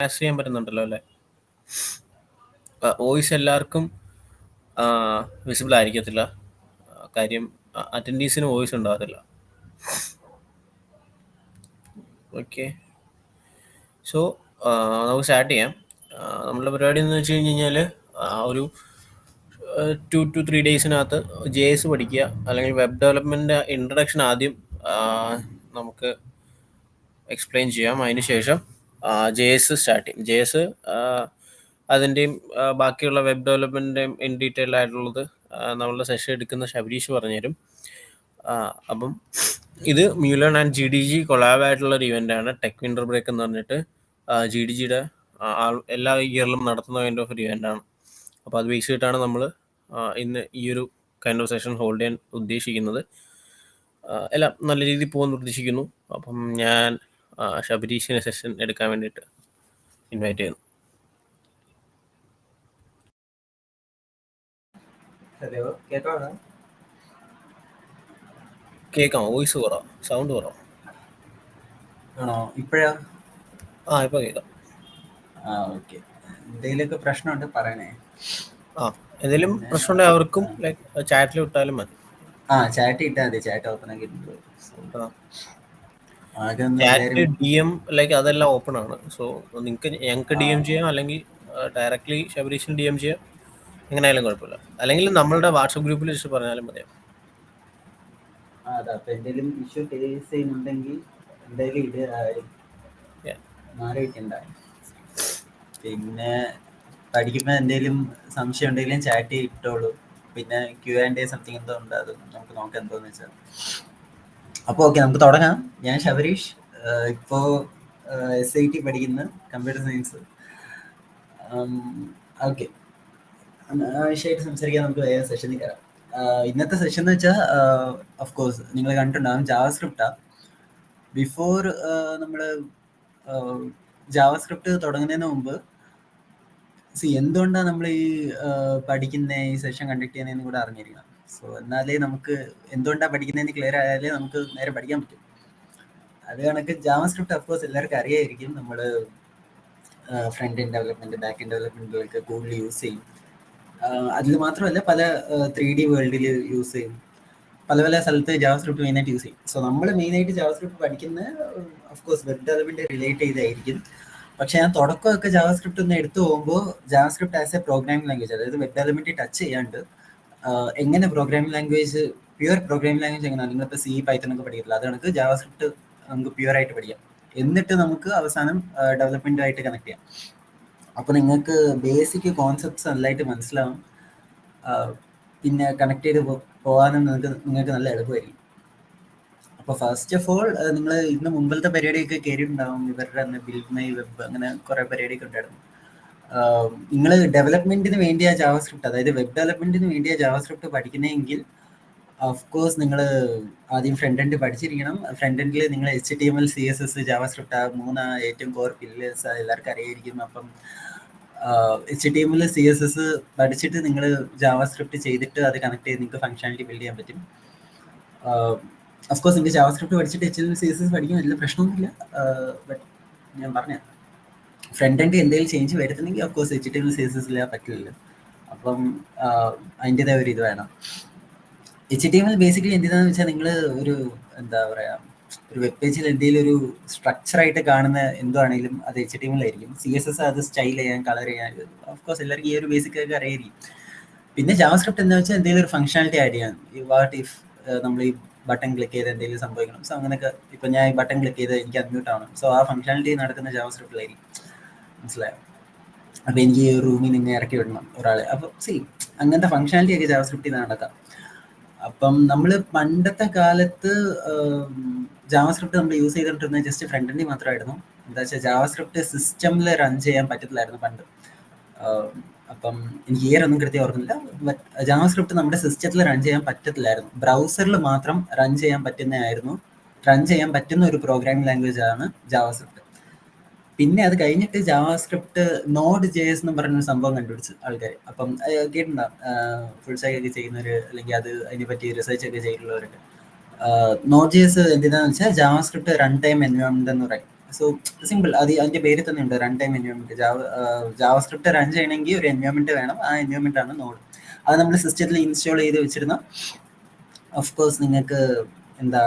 Access ചെയ്യാൻ പറ്റുന്നുണ്ടല്ലോ അല്ലേ? Voice എല്ലാവർക്കും വിസിബിൾ ആയിരിക്കത്തില്ല. കാര്യം അറ്റൻഡീസിന് വോയിസ് ഉണ്ടാകത്തില്ല. ഓക്കെ, സോ നമുക്ക് സ്റ്റാർട്ട് ചെയ്യാം. നമ്മളുടെ പരിപാടി എന്ന് വെച്ച് കഴിഞ്ഞാൽ ഒരു 2 to 3 ഡേയ്സിനകത്ത് JS പഠിക്കുക, അല്ലെങ്കിൽ വെബ് ഡെവലപ്മെൻറ്റ് ഇൻട്രഡക്ഷൻ ആദ്യം നമുക്ക് എക്സ്പ്ലെയിൻ ചെയ്യാം. അതിനുശേഷം JS സ്റ്റാർട്ട് ചെയ്യും. JS അതിൻ്റെയും ബാക്കിയുള്ള വെബ് ഡെവലപ്മെൻറ്റിൻ്റെയും ഇൻ ഡീറ്റെയിൽ ആയിട്ടുള്ളത് നമ്മളുടെ സെഷൻ എടുക്കുന്ന ശബരീഷ് പറഞ്ഞുതരും. അപ്പം ഇത് മ്യൂലൺ ആൻഡ് GDG കൊളാബ് ആയിട്ടുള്ള ഒരു ഇവൻ്റാണ്, ടെക് വിൻ്റർ ബ്രേക്ക് എന്ന് പറഞ്ഞിട്ട് GDGയുടെ എല്ലാ ഇയറിലും നടത്തുന്ന കൈൻഡ് ഓഫ് ഒരു ഇവൻ്റാണ്. അപ്പോൾ അത് ബേസ് ചെയ്തിട്ടാണ് നമ്മൾ ഇന്ന് ഈ ഒരു കൈൻഡ് ഓഫ് സെഷൻ ഹോൾഡ് ചെയ്യാൻ ഉദ്ദേശിക്കുന്നത്. എല്ലാം നല്ല രീതിയിൽ പോകുമെന്ന് പ്രതീക്ഷിക്കുന്നു. അപ്പം ഞാൻ ശബരീഷിനെ സെഷൻ എടുക്കാൻ വേണ്ടിയിട്ട് ഇൻവൈറ്റ് ചെയ്യുന്നു. ഹലോ, കേൾക്കാമോ? കേൾക്കാം, വോയിസ് കുറവാണ്, സൗണ്ട് കുറവാണ്. ആണോ? ഇപ്പോഴാ? ഇപ്പോൾ കേൾക്കാം. ഓക്കെ. എന്തെങ്കിലുമൊക്കെ പ്രശ്നമുണ്ട് പറയണേ. എന്തെങ്കിലും പ്രശ്നമുണ്ടെങ്കിൽ അവർക്കും ലൈക്ക് ചാറ്റിൽ വിട്ടാലും മതി. ചാറ്റ് ഇട്ടാൽ മതി, ചാറ്റ് ഓപ്പൺ ആക്കിയിട്ടുണ്ട്. ചാറ്റ് DM ലൈക്ക് അതെല്ലാം ഓപ്പൺ ആണ്. സോ ഞങ്ങൾക്ക് DM ചെയ്യാം, അല്ലെങ്കിൽ ഡയറക്ട്ലി ശബരീഷിന് DM ചെയ്യാം, എങ്ങനെയായാലും കുഴപ്പമില്ല. അല്ലെങ്കിൽ നമ്മളുടെ വാട്സപ്പ് ഗ്രൂപ്പിൽ ജസ്റ്റ് പറഞ്ഞാലും മതിയാവും. അതാ, അപ്പൊ എന്തെങ്കിലും ഇഷ്യൂ ഫേസ് ചെയ്യുന്നുണ്ടെങ്കിൽ എന്തായാലും ഇടുക, മാറി വയ്ക്കണ്ട. പിന്നെ പഠിക്കുമ്പോൾ എന്തെങ്കിലും സംശയം ഉണ്ടെങ്കിലും ചാറ്റ് ഇട്ടോളൂ. പിന്നെ Q&A സംതിങ് എന്തോ ഉണ്ട്, അത് നമുക്ക് നോക്കാം എന്തോന്ന് വെച്ചാൽ. അപ്പോൾ ഓക്കെ, നമുക്ക് തുടങ്ങാം. ഞാൻ ശബരീഷ്, ഇപ്പോൾ SIT പഠിക്കുന്ന കമ്പ്യൂട്ടർ സയൻസ്. ഓക്കെ, ആവശ്യമായിട്ട് സംസാരിക്കാൻ നമുക്ക് വേറെ സെഷനിൽ കയറാം. ഇന്നത്തെ സെഷൻ എന്ന് വെച്ചാൽ ഓഫ്കോഴ്സ് നിങ്ങൾ കണ്ടിട്ടുണ്ടാകും, ജാവാസ്ക്രിപ്റ്റാണ്. ബിഫോർ നമ്മൾ ജാവാസ്ക്രിപ്റ്റ് തുടങ്ങുന്നതിന് മുമ്പ് എന്തുകൊണ്ടാണ് നമ്മൾ ഈ പഠിക്കുന്ന ഈ സെഷൻ കണ്ടക്ട് ചെയ്യുന്നതെന്ന് കൂടെ അറിഞ്ഞിരിക്കണം. സോ എന്നാലേ നമുക്ക് എന്തുകൊണ്ടാണ് പഠിക്കുന്നതെന്ന് ക്ലിയർ ആയാലേ നമുക്ക് നേരെ പഠിക്കാൻ പറ്റും. അത് കണക്ക് ജാവാസ്ക്രിപ്റ്റ് അഫ്കോഴ്സ് എല്ലാവർക്കും അറിയായിരിക്കും. നമ്മൾ front end development, back end ഡെവലപ്മെൻറ്റുകൾക്ക് കൂടുതൽ യൂസ് ചെയ്യും. അതിൽ മാത്രമല്ല പല 3D വേൾഡിൽ യൂസ് ചെയ്യും, പല പല സ്ഥലത്ത് ജാവാസ്ക്രിപ്റ്റ് മെയിനായിട്ട് യൂസ് ചെയ്യും. സോ നമ്മൾ മെയിനായിട്ട് ജാവാസ്ക്രിപ്റ്റ് പഠിക്കുന്നത് ഓഫ്കോഴ്സ് വെബ് ഡെവലപ്മെൻറ്റ് റിലേറ്റ് ചെയ്തായിരിക്കും. പക്ഷേ ഞാൻ തുടക്കമൊക്കെ ജാവാസ്ക്രിപ്റ്റ് ഒന്ന് എടുത്തു പോകുമ്പോൾ JavaScript as A programming language, അതായത് വെബ് ഡെവലപ്മെൻറ്റ് ടച്ച് ചെയ്യാണ്ട് എങ്ങനെ programming language, pure programming language എങ്ങനെയാണ്, നിങ്ങളിപ്പോൾ C, Python ഒക്കെ പഠിക്കില്ല, അത് കണക്ക് ജാവാസ്ക്രിപ്റ്റ് നമുക്ക് പ്യുവർ ആയിട്ട് പഠിക്കാം. എന്നിട്ട് നമുക്ക് അവസാനം ഡെവലപ്മെൻറ്റുമായിട്ട് കണക്ട് ചെയ്യാം. അപ്പോൾ നിങ്ങൾക്ക് ബേസിക് കോൺസെപ്റ്റ്സ് നല്ലതായിട്ട് മനസ്സിലാവും. പിന്നെ കണക്ട് ചെയ്ത് പോകാനും നിങ്ങൾക്ക് നല്ല എളുപ്പമായിരിക്കും. അപ്പോൾ ഫസ്റ്റ് ഓഫ് ഓൾ നിങ്ങൾ ഇന്ന് മുമ്പിലത്തെ പരിപാടിയൊക്കെ കയറിയിട്ടുണ്ടാവും. ഇവരുടെ തന്നെ ബിൽഡ് മൈ വെബ്, അങ്ങനെ കുറേ പരിപാടിയൊക്കെ ഉണ്ടായിരുന്നു. നിങ്ങൾ ഡെവലപ്മെൻറ്റിന് വേണ്ടിയ ജാവാസ്ക്രിപ്റ്റ്, അതായത് വെബ് ഡെവലപ്മെൻറ്റിന് വേണ്ടിയ ജാവാസ്ക്രിപ്റ്റ് പഠിക്കുന്നതെങ്കിൽ ഓഫ്കോഴ്സ് നിങ്ങൾ ആദ്യം ഫ്രണ്ട് എൻഡ് പഠിച്ചിരിക്കണം. ഫ്രണ്ട് എൻഡിൽ നിങ്ങൾ HTML, CSS, ജാവാസ്ക്രിപ്റ്റ്, ആ 3 ഏറ്റവും കോർ പില്ലേഴ്സ് എല്ലാവർക്കും അറിയായിരിക്കും. അപ്പം HTML, CSS പഠിച്ചിട്ട് നിങ്ങൾ ജാവാസ്ക്രിപ്റ്റ് ചെയ്തിട്ട് അത് കണക്ട് ചെയ്ത് നിങ്ങൾക്ക് ഫങ്ഷനാലിറ്റി ബിൽഡ് ചെയ്യാൻ പറ്റും. ഓഫ്കോഴ്സ് നിങ്ങൾക്ക് ജാവാസ്ക്രിപ്റ്റ് പഠിച്ചിട്ട് HTML, CSS പഠിക്കാൻ വലിയ പ്രശ്നമൊന്നുമില്ല. ബട്ട് ഞാൻ പറഞ്ഞ ഫ്രണ്ട് എൻഡ് എന്തെങ്കിലും ചേഞ്ച് വരുത്തുന്നെങ്കിൽ ഓഫ്കോഴ്സ് HTML, CSS പറ്റില്ലല്ലോ. അപ്പം അതിൻ്റെതായ ഒരു ഇത് വേണം. HTML ബേസിക്കലി എന്തിനാന്ന് വെച്ചാൽ നിങ്ങൾ ഒരു എന്താ പറയുക, ഒരു വെബ് പേജിൽ എന്തെങ്കിലും ഒരു സ്ട്രക്ചറായിട്ട് കാണുന്ന എന്താണെങ്കിലും അത് HTML ആയിരിക്കും. CSS അത് സ്റ്റൈൽ ചെയ്യാൻ, കളർ ചെയ്യാൻ, ഓഫ്കോഴ്സ് എല്ലാവർക്കും ഈ ഒരു ബേസിക് ഒക്കെ അറിയായിരിക്കും. പിന്നെ ജാവാസ്ക്രിപ്റ്റ് എന്താ വെച്ചാൽ എന്തെങ്കിലും ഒരു ഫങ്ഷനാലിറ്റി ആഡ് ചെയ്യാൻ. വാട്ട് ഇഫ് നമ്മൾ ഈ ബട്ടൺ ക്ലിക്ക് ചെയ്ത് എന്തെങ്കിലും സംഭവിക്കണം. സോ അങ്ങനെയൊക്കെ, ഇപ്പം ഞാൻ ഈ ബട്ടൺ ക്ലിക്ക് ചെയ്ത് എനിക്ക് അൺമ്യൂട്ട് ആവണം. സോ ആ ഫങ്ഷനാലിറ്റി നടക്കുന്ന ജാവാസ്ക്രിപ്റ്റിലായിരിക്കും. മനസ്സിലായോ? അപ്പോൾ എനിക്ക് ഈ റൂമിൽ നിന്ന് ഇറക്കി വിടണം ഒരാളെ. അപ്പോൾ അങ്ങനത്തെ ഫങ്ഷനാലിറ്റി ഒക്കെ ജാവാസ്ക്രിപ്റ്റിൽ നടക്കാം. അപ്പം നമ്മൾ പണ്ടത്തെ കാലത്ത് ജാവാസ്ക്രിപ്റ്റ് നമ്മൾ യൂസ് ചെയ്തിട്ടുണ്ടെന്ന് ജസ്റ്റ് ഫ്രണ്ട് എൻഡിൽ മാത്രമായിരുന്നു. എന്താ വെച്ചാൽ ജാവാസ്ക്രിപ്റ്റ് സിസ്റ്റമിൽ റൺ ചെയ്യാൻ പറ്റത്തില്ലായിരുന്നു പണ്ട്. അപ്പം എനിക്ക് ഇയർ ഒന്നും കൃത്യം ഓർക്കുന്നില്ല. ബട്ട് ജാവാസ്ക്രിപ്റ്റ് നമ്മുടെ സിസ്റ്റത്തിൽ റൺ ചെയ്യാൻ പറ്റത്തില്ലായിരുന്നു. ബ്രൗസറിൽ മാത്രം റൺ ചെയ്യാൻ പറ്റുന്ന ഒരു പ്രോഗ്രാമിംഗ് ലാംഗ്വേജ് ആണ് ജാവാസ്ക്രിപ്റ്റ്. പിന്നെ അത് കഴിഞ്ഞിട്ട് ജാവാസ്ക്രിപ്റ്റ് Node.js എന്ന് പറഞ്ഞൊരു സംഭവം കണ്ടുപിടിച്ചു ആൾക്കാർ. അപ്പം കേട്ടിട്ടുണ്ടാവും, ഫുൾ സ്റ്റേക്ക് ഒക്കെ ചെയ്യുന്നവർ, അല്ലെങ്കിൽ അതിനെ പറ്റി റിസർച്ച് ഒക്കെ ചെയ്തിട്ടുള്ളവരൊക്കെ. Node.js എന്തിനാന്ന് വെച്ചാൽ ജാവാസ്ക്രിപ്റ്റ് റൺ ടൈം എൻവയോൺമെന്റ് എന്ന് പറയും. സോ സിമ്പിൾ, അതിന്റെ പേര് തന്നെ ഉണ്ട് run time environment. JavaScript run ചെയ്യണമെങ്കിൽ ഒരു എൻവയോൺമെന്റ് വേണം. ആ എൻവയോൺമെന്റ് ആണ് നോഡ്. അത് നമ്മൾ സിസ്റ്റത്തിൽ ഇൻസ്റ്റാൾ ചെയ്ത് വെച്ചിരുന്ന ഓഫ് കോഴ്സ് നിങ്ങൾക്ക് എന്താ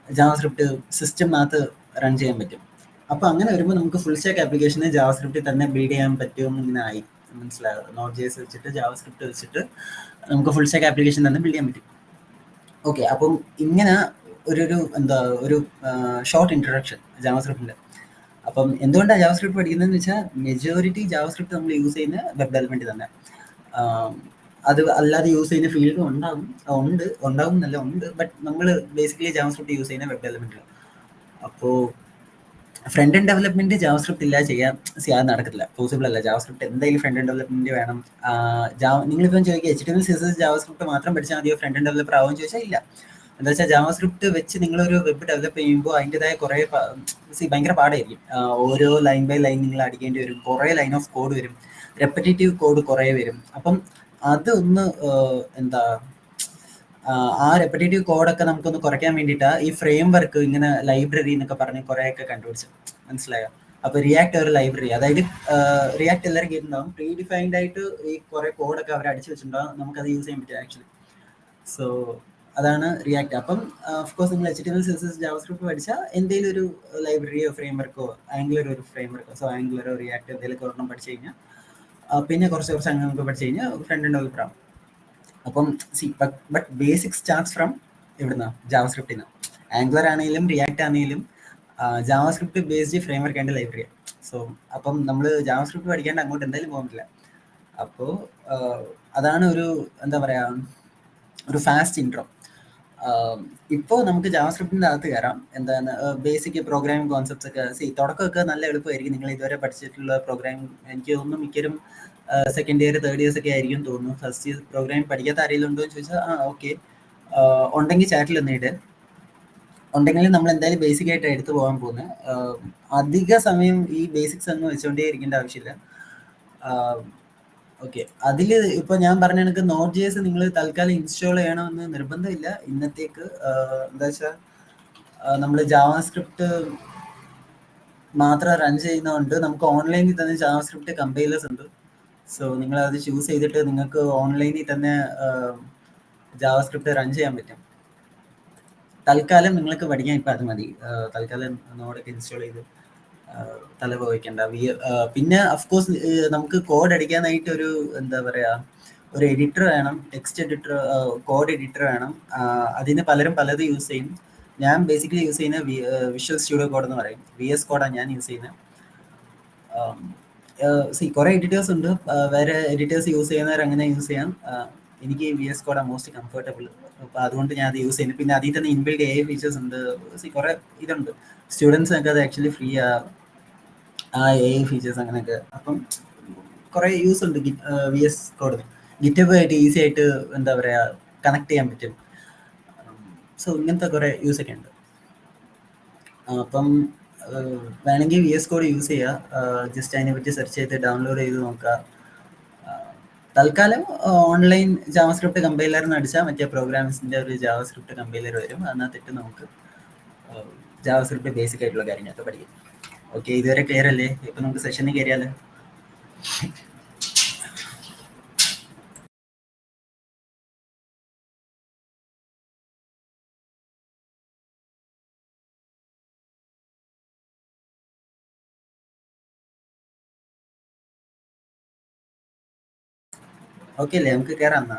ജാവാസ്ക്രിപ്റ്റ് സിസ്റ്റത്തിനകത്ത് റൺ ചെയ്യാൻ പറ്റും. അപ്പോൾ അങ്ങനെ വരുമ്പോൾ നമുക്ക് ഫുൾ സ്റ്റാക്ക് ആപ്ലിക്കേഷനെ ജാവാസ്ക്രിപ്റ്റിൽ തന്നെ ബിൽഡ് ചെയ്യാൻ പറ്റും ഇങ്ങനെ ആയി. മനസ്സിലായോ? നോട്ട് ജെഎസ് വെച്ചിട്ട് ജാവാസ്ക്രിപ്റ്റ് വെച്ചിട്ട് നമുക്ക് ഫുൾ സ്റ്റാക്ക് ആപ്ലിക്കേഷൻ തന്നെ ബിൽഡ് ചെയ്യാൻ പറ്റും. ഓക്കെ, അപ്പം ഇങ്ങനെ ഒരു ഷോർട്ട് ഇൻട്രൊഡക്ഷൻ ജാവാസ്ക്രിപ്റ്റിന്റെ. അപ്പം എന്തുകൊണ്ടാണ് ജാവാസ്ക്രിപ്റ്റ് പഠിക്കുന്നതെന്ന് വെച്ചാൽ മെജോറിറ്റി ജാവാസ്ക്രിപ്റ്റ് നമ്മൾ യൂസ് ചെയ്യുന്ന വെബ് ഡെവലപ്മെന്റ് തന്നെ. അത് അല്ലാതെ യൂസ് ചെയ്യുന്ന ഫീൽഡ് ഉണ്ടാവും എന്നല്ല ഉണ്ട്. ബട്ട് നമ്മൾ ബേസിക്കലി ജാവാസ്ക്രിപ്റ്റ് യൂസ് ചെയ്യുന്ന വെബ് ഡെവലപ്മെന്റ്. അപ്പോൾ ഫ്രണ്ട് എൻഡ് ഡെവലപ്മെന്റ് ജാവാസ്ക്രിപ്റ്റ് ഇല്ല ചെയ്യാൻ അത് നടക്കത്തില്ല, പോസിബിൾ അല്ല. ജാവാസ്ക്രിപ്റ്റ് എന്തായാലും ഫ്രണ്ട് എൻഡ് ഡെവലപ്മെന്റ് വേണം. നിങ്ങളിപ്പം ചോദിക്കുക HTML CSS ജാവാസ്ക്രിപ്റ്റ് മാത്രം പഠിച്ചാൽ മതിയോ ഫ്രണ്ട് എൻഡ് ഡെവലപ്പർ ആവുമെന്ന് ചോദിച്ചാൽ ഇല്ല. എന്താ വെച്ചാൽ ജാവാസ്ക്രിപ്റ്റ് വെച്ച് നിങ്ങളൊരു വെബ് ഡെവലപ്പ് ചെയ്യുമ്പോൾ അതിൻ്റെതായ കുറേ ഭയങ്കര പാടായിരിക്കും. ഓരോ ലൈൻ ബൈ ലൈൻ നിങ്ങൾ അടിക്കേണ്ടി വരും, കുറേ ലൈൻ ഓഫ് കോഡ് വരും, റെപ്പറ്റേറ്റീവ് കോഡ് കുറേ വരും. അപ്പം അതൊന്ന് എന്താ ആ റെപ്പറ്റേറ്റീവ് കോഡൊക്കെ നമുക്കൊന്ന് കുറയ്ക്കാൻ വേണ്ടിയിട്ടാണ് ഈ ഫ്രെയിം വർക്ക് ഇങ്ങനെ ലൈബ്രറി എന്നൊക്കെ പറഞ്ഞ് കുറേയൊക്കെ കണ്ടുപിടിച്ചു. മനസ്സിലായോ? അപ്പോൾ റിയാക്ട് ഒരു ലൈബ്രറി, അതായത് റിയാക്ട് എല്ലാവരും കേട്ടിട്ടുണ്ടാവും. പ്രീ ഡിഫൈൻഡ് ആയിട്ട് ഈ കുറേ കോഡൊക്കെ അവർ അടിച്ചു വെച്ചിട്ടുണ്ടാവും, നമുക്കത് യൂസ് ചെയ്യാൻ പറ്റും ആക്ച്വലി. സോ അതാണ് റിയാക്ട്. അപ്പം ഓഫ്കോഴ്സ് നിങ്ങൾ HTML CSS ജാവാസ്ക്രിപ്റ്റ് പഠിച്ചാൽ എന്തെങ്കിലും ഒരു ലൈബ്രറിയോ ഫ്രെയിം വർക്കോ, ആംഗുലർ ഒരു ഫ്രെയിം വർക്കോ, സോ ആംഗുലറോ റിയാക്ട് എന്തെങ്കിലുമൊക്കെ ഒരെണ്ണം പഠിച്ചു കഴിഞ്ഞാൽ പിന്നെ കുറച്ച് അങ്ങനെ പഠിച്ചു കഴിഞ്ഞാൽ ഫ്രണ്ട് എൻഡ് ഡെവലപ്പർ ആവും. അപ്പം ബട്ട് ബേസിക് സ്റ്റാർട്ട്സ് ഫ്രം എവിടുന്ന ജാവാസ്ക്രിപ്റ്റിൽ നിന്ന്. ആംഗുലർ ആണെങ്കിലും റിയാക്ട് ആണെങ്കിലും JavaScript based frame work and library. So അപ്പം നമ്മൾ ജാവാസ്ക്രിപ്റ്റ് പഠിക്കാണ്ട് അങ്ങോട്ട് എന്തായാലും പോകുന്നില്ല. അപ്പോൾ അതാണ് ഒരു എന്താ പറയുക ഒരു ഫാസ്റ്റ് ഇൻട്രോ. ഇപ്പോൾ നമുക്ക് ജാവാസ്ക്രിപ്റ്റിൻ്റെ അകത്ത് കയറാം. എന്താണ് ബേസിക് പ്രോഗ്രാമിംഗ് കോൺസെപ്റ്റ്സ് ഒക്കെ. തുടക്കമൊക്കെ നല്ല എളുപ്പമായിരിക്കും. നിങ്ങൾ ഇതുവരെ പഠിച്ചിട്ടുള്ള പ്രോഗ്രാമിംഗ് എനിക്ക് തോന്നുന്നു മിക്കരും സെക്കൻഡ് ഇയർ തേർഡ് ഇയേഴ്സ് ഒക്കെ ആയിരിക്കും തോന്നുന്നു. ഫസ്റ്റ് ഇയർ പ്രോഗ്രാമിംഗ് പഠിക്കാത്ത ആരെങ്കിലും ഉണ്ടോ എന്ന് ചോദിച്ചാൽ ഓക്കെ, ഉണ്ടെങ്കിൽ ചാറ്റിൽ ഒന്നിട്ട്. ഉണ്ടെങ്കിൽ നമ്മൾ എന്തായാലും ബേസിക് ആയിട്ട് എടുത്തു പോകാൻ പോകുന്നത്. അധിക സമയം ഈ ബേസിക്സ് ഒന്നും വെച്ചുകൊണ്ടേ ഇരിക്കേണ്ട ആവശ്യമില്ല. ഓക്കെ, അതിൽ ഇപ്പോൾ ഞാൻ പറഞ്ഞ കണക്ക് നോട്ട് ജെഎസ് നിങ്ങൾ തൽക്കാലം ഇൻസ്റ്റാൾ ചെയ്യണമെന്ന് നിർബന്ധമില്ല ഇന്നത്തേക്ക്. എന്താ വെച്ചാൽ നമ്മൾ ജാവാസ്ക്രിപ്റ്റ് മാത്രം റൺ ചെയ്യുന്നതുകൊണ്ട് നമുക്ക് ഓൺലൈനിൽ തന്നെ ജാവാസ്ക്രിപ്റ്റ് കമ്പൈലേഴ്സ് ഉണ്ട്. സോ നിങ്ങൾ അത് ചൂസ് ചെയ്തിട്ട് നിങ്ങൾക്ക് ഓൺലൈനിൽ തന്നെ ജാവാസ്ക്രിപ്റ്റ് റൺ ചെയ്യാൻ പറ്റും. തൽക്കാലം നിങ്ങൾക്ക് പഠിക്കാൻ ഇപ്പം അത് മതി. തൽക്കാലം നോഡൊക്കെ ഇൻസ്റ്റാൾ ചെയ്ത് തല പോയിക്കണ്ട. പിന്നെ അഫ്കോഴ്സ് നമുക്ക് കോഡ് അടിക്കാനായിട്ട് ഒരു എന്താ പറയുക ഒരു എഡിറ്റർ വേണം, ടെക്സ്റ്റ് എഡിറ്റർ, കോഡ് എഡിറ്റർ വേണം. അതിന് പലരും പലത് യൂസ് ചെയ്യും. ഞാൻ ബേസിക്കലി യൂസ് ചെയ്യുന്ന വിഷ്വൽ സ്റ്റുഡിയോ കോഡ് എന്ന് പറയും. VS കോഡാണ് ഞാൻ യൂസ് ചെയ്യുന്നത്. കുറേ എഡിറ്റേഴ്സ് ഉണ്ട്, വേറെ എഡിറ്റേഴ്സ് യൂസ് ചെയ്യുന്നവർ അങ്ങനെ യൂസ് ചെയ്യാം. എനിക്ക് VS കോഡാണ് മോസ്റ്റ് കംഫർട്ടബിൾ. അപ്പോൾ അതുകൊണ്ട് ഞാൻ അത് യൂസ് ചെയ്യുന്നു. പിന്നെ അതിൽ തന്നെ ഇൻബിൽഡ് AI ഫീച്ചേഴ്സ് ഉണ്ട്. കുറേ ഇതുണ്ട്. സ്റ്റുഡൻസിനൊക്കെ അത് ആക്ച്വലി ഫ്രീ ആ AI ഫീച്ചേഴ്സ് അങ്ങനെയൊക്കെ. അപ്പം കുറേ യൂസ് ഉണ്ട് VS കോഡിന്. GitHub ആയിട്ട് ഈസി ആയിട്ട് എന്താ പറയുക കണക്ട് ചെയ്യാൻ പറ്റും. സോ ഇങ്ങനത്തെ കുറേ യൂസ് ഒക്കെ ഉണ്ട്. അപ്പം വേണമെങ്കിൽ VS കോഡ് യൂസ് ചെയ്യുക. ജസ്റ്റ് അതിനെപ്പറ്റി സെർച്ച് ചെയ്ത് ഡൗൺലോഡ് ചെയ്ത് നോക്കുക. തൽക്കാലം ഓൺലൈൻ ജാവാസ്ക്രിപ്റ്റ് കമ്പൈലറിന് അടിച്ചാൽ മറ്റേ പ്രോഗ്രാമിംസിൻ്റെ ഒരു ജാവാസ്ക്രിപ്റ്റ് കമ്പൈലർ വരും. അതിനകത്തിട്ട് നമുക്ക് ജാവാസ്ക്രിപ്റ്റ് ബേസിക് ആയിട്ടുള്ള കാര്യങ്ങളൊക്കെ പഠിക്കും. ഓക്കെ, ഇതുവരെ ക്ലിയർ അല്ലേ? ഇപ്പം നമുക്ക് സെഷനിൽ കയറിയാലോ? ഓക്കെ അല്ലേ? നമുക്ക് കയറാം എന്നാ.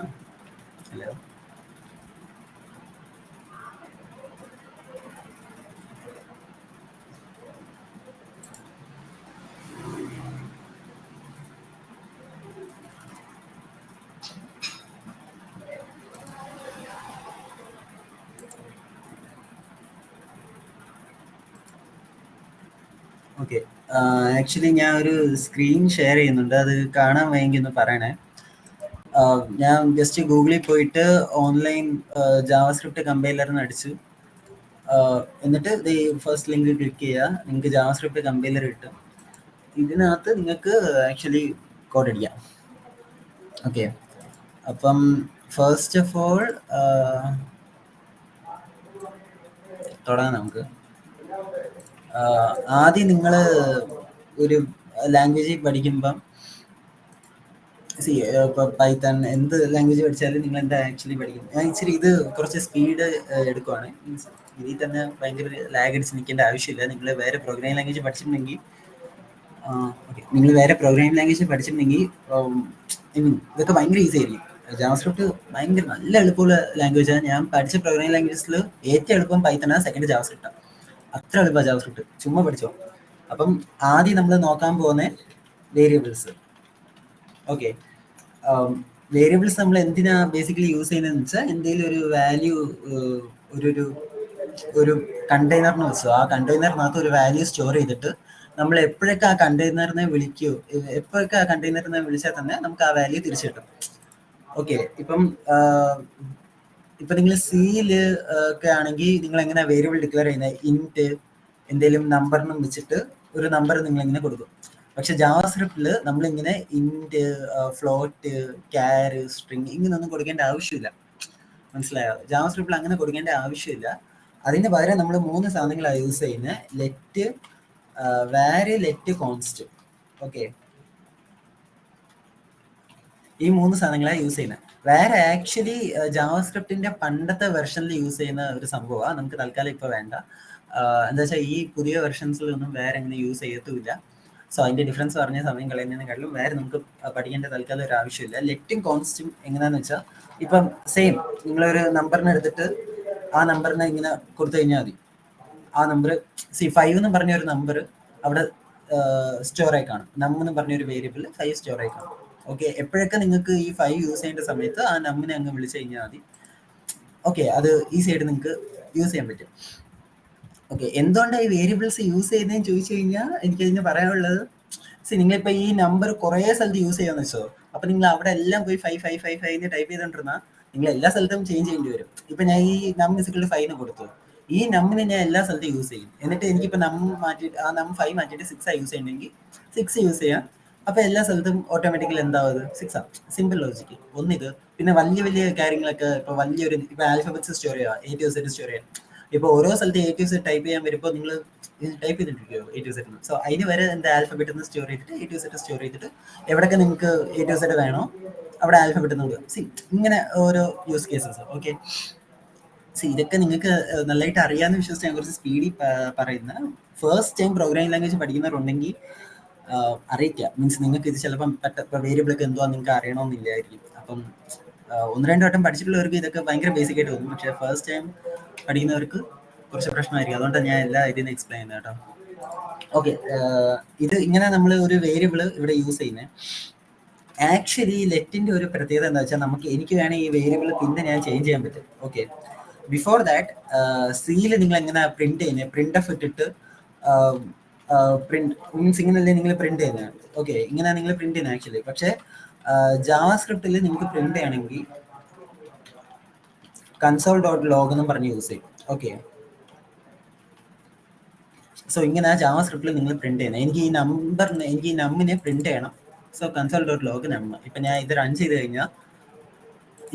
Hello, okay. ആക്ച്വലി ഞാൻ ഒരു സ്ക്രീൻ ഷെയർ ചെയ്യുന്നുണ്ട്, അത് കാണാൻ വയ്യെങ്കിൽ ഒന്ന് പറയണേ. ഞാൻ ജസ്റ്റ് ഗൂഗിളിൽ പോയിട്ട് ഓൺലൈൻ ജാവാസ്ക്രിപ്റ്റ് കമ്പൈലറിന് അടിച്ചു. എന്നിട്ട് ഫസ്റ്റ് ലിങ്ക് ക്ലിക്ക് ചെയ്യുക. നിങ്ങൾക്ക് ജാവാസ്ക്രിപ്റ്റ് കമ്പൈലർ കിട്ടും. ഇതിനകത്ത് നിങ്ങൾക്ക് ആക്ച്വലി കോഡ് അടിക്കാം. ഓക്കെ, അപ്പം ഫസ്റ്റ് ഓഫ് ഓൾ തുടങ്ങാം നമുക്ക്. ആദ്യം നിങ്ങൾ ഒരു ലാംഗ്വേജ് പഠിക്കുമ്പം ഇപ്പോൾ പൈത്തൺ എന്ത് ലാംഗ്വേജ് പഠിച്ചാലും നിങ്ങൾ എന്താ ആക്ച്വലി പഠിക്കും. ഞാൻ ഇച്ചിരി ഇത് കുറച്ച് സ്പീഡ് എടുക്കുവാണ്. മീൻസ് ഇതിൽ തന്നെ ഭയങ്കര ലാഗ് അടിച്ച് നിൽക്കേണ്ട ആവശ്യമില്ല. നിങ്ങൾ വേറെ പ്രോഗ്രാമിംഗ് ലാംഗ്വേജ് പഠിച്ചിട്ടുണ്ടെങ്കിൽ ഓക്കെ, നിങ്ങൾ വേറെ പ്രോഗ്രാമിംഗ് ലാംഗ്വേജ് പഠിച്ചിട്ടുണ്ടെങ്കിൽ ഐ മീൻ ഇതൊക്കെ ഭയങ്കര ഈസി ആയിരിക്കും. ജാവാസ്ക്രിപ്റ്റ് ഭയങ്കര നല്ല എളുപ്പമുള്ള ലാംഗ്വേജാണ്. ഞാൻ പഠിച്ച പ്രോഗ്രാമിംഗ് ലാംഗ്വേജസിൽ ഏറ്റവും എളുപ്പം പൈത്തണാണ്, സെക്കൻഡ് ജാവാസ്ക്രിപ്റ്റാണ്. അത്ര എളുപ്പമാണ് ജാവാസ്ക്രിപ്റ്റ്, ചുമ്മാ പഠിച്ചോ. അപ്പം ആദ്യം നമ്മൾ നോക്കാൻ പോകുന്ന വേരിയബിൾസ്. ഓക്കെ, വേരിയബിൾസ് നമ്മൾ എന്തിനാ ബേസിക്കലി യൂസ് ചെയ്യുന്നതെന്ന് വെച്ചാൽ എന്തെങ്കിലും ഒരു വാല്യൂ ഒരു ഒരു കണ്ടെയ്നറിന് വെച്ചോ, ആ കണ്ടെയ്നറിനകത്ത് ഒരു വാല്യൂ സ്റ്റോർ ചെയ്തിട്ട് നമ്മൾ എപ്പോഴൊക്കെ ആ കണ്ടെയ്നറിനെ വിളിക്കൂ, എപ്പോഴൊക്കെ ആ കണ്ടെയ്നറിനെ വിളിച്ചാൽ തന്നെ നമുക്ക് ആ വാല്യൂ തിരിച്ചു കിട്ടും. ഓക്കെ, ഇപ്പം നിങ്ങൾ സിയിൽ ഒക്കെ ആണെങ്കിൽ നിങ്ങൾ എങ്ങനെ വേരിയബിൾ ഡിക്ലെയർ ചെയ്യുന്നത്? ഇൻറ്റ് എന്തെങ്കിലും നമ്പറിനും വെച്ചിട്ട് ഒരു നമ്പർ നിങ്ങൾ എങ്ങനെ കൊടുക്കും. പക്ഷെ ജാവാസ്ക്രിപ്റ്റിൽ നമ്മളിങ്ങനെ ഇൻറ്റ്, ഫ്ലോട്ട്, ക്യാർ, സ്ട്രിങ് ഇങ്ങനെയൊന്നും കൊടുക്കേണ്ട ആവശ്യമില്ല. മനസ്സിലായോ? ജാവാസ്ക്രിപ്റ്റിൽ അങ്ങനെ കൊടുക്കേണ്ട ആവശ്യമില്ല. അതിന് പകരം നമ്മൾ 3 സാധനങ്ങളാണ് യൂസ് ചെയ്യുന്നത്: ലെറ്റ്, വാര്, ലെറ്റ്, കോൺസ്റ്റ്. ഓക്കെ, ഈ 3 സാധനങ്ങളാണ് യൂസ് ചെയ്യുന്നത്. വേറെ ആക്ച്വലി ജാവാസ്ക്രിപ്റ്റിന്റെ പണ്ടത്തെ വെർഷനിൽ യൂസ് ചെയ്യുന്ന ഒരു സംഭവമാണ്. നമുക്ക് തൽക്കാലം ഇപ്പോൾ വേണ്ട. എന്താ വെച്ചാൽ ഈ പുതിയ വെർഷൻസിലൊന്നും വേറെ അങ്ങനെ യൂസ് ചെയ്യത്തുമില്ല. സോ അതിന്റെ ഡിഫറൻസ് പറഞ്ഞ സമയം കളയുന്നതിനെക്കാളും വേറെ നമുക്ക് പഠിക്കേണ്ട തൽക്കാലം ഒരു ആവശ്യമില്ല. ലെറ്റും കോൺസ്റ്റും എങ്ങനെയാന്ന് വെച്ചാൽ, ഇപ്പം സെയിം നിങ്ങളൊരു നമ്പറിനെ എടുത്തിട്ട് ആ നമ്പറിനെ ഇങ്ങനെ കൊടുത്തു കഴിഞ്ഞാൽ മതി. ആ നമ്പർ 5 എന്ന് പറഞ്ഞ ഒരു നമ്പർ അവിടെ സ്റ്റോർ ആയി കാണും. എന്ന് പറഞ്ഞ ഒരു വേരിയബിൾ 5 സ്റ്റോർ ആയി കാണും. ഓക്കെ, എപ്പോഴൊക്കെ നിങ്ങൾക്ക് ഈ 5 യൂസ് ചെയ്യേണ്ട സമയത്ത് ആ നമ്മിനെ അങ്ങ് വിളിച്ചു കഴിഞ്ഞാൽ മതി. ഓക്കെ, അത് ഈസി ആയിട്ട് നിങ്ങൾക്ക് യൂസ് ചെയ്യാൻ പറ്റും. ഓക്കെ, എന്തുകൊണ്ടാണ് ഈ വേരിയബിൾസ് യൂസ് ചെയ്യുന്നതെന്ന് ചോദിച്ചു കഴിഞ്ഞാൽ എനിക്കതിന് പറയാനുള്ളത്, നിങ്ങളിപ്പോൾ ഈ നമ്പർ കുറേ സ്ഥലത്ത് യൂസ് ചെയ്യാന്ന് വെച്ചോ, അപ്പൊ നിങ്ങൾ അവിടെ എല്ലാം പോയി 5 ടൈപ്പ് ചെയ്തോണ്ടിരുന്നാൽ നിങ്ങൾ എല്ലാ സ്ഥലത്തും ചേഞ്ച് ചെയ്യേണ്ടി വരും. ഇപ്പൊ ഞാൻ ഈ നം = 5 കൊടുത്തു, ഈ നമ്മിനെ ഞാൻ എല്ലാ സ്ഥലത്തും യൂസ് ചെയ്യും. എന്നിട്ട് എനിക്കിപ്പോൾ മാറ്റിയിട്ട് ആ 5 മാറ്റിയിട്ട് 6 യൂസ് ചെയ്യണമെങ്കിൽ 6 യൂസ് ചെയ്യാം. അപ്പൊ എല്ലാ സ്ഥലത്തും ഓട്ടോമാറ്റിക്കലി എന്താവും? 6 ആണ്. Simple logic. ഒന്നിത്. പിന്നെ വലിയ വലിയ കാര്യങ്ങളൊക്കെ ഇപ്പൊ വലിയൊരു ഇപ്പൊ ആൽഫബറ്റ്സ് സ്റ്റോർ ചെയ്യാം, A to Z സ്റ്റോർ ചെയ്യാം. ഇപ്പൊ ഓരോ സ്ഥലത്ത് A to Z ടൈപ്പ് ചെയ്യാൻ വരുമ്പോൾ നിങ്ങൾ ടൈപ്പ് ചെയ്തിട്ടിരിക്കുമോ A to Z? സോ അതിന് വരെ എന്താ ആൽഫബറ്റ് സ്റ്റോർ ചെയ്തിട്ട് A to Z സ്റ്റോർ ചെയ്തിട്ട് എവിടെയൊക്കെ നിങ്ങൾക്ക് A to Z വേണോ അവിടെ ആൽഫബറ്റ് നോക്കുക. ഇങ്ങനെ ഓരോ യൂസ് കേസസ്. ഓക്കെ, ഇതൊക്കെ നിങ്ങൾക്ക് നല്ലതായിട്ട് അറിയാമെന്ന് വിശ്വസിച്ച് ഞാൻ കുറച്ച് സ്പീഡിൽ പറയുന്ന. ഫസ്റ്റ് ടൈം പ്രോഗ്രാമിംഗ് ലാംഗ്വേജ് പഠിക്കുന്നവരുണ്ടെങ്കിൽ അറിയിക്കുക. മീൻസ് നിങ്ങൾക്ക് ഇത് ചിലപ്പം വേരിയബിളൊക്കെ എന്തുവാ നിങ്ങൾക്ക് അറിയണമെന്നില്ലായിരിക്കും. അപ്പം 1-2 വട്ടം പഠിച്ചിട്ടുള്ളവർക്ക് ഇതൊക്കെ ഭയങ്കര ബേസിക് ആയിട്ട് തോന്നും. പക്ഷെ ഫസ്റ്റ് ടൈം പഠിക്കുന്നവർക്ക് കുറച്ച് പ്രശ്നമായിരിക്കും. അതുകൊണ്ടാണ് ഞാൻ എല്ലാ ഇതിനും എക്സ്പ്ലെയിൻ ചെയ്യുന്നത് കേട്ടോ. ഓക്കെ, ഇത് ഇങ്ങനെ നമ്മൾ ഒരു വേരിയബിൾ ഇവിടെ യൂസ് ചെയ്യുന്നത്. ആക്ച്വലി ലെറ്റിന്റെ ഒരു പ്രത്യേകത എന്താ വെച്ചാൽ, എനിക്ക് വേണേൽ ഈ വേരിയബിൾ പിന്നെ ഞാൻ ചേഞ്ച് ചെയ്യാൻ പറ്റും. ഓക്കെ, ബിഫോർ ദാറ്റ് സിയിൽ നിങ്ങൾ എങ്ങനെ പ്രിന്റ് ചെയ്യുന്നത്? പ്രിന്റ് എഫ് ഇട്ടിട്ട് പ്രിന്റ് മീൻസ് ഇങ്ങനെയല്ലേ നിങ്ങൾ പ്രിന്റ് ചെയ്യുന്നത്. ഓക്കെ, ഇങ്ങനെയാണ് നിങ്ങൾ പ്രിന്റ് ചെയ്യുന്നത് ആക്ച്വലി. പക്ഷേ ജാവാസ്ക്രിപ്റ്റിൽ നിങ്ങൾക്ക് പ്രിന്റ് ചെയ്യണമെങ്കിൽ console.log എന്നും പറഞ്ഞ് യൂസ് ചെയ്യും. ഓക്കെ, സോ ഇങ്ങനെ ജാവാസ്ക്രിപ്റ്റിൽ നിങ്ങൾ പ്രിന്റ് ചെയ്യണം. എനിക്ക് ഈ നമ്മിനെ പ്രിന്റ് ചെയ്യണം. സോ console.log നം. ഇപ്പൊ ഞാൻ ഇത് റൺ ചെയ്ത് കഴിഞ്ഞാൽ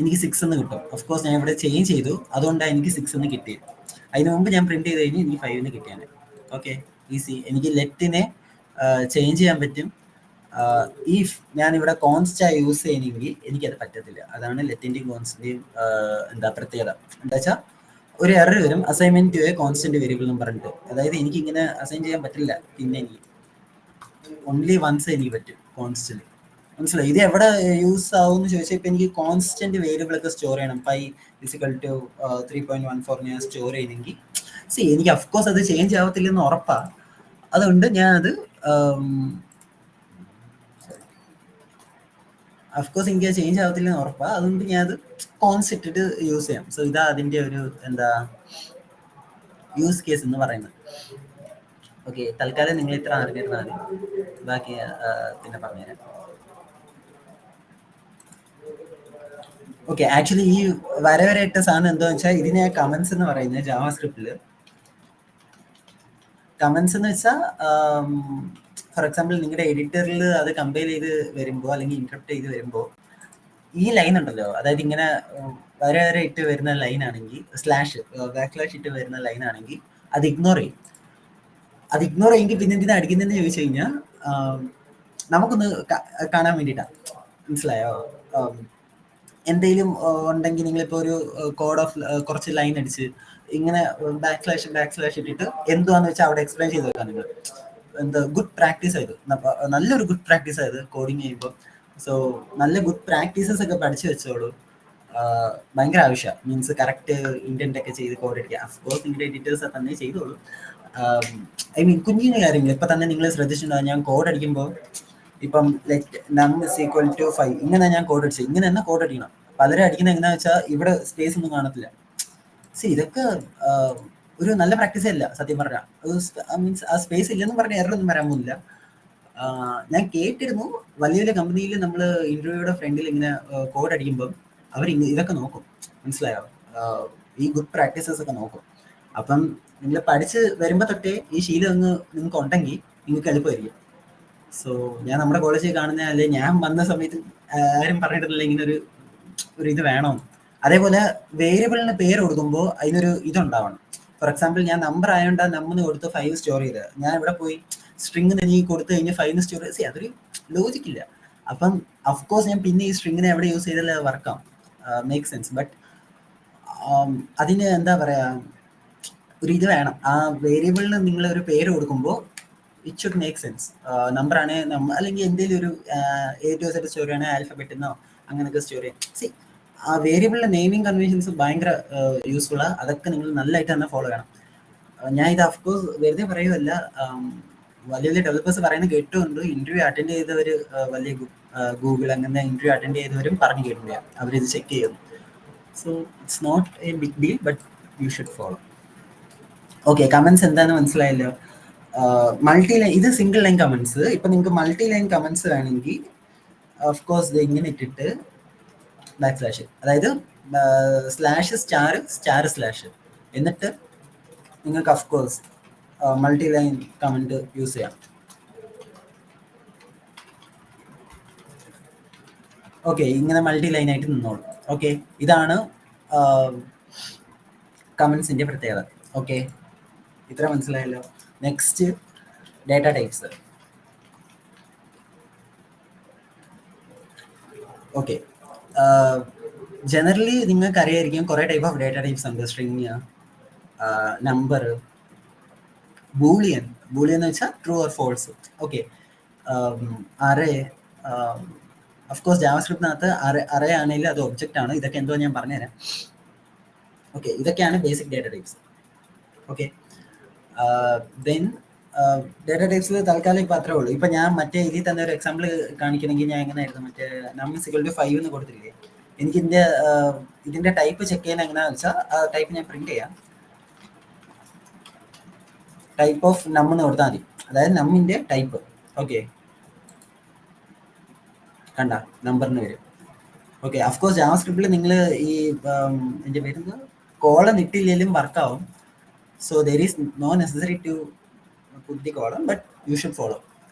എനിക്ക് 6 എന്ന് കിട്ടും. ഓഫ് കോഴ്സ് ഞാൻ ഇവിടെ ചേഞ്ച് ചെയ്തു, അതുകൊണ്ടാണ് എനിക്ക് 6 എന്ന് കിട്ടിയത്. അതിന് മുമ്പ് ഞാൻ പ്രിന്റ് ചെയ്ത് കഴിഞ്ഞാൽ എനിക്ക് 5 എന്ന് കിട്ടിയാണ്. Okay, easy. എനിക്ക് ലെറ്റിനെ ചേഞ്ച് ചെയ്യാൻ പറ്റും. ഇഫ് ഞാൻ ഇവിടെ കോൺസ്റ്റായി യൂസ് ചെയ്യണമെങ്കിൽ എനിക്കത് പറ്റത്തില്ല. അതാണ് ലെറ്റിന്റെയും കോൺസ്റ്റിന്റെയും എന്താ പ്രത്യേകത. എന്താ വെച്ചാൽ ഒരു എറർ വരും, assignment to a constant variable എന്ന് പറഞ്ഞിട്ട്. അതായത് എനിക്ക് ഇങ്ങനെ അസൈൻ ചെയ്യാൻ പറ്റില്ല. പിന്നെ എനിക്ക് ഓൺലി വൺസ് എനിക്ക് പറ്റും കോൺസ്റ്റന്റ്. മനസ്സിലായി? ഇത് എവിടെ യൂസ് ആവും എന്ന് ചോദിച്ചാൽ, ഇപ്പൊ എനിക്ക് കോൺസ്റ്റന്റ് വേരിയബിൾ ഒക്കെ സ്റ്റോർ ചെയ്യണം. പൈ = 3.14 ഞാൻ സ്റ്റോർ ചെയ്യണമെങ്കിൽ എനിക്ക് അഫ്കോഴ്സ് അത് ചേഞ്ച് ആവത്തില്ലെന്ന് ഉറപ്പാ. അതുകൊണ്ട് ഞാനത് അഫ്കോഴ്സ് എനിക്ക് അത് ചേഞ്ച് ആവത്തില്ലെന്ന് ഉറപ്പാ. അതുകൊണ്ട് ഞാനത് കോൺസ്റ്റ് ഇട്ടിട്ട് യൂസ് ചെയ്യാം. സോ ഇതാ അതിന്റെ ഒരു എന്താ യൂസ് കേസ് എന്ന് പറയുന്നത്. ഓക്കെ, തൽക്കാലം നിങ്ങൾ ഇത്ര അറിഞ്ഞിരുന്നാൽ മതി, ബാക്കി പിന്നെ പറഞ്ഞുതരാം. ഓക്കെ, ആക്ച്വലി ഈ വര ഇട്ട സാധനം എന്താണെന്ന് വെച്ചാൽ, ഇതിനെ കമന്റ്സ് എന്ന് പറയുന്നത് ജാവാസ്ക്രിപ്റ്റില്. കമന്റ്സ് എന്ന് വെച്ചാൽ ഫോർ എക്സാമ്പിൾ നിങ്ങളുടെ എഡിറ്ററിൽ അത് കമ്പൈൽ ചെയ്ത് വരുമ്പോൾ അല്ലെങ്കിൽ ഇന്റർപ്റ്റ് ചെയ്ത് വരുമ്പോൾ ഈ ലൈൻ ഉണ്ടല്ലോ, അതായത് ഇങ്ങനെ വര ഇട്ട് വരുന്ന ലൈൻ ആണെങ്കിൽ, // ഇട്ട് വരുന്ന ലൈൻ ആണെങ്കിൽ അത് ഇഗ്നോർ ചെയ്യും. അത് ഇഗ്നോർ ചെയ്യെങ്കിൽ പിന്നെ എന്തിനാ അടിക്കുന്നതെന്ന് ചോദിച്ചു കഴിഞ്ഞാൽ നമുക്കൊന്ന് കാണാൻ വേണ്ടിയിട്ടാണ്. മനസ്സിലായോ? എന്തെങ്കിലും ഉണ്ടെങ്കിൽ നിങ്ങളിപ്പോൾ ഒരു കോഡ് ഓഫ് കുറച്ച് ലൈൻ അടിച്ച് ഇങ്ങനെ ബാക്ക് സ്ലാഷ് ഇട്ടിട്ട് എന്തുവാന്ന് വെച്ചാൽ അവിടെ എക്സ്പ്ലെയിൻ ചെയ്ത് വെക്കാം നിങ്ങൾ. എന്താ ഗുഡ് പ്രാക്ടീസ് ആയത്, നല്ലൊരു ഗുഡ് പ്രാക്ടീസ് ആയത് കോഡിങ് ചെയ്യുമ്പോൾ. സോ നല്ല ഗുഡ് പ്രാക്ടീസസ് ഒക്കെ പഠിച്ചു വെച്ചോളൂ. ഭയങ്കര ആവശ്യമാണ്. മീൻസ് കറക്റ്റ് ഇന്റന്റ് ഒക്കെ ചെയ്ത് കോഡ് അടിക്കുക. അഫ്കോഴ്സ് നിങ്ങളുടെ എഡിറ്റേഴ്സ് തന്നെ ചെയ്തോളൂ. ഐ മീൻ കുഞ്ഞിന് കാര്യങ്ങൾ ഇപ്പൊ തന്നെ നിങ്ങൾ ശ്രദ്ധിച്ചിട്ടുണ്ടാകും. ഞാൻ കോഡ് അടിക്കുമ്പോൾ ഇപ്പം ലെറ്റ് നം ഇസ് ഈക്വൽ ടു 5 ഇങ്ങനെ ഞാൻ കോഡ് അടിച്ചത്, ഇങ്ങനെ തന്നെ കോഡ് അടിക്കണം. പലരും അടിക്കുന്നത് എങ്ങനെയാ വെച്ചാൽ ഇവിടെ സ്പേസ് ഒന്നും കാണത്തില്ല. ഇതൊക്കെ ഒരു നല്ല പ്രാക്ടീസ് അല്ല സത്യം പറഞ്ഞാൽ. മീൻസ് ആ സ്പേസ് ഇല്ലെന്ന് പറഞ്ഞ എററൊന്നും വരാൻ പോകുന്നില്ല. ഞാൻ കേട്ടിരുന്നു വലിയ വലിയ കമ്പനിയിൽ നമ്മൾ ഇന്റർവ്യൂയുടെ ഫ്രണ്ടിൽ ഇങ്ങനെ കോഡ് അടിക്കുമ്പോൾ അവർ ഇതൊക്കെ നോക്കും. മനസ്സിലായോ? ഈ ഗുഡ് പ്രാക്ടീസസ് ഒക്കെ നോക്കും. അപ്പം നിങ്ങൾ പഠിച്ച് വരുമ്പോൾ തൊട്ടേ ഈ ശീലം നിങ്ങൾക്ക് ഉണ്ടെങ്കിൽ നിങ്ങൾക്ക് എളുപ്പമായിരിക്കും. സോ ഞാൻ നമ്മുടെ കോളേജിൽ കാണുന്ന, അല്ലെ ഞാൻ വന്ന സമയത്ത് ആരും പറഞ്ഞിട്ടില്ല ഇങ്ങനെ ഒരു ഇത് വേണം. അതേപോലെ വേരിയബിളിന് പേര് കൊടുക്കുമ്പോൾ അതിനൊരു ഇതുണ്ടാവണം. ഫോർ എക്സാമ്പിൾ ഞാൻ നമ്പർ ആയതുകൊണ്ട് നമ്മന്ന് കൊടുത്ത് 5 സ്റ്റോർ ചെയ്ത് ഞാൻ ഇവിടെ പോയി സ്ട്രിങ് നീ കൊടുത്തു കഴിഞ്ഞാൽ 5 സ്റ്റോർ ചെയ്ത് അതൊരു ലോജിക്കില്ല. അപ്പം അഫ്കോഴ്സ് ഞാൻ പിന്നെ ഈ സ്ട്രിങ്ങിനെ എവിടെ യൂസ് ചെയ്താൽ വർക്കാം, മേക്ക് സെൻസ്. ബട്ട് അതിന് എന്താ പറയാ, ഒരു ഇത് വേണം. ആ വേരിയബിളിന് നിങ്ങൾ ഒരു പേര് കൊടുക്കുമ്പോൾ it should make sense. Number ആണ് അല്ലെങ്കിൽ എന്തെങ്കിലും ഒരു A to Z സ്റ്റോറി ആണ്, ആൽഫബറ്റ് എന്നോ അങ്ങനെയൊക്കെ സ്റ്റോറി. ആ വേരിയബിളിന്റെ നെയിമിംഗ് കൺവെൻഷൻസ് ഭയങ്കര യൂസ്ഫുള്ളാണ്. അതൊക്കെ നിങ്ങൾ നല്ലതായിട്ട് തന്നെ ഫോളോ ചെയ്യണം. ഞാൻ ഇത് അഫ്കോഴ്സ് വെറുതെ പറയുമല്ല, വലിയ വലിയ ഡെവലപ്പേഴ്സ് പറയുന്നത് കേട്ടുകൊണ്ട് ഇന്റർവ്യൂ അറ്റൻഡ് ചെയ്തവർ, വലിയ ഗൂഗിൾ അങ്ങനെ ഇന്റർവ്യൂ അറ്റൻഡ് ചെയ്തവരും പറഞ്ഞു കേട്ടില്ല, അവരിത് ചെക്ക് ചെയ്യുന്നു. So it's not a big deal, but you should follow. Okay, comments എന്താണെന്ന് മനസ്സിലായല്ലോ. മൾട്ടി ലൈൻ, ഇത് സിംഗിൾ ലൈൻ കമന്റ്സ്. ഇപ്പൊ നിങ്ങൾക്ക് മൾട്ടി ലൈൻ കമന്റ്സ് വേണമെങ്കിൽ ഓഫ്കോഴ്സ് ഇത് ഇങ്ങനെ ഇട്ടിട്ട് ബാക്ക് സ്ലാഷ്, അതായത് സ്ലാഷ് സ്റ്റാർ സ്റ്റാർ സ്ലാഷ്, എന്നിട്ട് നിങ്ങൾക്ക് of course multi line comment use ചെയ്യാം. ഓക്കെ, ഇങ്ങനെ മൾട്ടി ലൈൻ ആയിട്ട് നിന്നോളൂ. ഓക്കെ, ഇതാണ് കമന്റ്സിന്റെ പ്രത്യേകത. ഓക്കെ, ഇത്ര മനസ്സിലായല്ലോ. Next, data types. Okay, generally നിങ്ങൾക്ക് അറിയായിരിക്കും കുറെ ടൈപ്പ് ഓഫ് ഡേറ്റ ടൈപ്സ് ഉണ്ട്. String, number, boolean. ബൂളിയൻ എന്ന് വെച്ചാൽ true or false. Okay, array. Of course ജാവാസ്ക്രിപ്റ്റിനകത്ത് അറേ ആണെങ്കിൽ അത് ഒബ്ജക്റ്റ് ആണ്. ഇതൊക്കെ എന്തോ ഞാൻ പറഞ്ഞുതരാം. ഓക്കെ, ഇതൊക്കെയാണ് basic data types. Okay, then data ടൈപ്സിൽ തൽക്കാലം ഇപ്പം അത്രേ ഉള്ളൂ. ഇപ്പം ഞാൻ മറ്റേ ഇതിൽ തന്നെ ഒരു എക്സാമ്പിൾ കാണിക്കണമെങ്കിൽ ഞാൻ എങ്ങനെയായിരുന്നു, മറ്റേ നം = 5 എന്ന് കൊടുത്തില്ലേ, എനിക്ക് ഇതിന്റെ ടൈപ്പ് ചെക്ക് ചെയ്യാൻ എങ്ങനെയാണെന്ന് വെച്ചാൽ ആ ടൈപ്പ് ഞാൻ പ്രിന്റ് ചെയ്യാം. ടൈപ്പ് ഓഫ് നം എന്ന് കൊടുത്താൽ മതി, അതായത് നമ്മിന്റെ ടൈപ്പ്. ഓക്കെ, കണ്ട നമ്പറിന് വരും. ഓക്കെ, അഫ്കോഴ്സ് ജാവാസ്ക്രിപ്റ്റിൽ നിങ്ങൾ ഈ എൻ്റെ പേരെന്താ കോളം ഇട്ടില്ലെങ്കിലും വർക്കാവും. So there is no necessary to put the colon, but you should follow.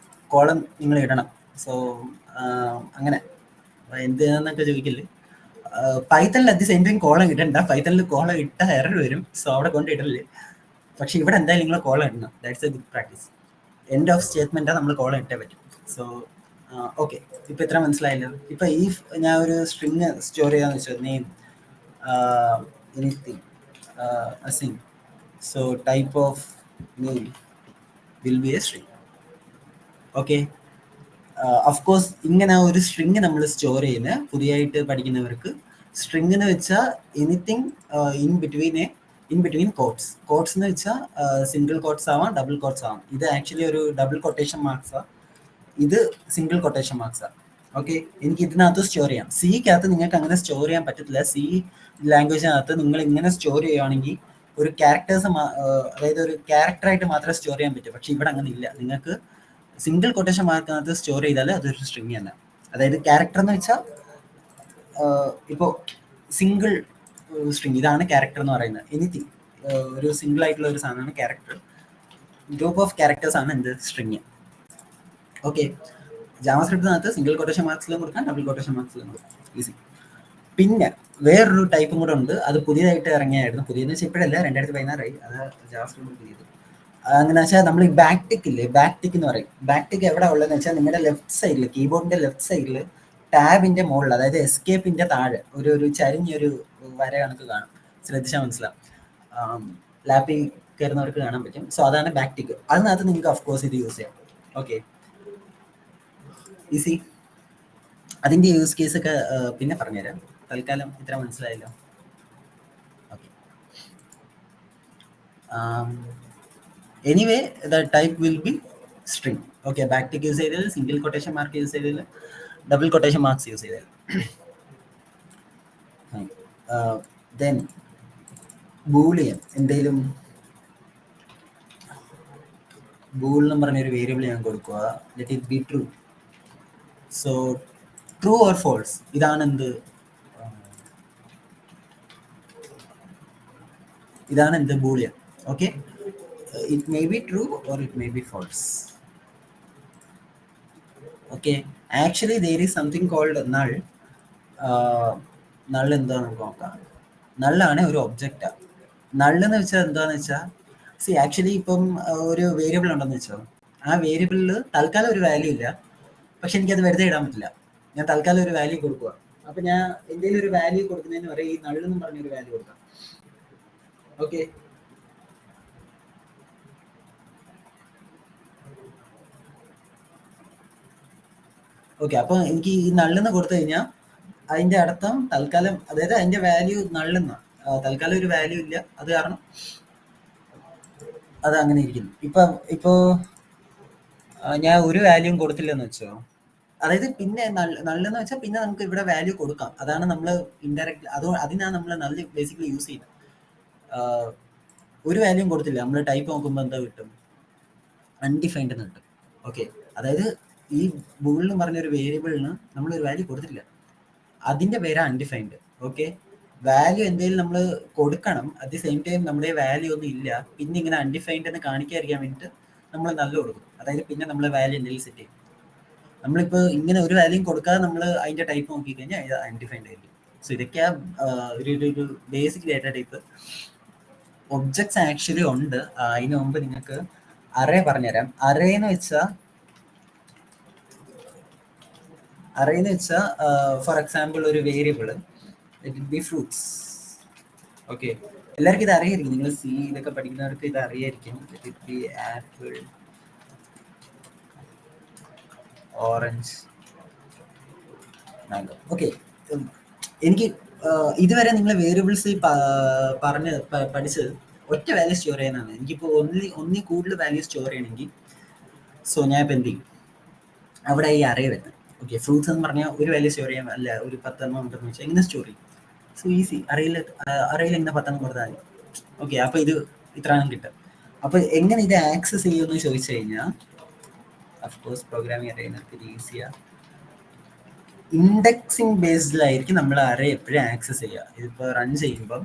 Colon നിങ്ങൾ ഇടണം. സോ അങ്ങനെ എന്തിനാന്നൊക്കെ ചോദിക്കില്ലേ. പൈത്തണിൽ at the same time colon ഇടണ്ട. പൈത്തണിൽ കോളം ഇട്ട എറർ വരും. സോ അവിടെ കൊണ്ട് ഇടല്ലേ. പക്ഷെ ഇവിടെ എന്തായാലും നിങ്ങൾ കോളം ഇടണം. That's A good practice. End of statement നമ്മൾ കോളം ഇട്ടേ പറ്റും. സോ ഓക്കെ, ഇപ്പൊ ഇത്ര മനസ്സിലായല്ലോ. ഇപ്പൊ ഈ ഞാൻ ഒരു സ്ട്രിങ് സ്റ്റോർ ചെയ്യാന്ന് വെച്ചാൽ name anything Asin. So type of name will be A string. Okay, of course ഇങ്ങനെ ഒരു സ്ട്രിങ് നമ്മൾ സ്റ്റോർ ചെയ്യുന്ന പുതിയതായിട്ട് പഠിക്കുന്നവർക്ക് സ്ട്രിങ് എന്ന് വെച്ചാൽ anything in between quotes. Quotes എന്ന് വെച്ചാൽ സിംഗിൾ കോട്ട്സ് ആവാം, ഡബിൾ കോട്ട്സ് ആവാം. ഇത് ആക്ച്വലി ഒരു ഡബിൾ കൊട്ടേഷൻ മാർക്സാണ്, ഇത് സിംഗിൾ കൊട്ടേഷൻ മാർക്സാണ്. ഓക്കെ, എനിക്ക് ഇതിനകത്ത് സ്റ്റോർ ചെയ്യാം. സിക്കകത്ത് നിങ്ങൾക്ക് അങ്ങനെ സ്റ്റോർ ചെയ്യാൻ പറ്റത്തില്ല. സി ലാംഗ്വേജിനകത്ത് നിങ്ങൾ ഇങ്ങനെ സ്റ്റോർ ചെയ്യുകയാണെങ്കിൽ ഒരു ക്യാരക്ടേഴ്സ്, അതായത് ഒരു ക്യാരക്ടറായിട്ട് മാത്രമേ സ്റ്റോർ ചെയ്യാൻ പറ്റൂ. പക്ഷെ ഇവിടെ അങ്ങനെ ഇല്ല. നിങ്ങൾക്ക് സിംഗിൾ കൊട്ടേഷൻ മാർക്കിനകത്ത് സ്റ്റോർ ചെയ്താൽ അതൊരു സ്ട്രിങ് തന്നെ. അതായത് ക്യാരക്ടർ എന്ന് വെച്ചാൽ ഇപ്പോൾ സിംഗിൾ സ്ട്രിങ്, ഇതാണ് ക്യാരക്ടർ എന്ന് പറയുന്നത്. എനിത്തിങ് ഒരു സിംഗിൾ ആയിട്ടുള്ള ഒരു സാധനമാണ് ക്യാരക്ടർ. ഗ്രൂപ്പ് ഓഫ് ക്യാരക്ടേഴ്സ് ആണ് എന്ത്, സ്ട്രിങ്. ഓക്കെ, ജാവാസ്ക്രിപ്റ്റിനകത്ത് സിംഗിൾ കൊട്ടേഷൻ മാർക്സിലും കൊടുക്കാം, ഡബിൾ കൊട്ടേഷൻ മാർക്സിലും കൊടുക്കാം. ഈസി. പിന്നെ വേറൊരു ടൈപ്പും കൂടെ ഉണ്ട്. അത് പുതിയതായിട്ട് ഇറങ്ങിയായിരുന്നു. പുതിയെന്ന് വെച്ചാൽ ഇപ്പോഴല്ല, 2016 അത് ജാവാസ്ക്രിപ്റ്റ് പുതിയത്. അങ്ങനെ വെച്ചാൽ നമ്മൾ ഈ ബാക്ക് ടിക്ക് ഇല്ലേ, ബാക്ക് ടിക്ക് എന്ന് പറയും. ബാക്ക് ടിക്ക് എവിടെ ഉള്ളതെന്ന് വെച്ചാൽ നിങ്ങളുടെ ലെഫ്റ്റ് സൈഡിൽ, കീബോർഡിന്റെ ലെഫ്റ്റ് സൈഡിൽ ടാബിന്റെ മുകളിൽ, അതായത് എസ്കേപ്പിന്റെ താഴെ ഒരു ചരിഞ്ഞൊരു വര കണക്ക് കാണും. ശ്രദ്ധിച്ചാൽ മനസ്സിലാവും. ലാപ്പിൽ കയറുന്നവർക്ക് കാണാൻ പറ്റും. സോ അതാണ് ബാക്ക് ടിക്ക്. അതിനകത്ത് നിങ്ങൾക്ക് ഓഫ് കോഴ്സ് ഇത് യൂസ് ചെയ്യാം. Okay, easy. അതിന്റെ യൂസ് കേസ് ഒക്കെ പിന്നെ പറഞ്ഞുതരാം. തൽക്കാലം ഇത്ര മനസ്സിലായല്ലോ. Okay, anyway the type will be string. Okay, back tick use ചെയ്തത്, സിംഗിൾ കൊട്ടേഷൻ മാർക്ക് യൂസ് ചെയ്തത്, ഡബിൾ കൊട്ടേഷൻ മാർക്സ് യൂസ് ചെയ്തത്. ദെൻ ബൂളിയൻ, എന്തെങ്കിലും ബൂൾ എന്ന് പറഞ്ഞൊരു വേരിയബിൾ ഞാൻ കൊടുക്കുക. Let it be true. So true or false, ഇതാണ് എന്ത്, ഇതാണ് എന്ത് Boolean. Okay, it may be true or it may be false. Okay, actually there is something called null. Null എന്താ നമുക്ക് നോക്കാം. നള്ളാണ് ഒരു ഒബ്ജക്റ്റാ. നള്ളെന്ന് വെച്ചാൽ എന്താന്ന് വെച്ചാൽ, സി ആക്ച്വലി ഇപ്പം ഒരു വേരിയബിൾ ഉണ്ടെന്ന് വെച്ചോ, ആ വേരിയബിളിൽ തൽക്കാലം ഒരു വാല്യൂ ഇല്ല, പക്ഷെ എനിക്കത് വെറുതെ ഇടാൻ പറ്റില്ല. ഞാൻ തൽക്കാലം ഒരു വാല്യൂ കൊടുക്കുക. അപ്പൊ ഞാൻ എന്തെങ്കിലും ഒരു വാല്യൂ കൊടുക്കുന്നതിന് പറയും ഈ നള്ളെന്ന് പറഞ്ഞൊരു വാല്യൂ കൊടുക്കാം. ഓക്കെ, ഓക്കെ, അപ്പൊ എനിക്ക് ഈ നള്ളെന്ന് കൊടുത്തു കഴിഞ്ഞാൽ അതിന്റെ അർത്ഥം തൽക്കാലം, അതായത് അതിന്റെ വാല്യൂ നള്ളെന്ന, തൽക്കാലം ഒരു വാല്യൂ ഇല്ല, അത് കാരണം അത് അങ്ങനെ ഇരിക്കുന്നു. ഇപ്പോ ഞാൻ ഒരു വാല്യൂ കൊടുത്തില്ലെന്ന് വെച്ചോ, അതായത് പിന്നെ നല്ലെന്ന് വെച്ചാൽ പിന്നെ നമുക്ക് ഇവിടെ വാല്യൂ കൊടുക്കാം. അതാണ് നമ്മൾ ഇൻഡയറക്റ്റ്, അതിനാണ് നമ്മൾ നല്ല ബേസിക്കലി യൂസ് ചെയ്യുന്നത്. ഒരു വാല്യൂ കൊടുത്തില്ല, നമ്മൾ ടൈപ്പ് നോക്കുമ്പോൾ എന്താ കിട്ടും, അൺഡിഫൈൻഡ് എന്ന് കിട്ടും. ഓക്കെ, അതായത് ഈ ബൂൾ എന്ന് പറഞ്ഞൊരു വേരിയബിളിന് നമ്മൾ ഒരു വാല്യൂ കൊടുത്തില്ല, അതിന്റെ പേരാ അൺഡിഫൈൻഡ്. ഓക്കെ, വാല്യൂ എന്തെങ്കിലും നമ്മൾ കൊടുക്കണം, അറ്റ് ദി സെയിം ടൈം നമ്മുടെ വാല്യൂ ഒന്നും ഇല്ല, പിന്നെ ഇങ്ങനെ അൺഡിഫൈൻഡ് എന്ന് കാണിക്കാതിരിക്കാൻ വേണ്ടിയിട്ട് നമ്മൾ നല്ല കൊടുക്കും. അതായത് പിന്നെ നമ്മൾ വാല്യൂ എന്തെങ്കിലും സെറ്റ് ചെയ്യും. നമ്മളിപ്പോൾ ഇങ്ങനെ ഒരു വാല്യൂ കൊടുക്കാതെ നമ്മൾ അതിന്റെ ടൈപ്പ് നോക്കിക്കഴിഞ്ഞാൽ ഇത് അൺഡിഫൈൻഡ് ആയിരിക്കും. സോ ഇതൊക്കെയാ ഒരു basic data type. Objects actually ഉണ്ട്. അതിന് മുമ്പ് നിങ്ങൾക്ക് അറേ പറഞ്ഞുതരാം. അറേ എന്ന് വെച്ചാൽ ഫോർ എക്സാമ്പിൾ ഒരു variable, it be fruits. Okay, എല്ലാവർക്കും ഇത് അറിയായിരിക്കും. നിങ്ങൾ സി ഇതൊക്കെ പഠിക്കുന്നവർക്ക് ഇത് അറിയായിരിക്കും. It be apple, orange, mango. Okay, എനിക്ക് ഇതുവരെ നിങ്ങൾ വേരിയബിൾസ് പഠിച്ചത് ഒറ്റ വാല്യൂ സ്റ്റോർ ചെയ്യാനാണ്. എനിക്കിപ്പോൾ ഒന്നി കൂടുതൽ വാല്യൂ സ്റ്റോർ ചെയ്യണമെങ്കിൽ, സോ ഞാൻ ഇപ്പം എന്ത് ചെയ്യും, അവിടെ ഈ അറേ വരുന്നത്. ഓക്കെ, ഫ്രൂട്ട്സ് എന്ന് പറഞ്ഞാൽ ഒരു വാല്യൂ സ്റ്റോർ ചെയ്യാൻ, അല്ല ഒരു 10 എണ്ണം ഉണ്ടെന്ന് വെച്ചാൽ എങ്ങനെ സ്റ്റോർ ചെയ്യും? സോ ഈസി, അറയിൽ എങ്ങനെ 10 എണ്ണം കൊടുത്താൽ മതി. ഓക്കെ, അപ്പോൾ ഇത് ഇത്ര എണ്ണം കിട്ടും. അപ്പോൾ എങ്ങനെ ഇത് ആക്സസ് ചെയ്യുമെന്ന് ചോദിച്ചു കഴിഞ്ഞാൽ, അഫ്കോഴ്സ് പ്രോഗ്രാമിംഗ് അറിയുന്നവർക്ക് ഈസിയാണ്. ഇൻഡെക്സിങ് ബേസ്ഡിലായിരിക്കും നമ്മൾ അറേ എപ്പോഴും ആക്സസ് ചെയ്യുക. ഇതിപ്പോൾ റൺ ചെയ്യുമ്പം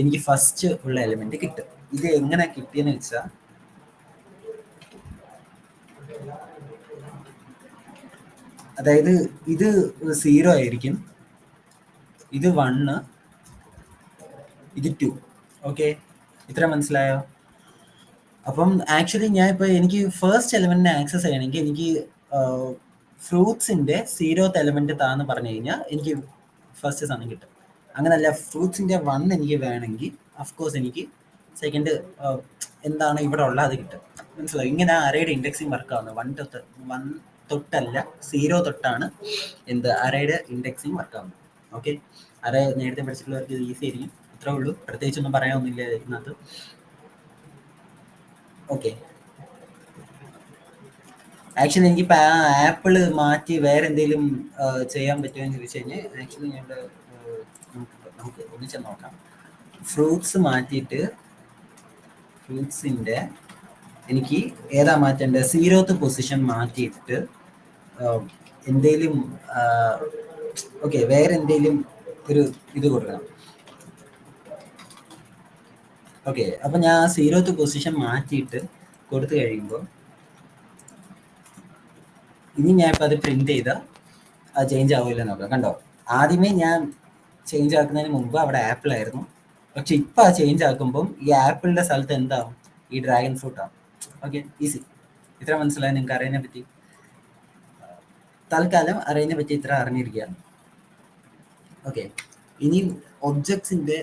എനിക്ക് ഫസ്റ്റ് ഉള്ള എലിമെന്റ് കിട്ടും. ഇത് എങ്ങനെ കിട്ടിയെന്ന് വെച്ചാൽ, അതായത് ഇത് 0 ആയിരിക്കും, ഇത് 1, ഇത് 2. ഓക്കെ, ഇത്ര മനസ്സിലായോ? അപ്പം ആക്ച്വലി ഞാൻ ഇപ്പോൾ എനിക്ക് ഫസ്റ്റ് എലിമെന്റിനെ ആക്സസ് ചെയ്യണമെങ്കിൽ എനിക്ക് ഫ്രൂട്ട്സിന്റെ 0th എലിമെന്റ് താന്ന് പറഞ്ഞു കഴിഞ്ഞാൽ എനിക്ക് ഫസ്റ്റ് സാധനം കിട്ടും. അങ്ങനല്ല, ഫ്രൂട്ട്സിന്റെ 1 എനിക്ക് വേണമെങ്കിൽ അഫ്കോഴ്സ് എനിക്ക് സെക്കൻഡ് എന്താണ് ഇവിടെ ഉള്ള അത് കിട്ടും. മനസ്സിലാവും? ഇങ്ങനെ അറേയുടെ ഇൻഡെക്സിങ് വർക്ക് ആവുന്നത് 1 തൊട്ടല്ല 0 തൊട്ടാണ് എന്ത് അറേയുടെ ഇൻഡെക്സിങ് വർക്ക് ആവുന്നത്. ഓക്കെ, അറേ നേരത്തെ പഠിച്ചിട്ടുള്ളവർക്ക് ഇത് ഈസി ആയിരിക്കും. ഇത്രേ ഉള്ളൂ, പ്രത്യേകിച്ചൊന്നും പറയാനൊന്നുമില്ല ഇതിനകത്ത്. ഓക്കെ, ആക്ച്വലി എനിക്കിപ്പോൾ ആ ആപ്പിള് മാറ്റി വേറെ എന്തെങ്കിലും ചെയ്യാൻ പറ്റുമെന്ന് ചോദിച്ചു കഴിഞ്ഞാൽ, ആക്ച്വലി ഞങ്ങളുടെ നമുക്ക് ഒന്നിച്ച് നോക്കാം. ഫ്രൂട്ട്സ് മാറ്റിയിട്ട് ഫ്രൂട്ട്സിൻ്റെ എനിക്ക് ഏതാ മാറ്റേണ്ടത്, 0th പൊസിഷൻ മാറ്റിയിട്ട് എന്തെങ്കിലും ഓക്കെ വേറെ എന്തെങ്കിലും ഒരു ഇത് കൊടുക്കണം. ഓക്കെ, അപ്പം ഞാൻ 0th പൊസിഷൻ മാറ്റിയിട്ട് കൊടുത്തു കഴിയുമ്പോൾ ഇനി ഞാൻ ഇപ്പം അത് പ്രിന്റ് ചെയ്താൽ അത് ചേഞ്ച് ആവില്ല നോക്കാം. കണ്ടോ, ആദ്യമേ ഞാൻ ചേഞ്ച് ആക്കുന്നതിന് മുമ്പ് അവിടെ ആപ്പിൾ ആയിരുന്നു, പക്ഷെ ഇപ്പം ആ ചേഞ്ച് ആക്കുമ്പം ഈ ആപ്പിളിൻ്റെ സ്ഥലത്ത് എന്താവും, ഈ ഡ്രാഗൺ ഫ്രൂട്ട് ആവും. Okay, easy. ഇത്ര മനസ്സിലായി നിങ്ങൾക്ക് അറേനെ പറ്റി. തൽക്കാലം അറേനെ പറ്റി ഇത്ര അറിഞ്ഞിരിക്കുക. ഓക്കെ, ഇനി ഒബ്ജക്ട്സിന്റെ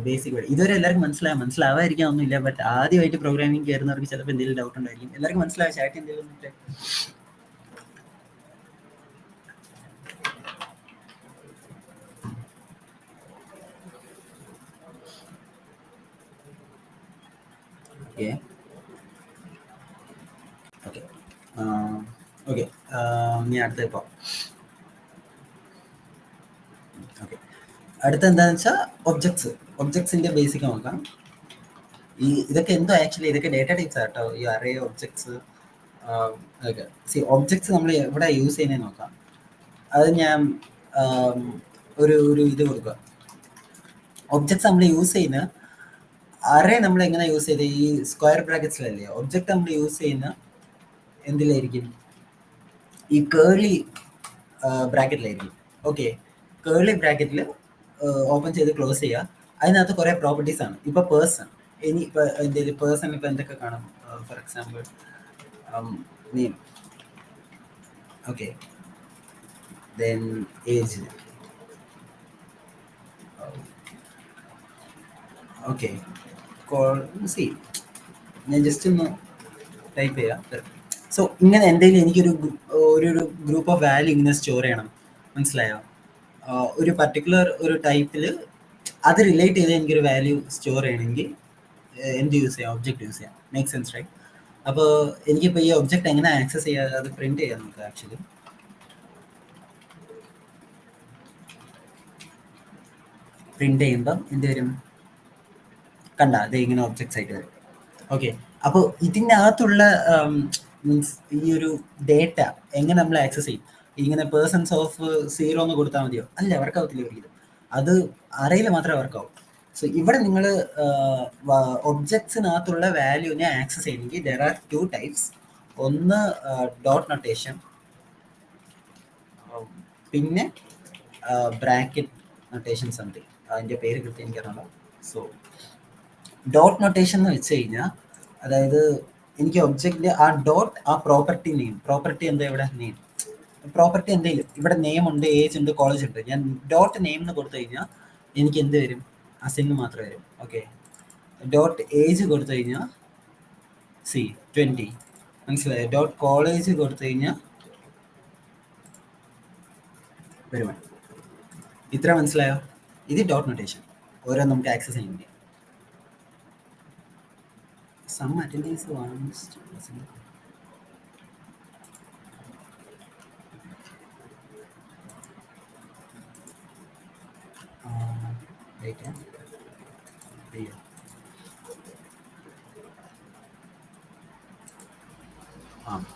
ബേസിക് വഴി ഇതുവരെ എല്ലാവർക്കും മനസ്സിലാവാതിരിക്കാൻ ഒന്നുമില്ല. ബട്ട് ആദ്യമായിട്ട് പ്രോഗ്രാമിംഗ് കയറുന്നവർക്ക് ചിലപ്പോൾ എന്തെങ്കിലും ഡൗട്ട് ഉണ്ടായിരിക്കും. എല്ലാവർക്കും മനസ്സിലായ ചാറ്റ് എന്തെങ്കിലും ഓക്കെ ഓക്കെ ഓക്കെ ഞാൻ അടുത്ത ഇപ്പോൾ ഓക്കെ അടുത്ത എന്താണെന്ന് വെച്ചാൽ ഒബ്ജക്ട്സിന്റെ ബേസിക് നോക്കാം. ഇതൊക്കെ എന്തോ ആക്ച്വലി ഇതൊക്കെ ഡേറ്റ ടൈപ്സ് ആട്ടോ, ഈ അറേ ഒബ്ജക്ട്സ്. ഒബ്ജക്ട്സ് നമ്മൾ എവിടെ യൂസ് ചെയ്യുന്നത് നോക്കാം. അത് ഞാൻ ഒരു ഇത് കൊടുക്കുക. ഒബ്ജക്ട്സ് നമ്മൾ യൂസ് ചെയ്യുന്ന അറേ നമ്മൾ എങ്ങനെ യൂസ് ചെയ്ത് ഈ സ്ക്വയർ ബ്രാക്കറ്റ്സിലല്ലേ. ഒബ്ജക്റ്റ് നമ്മൾ യൂസ് ചെയ്യുന്ന എന്തിലായിരിക്കും? ഈ കേർലി ബ്രാക്കറ്റിലായിരിക്കും. ഓക്കെ, കേർലി ബ്രാക്കറ്റിൽ ഓപ്പൺ ചെയ്ത് ക്ലോസ് ചെയ്യുക. അതിനകത്ത് കുറേ പ്രോപ്പർട്ടീസ് ആണ്. ഇപ്പോൾ പേഴ്സൺ, ഇനി ഇപ്പോൾ എന്തെങ്കിലും പേഴ്സൺ ഇപ്പോൾ എന്തൊക്കെ കാണും? For example name, okay, then age, okay, C ഞാൻ ജസ്റ്റ് ഒന്ന് ടൈപ്പ് ചെയ്യാം. സോ ഇങ്ങനെ എന്തെങ്കിലും എനിക്കൊരു ഒരു ഗ്രൂപ്പ് ഓഫ് വാല്യൂ ഇങ്ങനെ സ്റ്റോർ ചെയ്യണം, മനസ്സിലായോ? ഒരു പർട്ടിക്കുലർ ഒരു ടൈപ്പിൽ അത് റിലേറ്റ് ചെയ്ത് എനിക്കൊരു വാല്യൂ സ്റ്റോർ ചെയ്യണമെങ്കിൽ എന്ത് യൂസ് ചെയ്യാം? ഒബ്ജക്റ്റ് യൂസ് ചെയ്യാം. Make sense right? അപ്പോൾ എനിക്കിപ്പോൾ ഈ ഒബ്ജക്റ്റ് എങ്ങനെ ആക്സസ് ചെയ്യാതെ അത് പ്രിന്റ് ചെയ്യാം നമുക്ക്. ആക്ച്വലി പ്രിന്റ് ചെയ്യുമ്പം എന്ത് വരും? കണ്ട, അത് ഇങ്ങനെ ഒബ്ജക്ട്സ് ആയിട്ട് വരും. ഓക്കെ, അപ്പോൾ ഇതിനകത്തുള്ള മീൻസ് ഈ ഒരു ഡേറ്റ എങ്ങനെ നമ്മൾ ആക്സസ് ചെയ്യും? ഇങ്ങനെ പേഴ്സൺസ് ഓഫ് 0 എന്ന് കൊടുത്താൽ മതിയോ? അല്ല, വർക്കാവത്തില്ല ഒരിക്കലും. അത് അറേയിൽ മാത്രമേ വർക്കാവും. സോ ഇവിടെ നിങ്ങൾ ഒബ്ജക്ട്സിനകത്തുള്ള വാല്യൂവിനെ ആക്സസ് ചെയ്യണമെങ്കിൽ ദർ ആർ 2 ടൈപ്സ്. ഒന്ന് ഡോട്ട് നൊട്ടേഷൻ, പിന്നെ ബ്രാക്കറ്റ് നൊട്ടേഷൻ സംതിങ്. അതിൻ്റെ പേര് കൃത്യം എനിക്കറിയാം. സോ ഡോട്ട് നൊട്ടേഷൻ എന്ന് വെച്ച് കഴിഞ്ഞാൽ, അതായത് എനിക്ക് ഒബ്ജക്റ്റിന്റെ ആ ഡോട്ട്, ആ പ്രോപ്പർട്ടി നെയിം, പ്രോപ്പർട്ടി എന്താ ഇവിടെ? നെയിം. പ്രോപ്പർട്ടി എന്തെങ്കിലും ഇവിടെ നെയിം ഉണ്ട്, ഏജ് ഉണ്ട്, കോളേജ് ഉണ്ട്. ഞാൻ ഡോട്ട് നെയിം എന്ന് കൊടുത്തു കഴിഞ്ഞാൽ എനിക്ക് എന്ത് വരും? അസിന് മാത്രമേ വരും. ഓക്കെ, ഡോട്ട് ഏജ് കൊടുത്തു കഴിഞ്ഞാൽ 20, മനസ്സിലായോ? ഡോട്ട് കോളേജ് കൊടുത്തു കഴിഞ്ഞാൽ വരും. ഇത്ര മനസ്സിലായോ? ഇത് ഡോട്ട് നൊട്ടേഷൻ, ഓരോ നമുക്ക് ആക്സസ് ചെയ്യാൻ വേണ്ടി. Some attendees wants to listen. Wait. Yeah.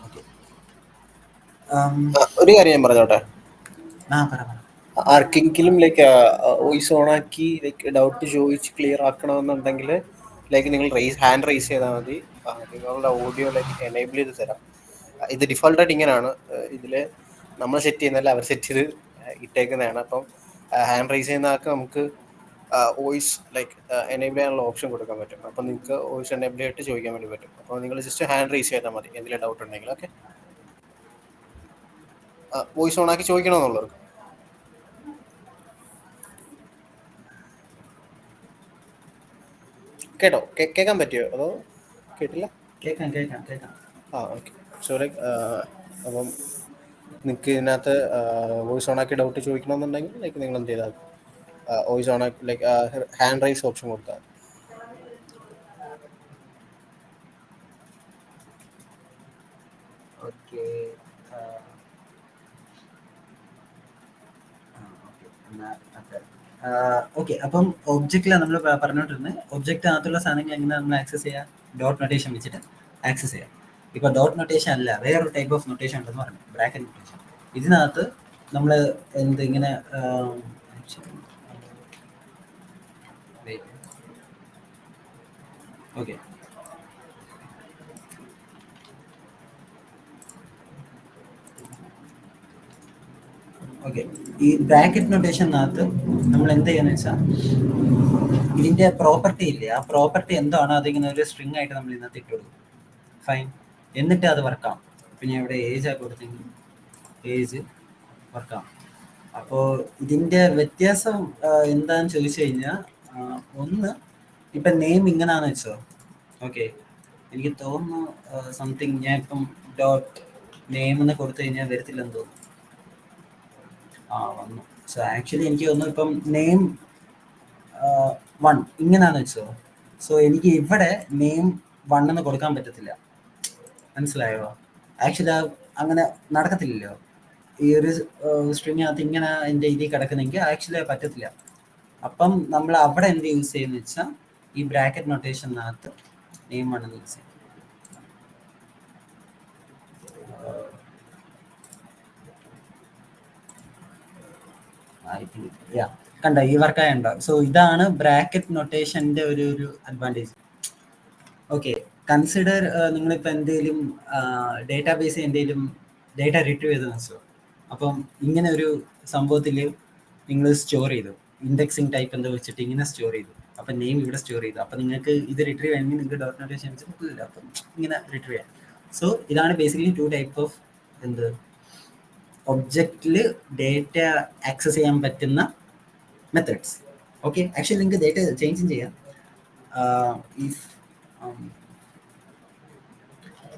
Okay. ഒരു കാര്യം ഞാൻ പറഞ്ഞോട്ടെ. പറ. ആർക്കെങ്കിലും ലൈക്ക് വോയിസ് ഓൺ ആക്കി ലൈക്ക് ഡൗട്ട് ചോദിച്ച് ക്ലിയർ ആക്കണമെന്നുണ്ടെങ്കിൽ ലൈക്ക് നിങ്ങൾ ഹാൻഡ് റൈസ് ചെയ്താൽ മതി. നിങ്ങളുടെ ഓഡിയോ ലൈക്ക് എനേബിൾ ചെയ്ത് തരാം. ഇത് ഡിഫോൾട്ടായിട്ട് ഇങ്ങനെയാണ്. ഇതിൽ നമ്മൾ സെറ്റ് ചെയ്യുന്നതല്ല, അവർ സെറ്റ് ചെയ്ത് ഇട്ടേക്കുന്നതാണ്. അപ്പം ഹാൻഡ് റൈസ് ചെയ്യുന്ന ആൾക്ക് നമുക്ക് വോയിസ് ലൈക്ക് എനേബിൾ ചെയ്യാനുള്ള ഓപ്ഷൻ കൊടുക്കാൻ പറ്റും. അപ്പം നിങ്ങൾക്ക് വോയിസ് എനേബിൾ ആയിട്ട് ചോദിക്കാൻ വേണ്ടി പറ്റും. അപ്പോൾ നിങ്ങൾ ജസ്റ്റ് ഹാൻഡ് റൈസ് ചെയ്താൽ മതി എന്തെങ്കിലും ഡൗട്ട് ഉണ്ടെങ്കിൽ. ഓക്കെ, വോയിസ് ഓൺ ആക്കി ചോദിക്കണമെന്നുള്ളവർക്ക്. കേട്ടോ? കേൾക്കാൻ പറ്റിയോ? അതോ കേട്ടില്ല? കേൾക്കാം. ഓക്കെ. സോ ലൈക്ക് അപ്പം നിങ്ങൾക്ക് ഇതിനകത്ത് വോയിസ് ഓൺ ആക്കി ഡൗട്ട് ചോദിക്കണമെന്നുണ്ടെങ്കിൽ ലൈക്ക് നിങ്ങൾ എന്ത് ചെയ്താൽ വോയിസ് ഓൺ ആക്കി ലൈക്ക് ഹാൻഡ് റൈസ് ഓപ്ഷൻ കൊടുത്താൽ. ഓക്കെ, അപ്പം ഒബ്ജക്റ്റിലാണ് നമ്മൾ പറഞ്ഞുകൊണ്ടിരുന്നത്. ഒബ്ജക്റ്റിനകത്തുള്ള സാധനങ്ങൾ എങ്ങനെ നമ്മൾ ആക്സസ് ചെയ്യാം? ഡോട്ട് നൊട്ടേഷൻ വെച്ചിട്ട് ആക്സസ് ചെയ്യാം. ഇപ്പോൾ ഡോട്ട് നൊട്ടേഷൻ അല്ല, വേറൊരു ടൈപ്പ് ഓഫ് നൊട്ടേഷൻ ഉണ്ടെന്ന് പറഞ്ഞു, ബ്രാക്കറ്റ് നൊട്ടേഷൻ. ഇതിനകത്ത് നമ്മൾ ഇങ്ങനെ ഓക്കെ, ഓക്കെ, ഈ ബ്രാക്കറ്റ് നൊട്ടേഷനകത്ത് നമ്മൾ എന്ത് ചെയ്യാന്ന് വെച്ചാൽ ഇതിന്റെ പ്രോപ്പർട്ടി ഇല്ലേ, ആ പ്രോപ്പർട്ടി എന്താണോ അതിങ്ങനെ ഒരു സ്ട്രിങ് ആയിട്ട് നമ്മൾ ഇതിനകത്ത് ഇട്ട് കൊടുക്കും. ഫൈൻ. എന്നിട്ട് അത് വർക്കാം. ഇപ്പം ഞാൻ ഇവിടെ ഏജ് ആ കൊടുത്തെങ്കിൽ ഏജ് വർക്കാം. അപ്പോൾ ഇതിൻ്റെ വ്യത്യാസം എന്താണെന്ന് ചോദിച്ചു കഴിഞ്ഞാൽ, ഒന്ന് ഇപ്പം നെയിം ഇങ്ങനാന്ന് വെച്ചോ. ഓക്കെ, എനിക്ക് തോന്നുന്നു സംതിങ് ഞാൻ ഇപ്പം ഡോട്ട് നെയിം എന്ന് കൊടുത്തു കഴിഞ്ഞാൽ വരത്തില്ലെന്ന് തോന്നുന്നു. വന്നു. സോ ആക്ച്വലി എനിക്ക് തോന്നുന്നു ഇപ്പം നെയിം 1 ഇങ്ങനാന്ന് വെച്ചോ. സോ എനിക്ക് ഇവിടെ നെയിം 1 എന്ന് കൊടുക്കാൻ പറ്റത്തില്ല. മനസ്സിലായോ? ആക്ച്വലി അങ്ങനെ നടക്കത്തില്ലല്ലോ. ഈ ഒരു സ്ട്രിങ്ങിനകത്ത് ഇങ്ങനെ എൻ്റെ ഇതിൽ കിടക്കുന്നെങ്കിൽ ആക്ച്വലി പറ്റത്തില്ല. അപ്പം നമ്മൾ അവിടെ എന്ത് യൂസ് ചെയ്യുന്ന വെച്ചാൽ ഈ ബ്രാക്കറ്റ് നൊട്ടേഷനകത്ത് നെയിം 1 എന്ന് യൂസ് ചെയ്യും. കണ്ട ഈ വർക്കായുണ്ടോ? സോ ഇതാണ് ബ്രാക്കറ്റ് നൊട്ടേഷന്റെ ഒരു അഡ്വാൻറ്റേജ്. ഓക്കെ, കൺസിഡർ നിങ്ങളിപ്പോൾ എന്തെങ്കിലും ഡേറ്റാബേസിൽ എന്തെങ്കിലും ഡേറ്റ റിട്രീവ് ചെയ്തെന്ന് വെച്ചോ. അപ്പം ഇങ്ങനെ ഒരു സംഭവത്തിൽ നിങ്ങൾ സ്റ്റോർ ചെയ്തു, ഇൻഡെക്സിങ് ടൈപ്പ് എന്തോ വെച്ചിട്ട് ഇങ്ങനെ സ്റ്റോർ ചെയ്തു. അപ്പം നെയിം ഇവിടെ സ്റ്റോർ ചെയ്തു. അപ്പം നിങ്ങൾക്ക് ഇത് റിട്രീവ് ചെയ്യണമെങ്കിൽ നിങ്ങൾക്ക് ഡോട്ട് നൊട്ടേഷൻ വെച്ചിട്ടില്ല. അപ്പം ഇങ്ങനെ റിട്രീവ് ചെയ്യാം. സോ ഇതാണ് ബേസിക്കലി 2 ടൈപ്പ് ഓഫ് എന്ത് ഒബ്ജക്റ്റിൽ ഡേറ്റ ആക്സസ് ചെയ്യാൻ പറ്റുന്ന മെത്തേഡ്സ്. ഓക്കെ, ആക്ച്വലി നിങ്ങൾക്ക് ഡേറ്റ ചേഞ്ചും ചെയ്യാം. ഇഫ്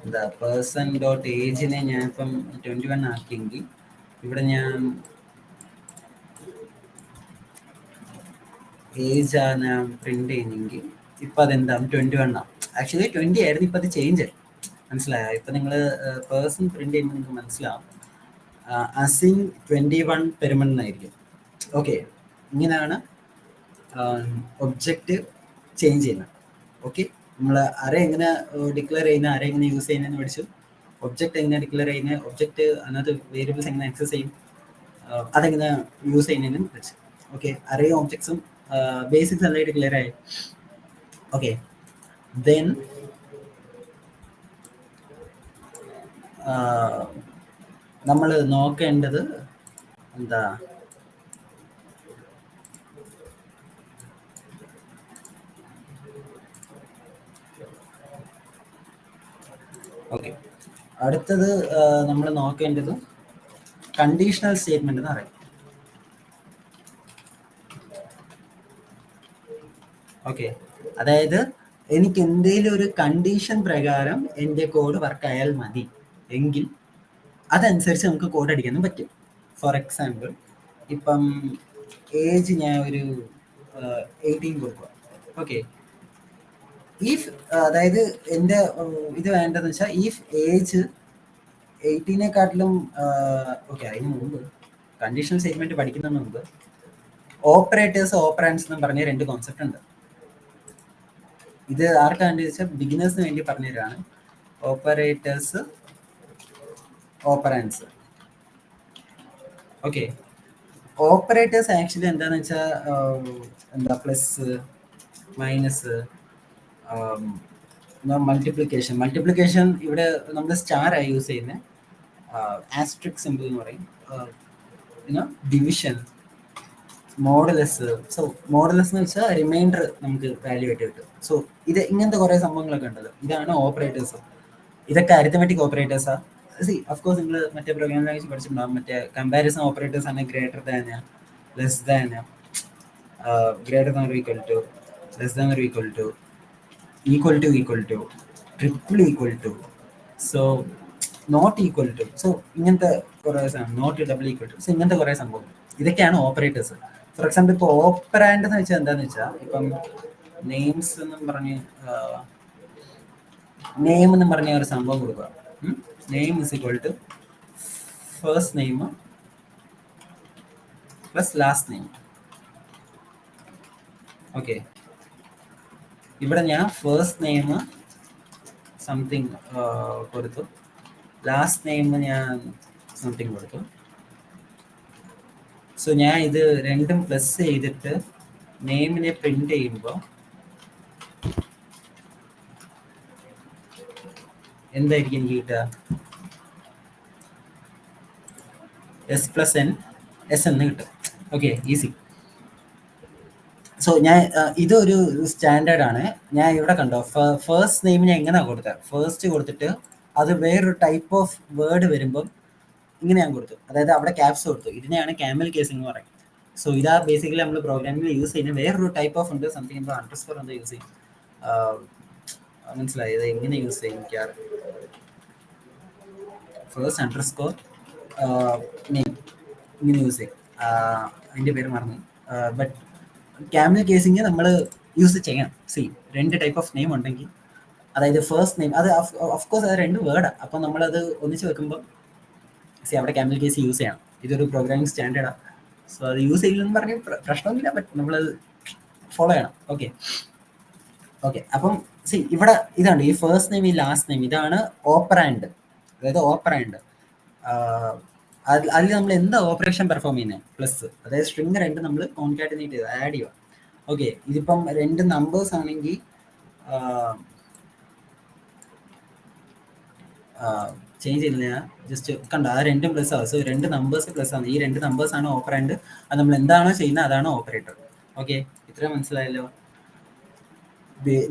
എന്താ പേഴ്സൺ ഡോട്ട് ഏജിനെ ഞാൻ ഇപ്പം 21 ആക്കിയെങ്കിൽ ഇവിടെ ഞാൻ ഏജ് ആണ് പ്രിന്റ് ചെയ്യുന്നെങ്കിൽ ഇപ്പം അതെന്താ 21 ആണ്. ആക്ച്വലി 20 ആയിരുന്നു, ഇപ്പം അത് ചേഞ്ച് ആയി. മനസ്സിലായോ? ഇപ്പം നിങ്ങൾ പേഴ്സൺ പ്രിന്റ് ചെയ്യുമ്പോൾ നിങ്ങൾക്ക് മനസ്സിലാവും അസിൻ 21 പെരുമണ്ണായിരിക്കും. ഓക്കെ, ഇങ്ങനെയാണ് ഒബ്ജക്റ്റ് ചേഞ്ച് ചെയ്യുന്നത്. ഓക്കെ, നമ്മൾ അറേ എങ്ങനെ ഡിക്ലെയർ ചെയ്യുന്ന, അറേ എങ്ങനെ യൂസ് ചെയ്യുന്നതെന്ന് പഠിച്ചു. ഒബ്ജക്റ്റ് എങ്ങനെ ഡിക്ലെയർ ചെയ്യുന്നത്, ഒബ്ജക്റ്റ് അതിനകത്ത് വേരിയബിൾസ് എങ്ങനെ ആക്സസ് ചെയ്യും, അതെങ്ങനെ യൂസ് ചെയ്യുന്നതിനും പഠിച്ചു. ഓക്കെ, അറേ ഒബ്ജക്ട്സും ബേസിക്സ് നല്ലതായിട്ട് ക്ലിയർ ആയി. ഓക്കെ, ദെൻ നമ്മൾ നോക്കേണ്ടത് എന്താ, ഓക്കെ, അടുത്തത് നമ്മൾ നോക്കേണ്ടത് കണ്ടീഷണൽ സ്റ്റേറ്റ്മെന്റ് എന്ന് പറയും. ഓക്കെ, അതായത് എനിക്ക് എന്തെങ്കിലും ഒരു കണ്ടീഷൻ പ്രകാരം എൻ്റെ കോഡ് വർക്ക് ആയാൽ മതി എങ്കിൽ അതനുസരിച്ച് നമുക്ക് കോഡ് അടിക്കാനും പറ്റും. ഫോർ എക്സാമ്പിൾ, ഇപ്പം ഏജ് ഞാൻ ഒരു 18 കൊടുക്കുക. ഓക്കെ, ഇഫ് അതായത് എൻ്റെ ഇത് വേണ്ടതെന്ന് വെച്ചാൽ ഇഫ് ഏജ് 18-നെക്കാട്ടിലും ഓക്കെ, അതിന് മുമ്പ് കണ്ടീഷണൽ സ്റ്റേറ്റ്മെന്റ് പഠിക്കുന്നതിന് മുമ്പ് ഓപ്പറേറ്റേഴ്സ് ഓപ്പറാൻഡ്സ് എന്ന് പറഞ്ഞ 2 കോൺസെപ്റ്റ് ഉണ്ട്. ഇത് ആർക്കാണെന്ന് വെച്ചാൽ ബിഗിനേഴ്സിന് വേണ്ടി പറഞ്ഞു തരാണ്. ഓപ്പറേറ്റേഴ്സ് ഓപ്പറാൻഡ്സ്. ഓക്കെ, ഓപ്പറേറ്റേഴ്സ് ആക്ച്വലി എന്താണെന്ന് വെച്ചാൽ എന്താ പ്ലസ് മൈനസ് മൾട്ടിപ്ലിക്കേഷൻ ഇവിടെ നമ്മൾ സ്റ്റാർ ആയി യൂസ് ചെയ്യുന്നത്. ആസ്ട്രിക് സിമ്പിൾ എന്ന് പറയും. Division, modulus. സോ മോഡലസ് എന്ന് വെച്ചാൽ റിമൈൻഡർ നമുക്ക് വാല്യൂ ആയിട്ട് കിട്ടും. സോ ഇത് ഇങ്ങനത്തെ കുറേ സംഭവങ്ങളൊക്കെ ഉണ്ടല്ലോ, ഇതാണ് ഓപ്പറേറ്റേഴ്സ്. ഇതൊക്കെ അരിത്തമെറ്റിക് ഓപ്പറേറ്റേഴ്സാ. അഫ്കോഴ്സ് നിങ്ങൾ മറ്റേ പ്രോഗ്രാമിംഗ് ലാംഗ്വേജ് പഠിച്ചിട്ടുണ്ടാകും. മറ്റേ കമ്പാരിസൺ ഓപ്പറേറ്റേഴ്സ് ആണ് greater than, less than, greater than or equal to, less than or equal to, equal to, triple equal to, so not equal to. So ഇങ്ങനത്തെ കുറേ സാധനം, not double equal to. So ഇങ്ങനത്തെ കുറേ സംഭവം, ഇതൊക്കെയാണ് operators. For example ഇപ്പോൾ operand എന്ന് വെച്ചാൽ എന്താണെന്ന് വെച്ചാൽ, ഇപ്പം നെയിംസ് എന്നും പറഞ്ഞ് നെയിം എന്നും പറഞ്ഞ ഒരു സംഭവം കൊടുക്കുക. Name is equal to first name plus last name. Okay, ഇവിടെ ഞാൻ ഫസ്റ്റ് നെയിം സംതിങ് കൊടുത്തു, ലാസ്റ്റ് നെയിം ഞാൻ സംതിങ് കൊടുത്തു. സോ ഞാൻ ഇത് രണ്ടും പ്ലസ് ചെയ്തിട്ട് നെയിമിനെ പ്രിന്റ് ചെയ്യുമ്പോൾ എന്തായിരിക്കും എനിക്ക് കിട്ടുക? S+N S എന്ന് കിട്ടും. Okay, easy. സോ സോ ഞാൻ ഇതൊരു സ്റ്റാൻഡേർഡ് ആണ്. ഞാൻ ഇവിടെ കണ്ടോ ഫസ്റ്റ് നെയിം ഞാൻ എങ്ങനെയാ കൊടുത്തത്, ഫസ്റ്റ് കൊടുത്തിട്ട് അത് വേറൊരു ടൈപ്പ് ഓഫ് വേർഡ് വരുമ്പം ഇങ്ങനെ ഞാൻ കൊടുത്തു, അതായത് അവിടെ ക്യാപ്സ് കൊടുത്തു. ഇതിനെയാണ് ക്യാമൽ കേസിംഗ് എന്ന് പറയുന്നത്. സോ ഇതാ ബേസിക്കലി നമ്മൾ പ്രോഗ്രാമിൽ യൂസ് ചെയ്യുന്ന വേറൊരു ടൈപ്പ് ഓഫ് ഉണ്ട്, സംതിങ് ഇപ്പോൾ അണ്ടർസ്കോർ എന്താ യൂസ് ചെയ്യും, മനസ്സിലായി ഇത് എങ്ങനെ യൂസ് ചെയ്യും. ഫസ്റ്റ് അണ്ടർസ്കോർ നെയിം ഇങ്ങനെ യൂസ് ചെയ്യും, അതിൻ്റെ പേര് മറന്നു. ബട്ട് ക്യാമൽ കേസിങ് നമ്മൾ യൂസ് ചെയ്യണം. സി രണ്ട് ടൈപ്പ് ഓഫ് നെയിം ഉണ്ടെങ്കിൽ, അതായത് ഫസ്റ്റ് നെയിം അത് ഓഫ്കോഴ്സ് അത് രണ്ട് വേർഡാണ്. അപ്പം നമ്മളത് ഒന്നിച്ച് വെക്കുമ്പോൾ സി അവിടെ ക്യാമൽ കേസ് യൂസ് ചെയ്യണം. ഇതൊരു പ്രോഗ്രാമിംഗ് സ്റ്റാൻഡേർഡാണ്. സോ അത് യൂസ് ചെയ്യില്ലെന്ന് പറഞ്ഞ് പ്രശ്നമൊന്നുമില്ല, ബട്ട് നമ്മളത് ഫോളോ ചെയ്യണം. ഓക്കെ ഓക്കെ അപ്പം സി ഇവിടെ ഇതാണ് ഈ ഫസ്റ്റ് നെയിം ഈ ലാസ്റ്റ് നെയിം, ഇതാണ് ഓപ്പറാൻഡ്. അതായത് ഓപ്പറാൻഡ് അതിൽ നമ്മൾ എന്താ ഓപ്പറേഷൻ പെർഫോം ചെയ്യുന്നത്, പ്ലസ് അതായത് സ്ട്രിങ് രണ്ട് നമ്മൾ കോൺകാറ്റിനേറ്റ് ചെയ്ത് ആഡ് ചെയ്യുക. ഓക്കെ ഇതിപ്പം രണ്ട് നമ്പേഴ്സ് ആണെങ്കിൽ ചേഞ്ച് ചെയ്തില്ല, ജസ്റ്റ് കണ്ട ആ രണ്ടും പ്ലസ് ആവും. സോ രണ്ട് നമ്പേഴ്സ് പ്ലസ് ആണ്, ഈ രണ്ട് നമ്പേഴ്സ് ആണ് ഓപ്പറാൻഡ്. അത് നമ്മൾ എന്താണോ ചെയ്യുന്നത് അതാണ് ഓപ്പറേറ്റർ. ഓക്കെ ഇത്ര മനസ്സിലായല്ലോ.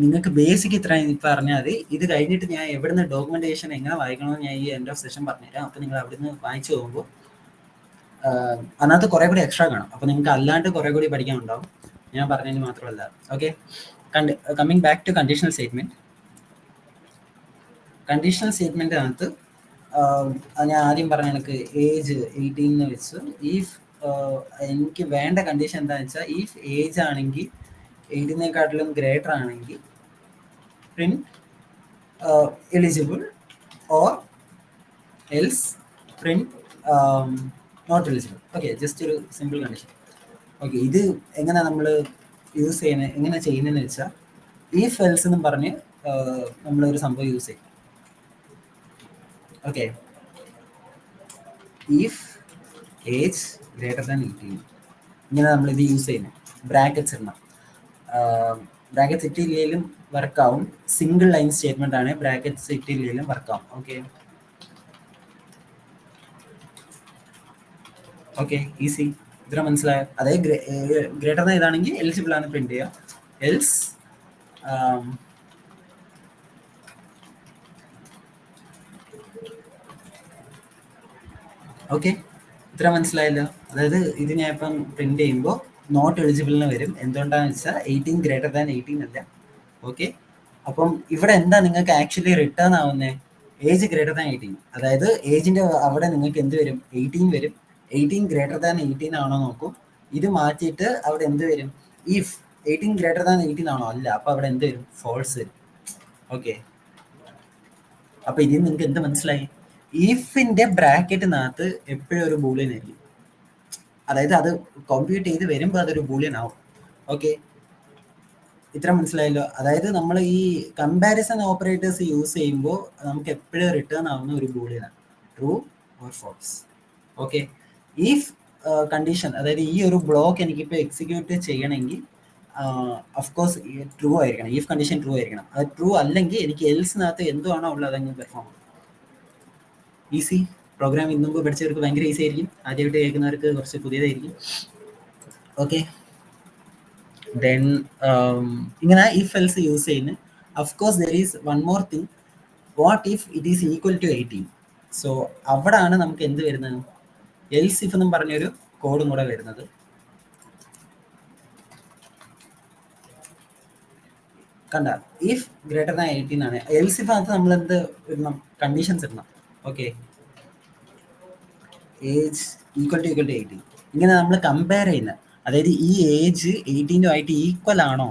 നിങ്ങൾക്ക് ബേസിക് ഇത്ര ഇപ്പം അറിഞ്ഞാൽ മതി. ഇത് കഴിഞ്ഞിട്ട് ഞാൻ എവിടുന്ന് ഡോക്യുമെന്റേഷൻ എങ്ങനെ വായിക്കണമെന്ന് ഞാൻ ഈ എൻഡ് ഓഫ് സെഷൻ പറഞ്ഞുതരാം. അപ്പം നിങ്ങൾ അവിടുന്ന് വായിച്ചു പോകുമ്പോൾ അതിനകത്ത് കുറെ കൂടി എക്സ്ട്രാ കാണും. അപ്പം നിങ്ങൾക്ക് അല്ലാണ്ട് കുറെ കൂടി പഠിക്കാനുണ്ടാവും, ഞാൻ പറഞ്ഞതിന് മാത്രമല്ല. Okay coming back to conditional statement. Conditional സ്റ്റേറ്റ്മെന്റിനകത്ത് ഞാൻ ആദ്യം പറഞ്ഞ എനിക്ക് ഏജ് 18 എന്ന് വെച്ച്, ഇഫ് എനിക്ക് വേണ്ട കണ്ടീഷൻ എന്താണെന്ന് വെച്ചാൽ ഇഫ് ഏജ് ആണെങ്കിൽ 18-നേക്കാട്ടിലും ഗ്രേറ്റർ ആണെങ്കിൽ print eligible or else print not eligible. Okay just ഒരു സിമ്പിൾ കണ്ടീഷൻ. ഓക്കെ ഇത് എങ്ങനെ നമ്മൾ യൂസ് ചെയ്യുന്നത്, എങ്ങനെ ചെയ്യുന്നതെന്ന് വെച്ചാൽ ഇഫ് എൽസ് എന്നും പറഞ്ഞ് നമ്മളൊരു സംഭവം യൂസ് ചെയ്യും. Okay if age greater than 18 ഇങ്ങനെ നമ്മളിത് യൂസ് ചെയ്യുന്നത്. ബ്രാക്കറ്റ്സ് ഇടണം, ബ്രാക്കറ്റ്സ് ഇട്ടില്ലെങ്കിലും വർക്കാവും. സിംഗിൾ ലൈൻ സ്റ്റേറ്റ്മെന്റ് ആണ്, ബ്രാക്കറ്റ്സ് ഇട്ടില്ലെങ്കിലും വർക്കാവും. ഓക്കെ ഓക്കെ ഈസി, ഇത്ര മനസ്സിലായോ. അതായത് ഗ്രേറ്റർ ദാൻ ഇതാണെങ്കിൽ എലിജിബിൾ ആണ് പ്രിന്റ് ചെയ്യുക, എൽസ് ഓക്കെ ഇത്ര മനസ്സിലായല്ലോ. അതായത് ഇത് ഞാൻ ഇപ്പം പ്രിന്റ് ചെയ്യുമ്പോൾ നോട്ട് എലിജിബിളിന് വരും. എന്തുകൊണ്ടാണെന്ന് വെച്ചാൽ 18 ഗ്രേറ്റർ ദാൻ 18 അല്ല. ഓക്കെ അപ്പം ഇവിടെ എന്താ നിങ്ങൾക്ക് ആക്ച്വലി റിട്ടേൺ ആവുന്നത്, ഏജ് ഗ്രേറ്റർ ദാൻ 18. അതായത് ഏജിന്റെ അവിടെ നിങ്ങൾക്ക് എന്ത് വരും, 18 വരും. 18 ഗ്രേറ്റർ ദാൻ 18 ആണോ നോക്കും. ഇത് മാറ്റിയിട്ട് അവിടെ എന്ത് വരും, ഇഫ് 18 ഗ്രേറ്റർ ദാൻ 18 ആണോ, അല്ല, അപ്പൊ അവിടെ എന്ത് വരും, ഫോൾസ് വരും. ഓക്കെ അപ്പൊ ഇതിൽ നിങ്ങൾക്ക് എന്ത് മനസ്സിലായി, ഇഫിന്റെ ബ്രാക്കറ്റിനകത്ത് എപ്പോഴും ഒരു ബൂളിയൻ ആയിരിക്കും. അതായത് അത് കമ്പ്യൂട്ട് ചെയ്ത് വരുമ്പോൾ അതൊരു ബൂളിയൻ ആവും. ഓക്കെ ഇത്ര മനസ്സിലായല്ലോ. അതായത് നമ്മൾ ഈ കമ്പാരിസൺ ഓപ്പറേറ്റേഴ്സ് യൂസ് ചെയ്യുമ്പോൾ നമുക്ക് എപ്പോഴും റിട്ടേൺ ആവുന്ന ഒരു ബൂളിയനാണ്, true or false. Okay if condition, അതായത് ഈ ഒരു ബ്ലോക്ക് എനിക്കിപ്പോൾ എക്സിക്യൂട്ട് ചെയ്യണമെങ്കിൽ അഫ്കോഴ്സ് ട്രൂ ആയിരിക്കണം, ഇഫ് കണ്ടീഷൻ ട്രൂ ആയിരിക്കണം. അത് ട്രൂ അല്ലെങ്കിൽ എനിക്ക് എൽസിനകത്ത് എന്തുവാണോ ഉള്ളത് അതങ്ങ് പെർഫോം ആവും. ഈസി പ്രോഗ്രാം ഇന്ന് മുമ്പ് പഠിച്ചവർക്ക് ഭയങ്കര ഈസി ആയിരിക്കും, ആദ്യമായിട്ട് കേൾക്കുന്നവർക്ക് കുറച്ച് പുതിയതായിരിക്കും. ഓക്കെ ദെൻ ഇങ്ങനെ ഇഫ് എൽസ് യൂസ് ചെയ്യുന്നു. Of course there is one more thing, what if it is equal to 18. So അവിടാണ് നമുക്ക് എന്ത് വരുന്നത്, എൽസ് ഇഫ് എന്നും പറഞ്ഞൊരു കോഡും കൂടെ വരുന്നത്. കണ്ട ഇഫ് ഗ്രേറ്റർ ദാൻ 18 ആണ്. എൽസ് ഇഫ് അകത്ത് നമ്മൾ എന്ത് ഇടണം, കണ്ടീഷൻസ് ഇടണം. ഓക്കെ ഏജ് ഈക്വൽ ടു 18 ഇങ്ങനെ നമ്മൾ കമ്പയർ ചെയ്യുന്നത്. അതായത് ഈ ഏജ് 18 ആയിട്ട് ഈക്വൽ ആണോ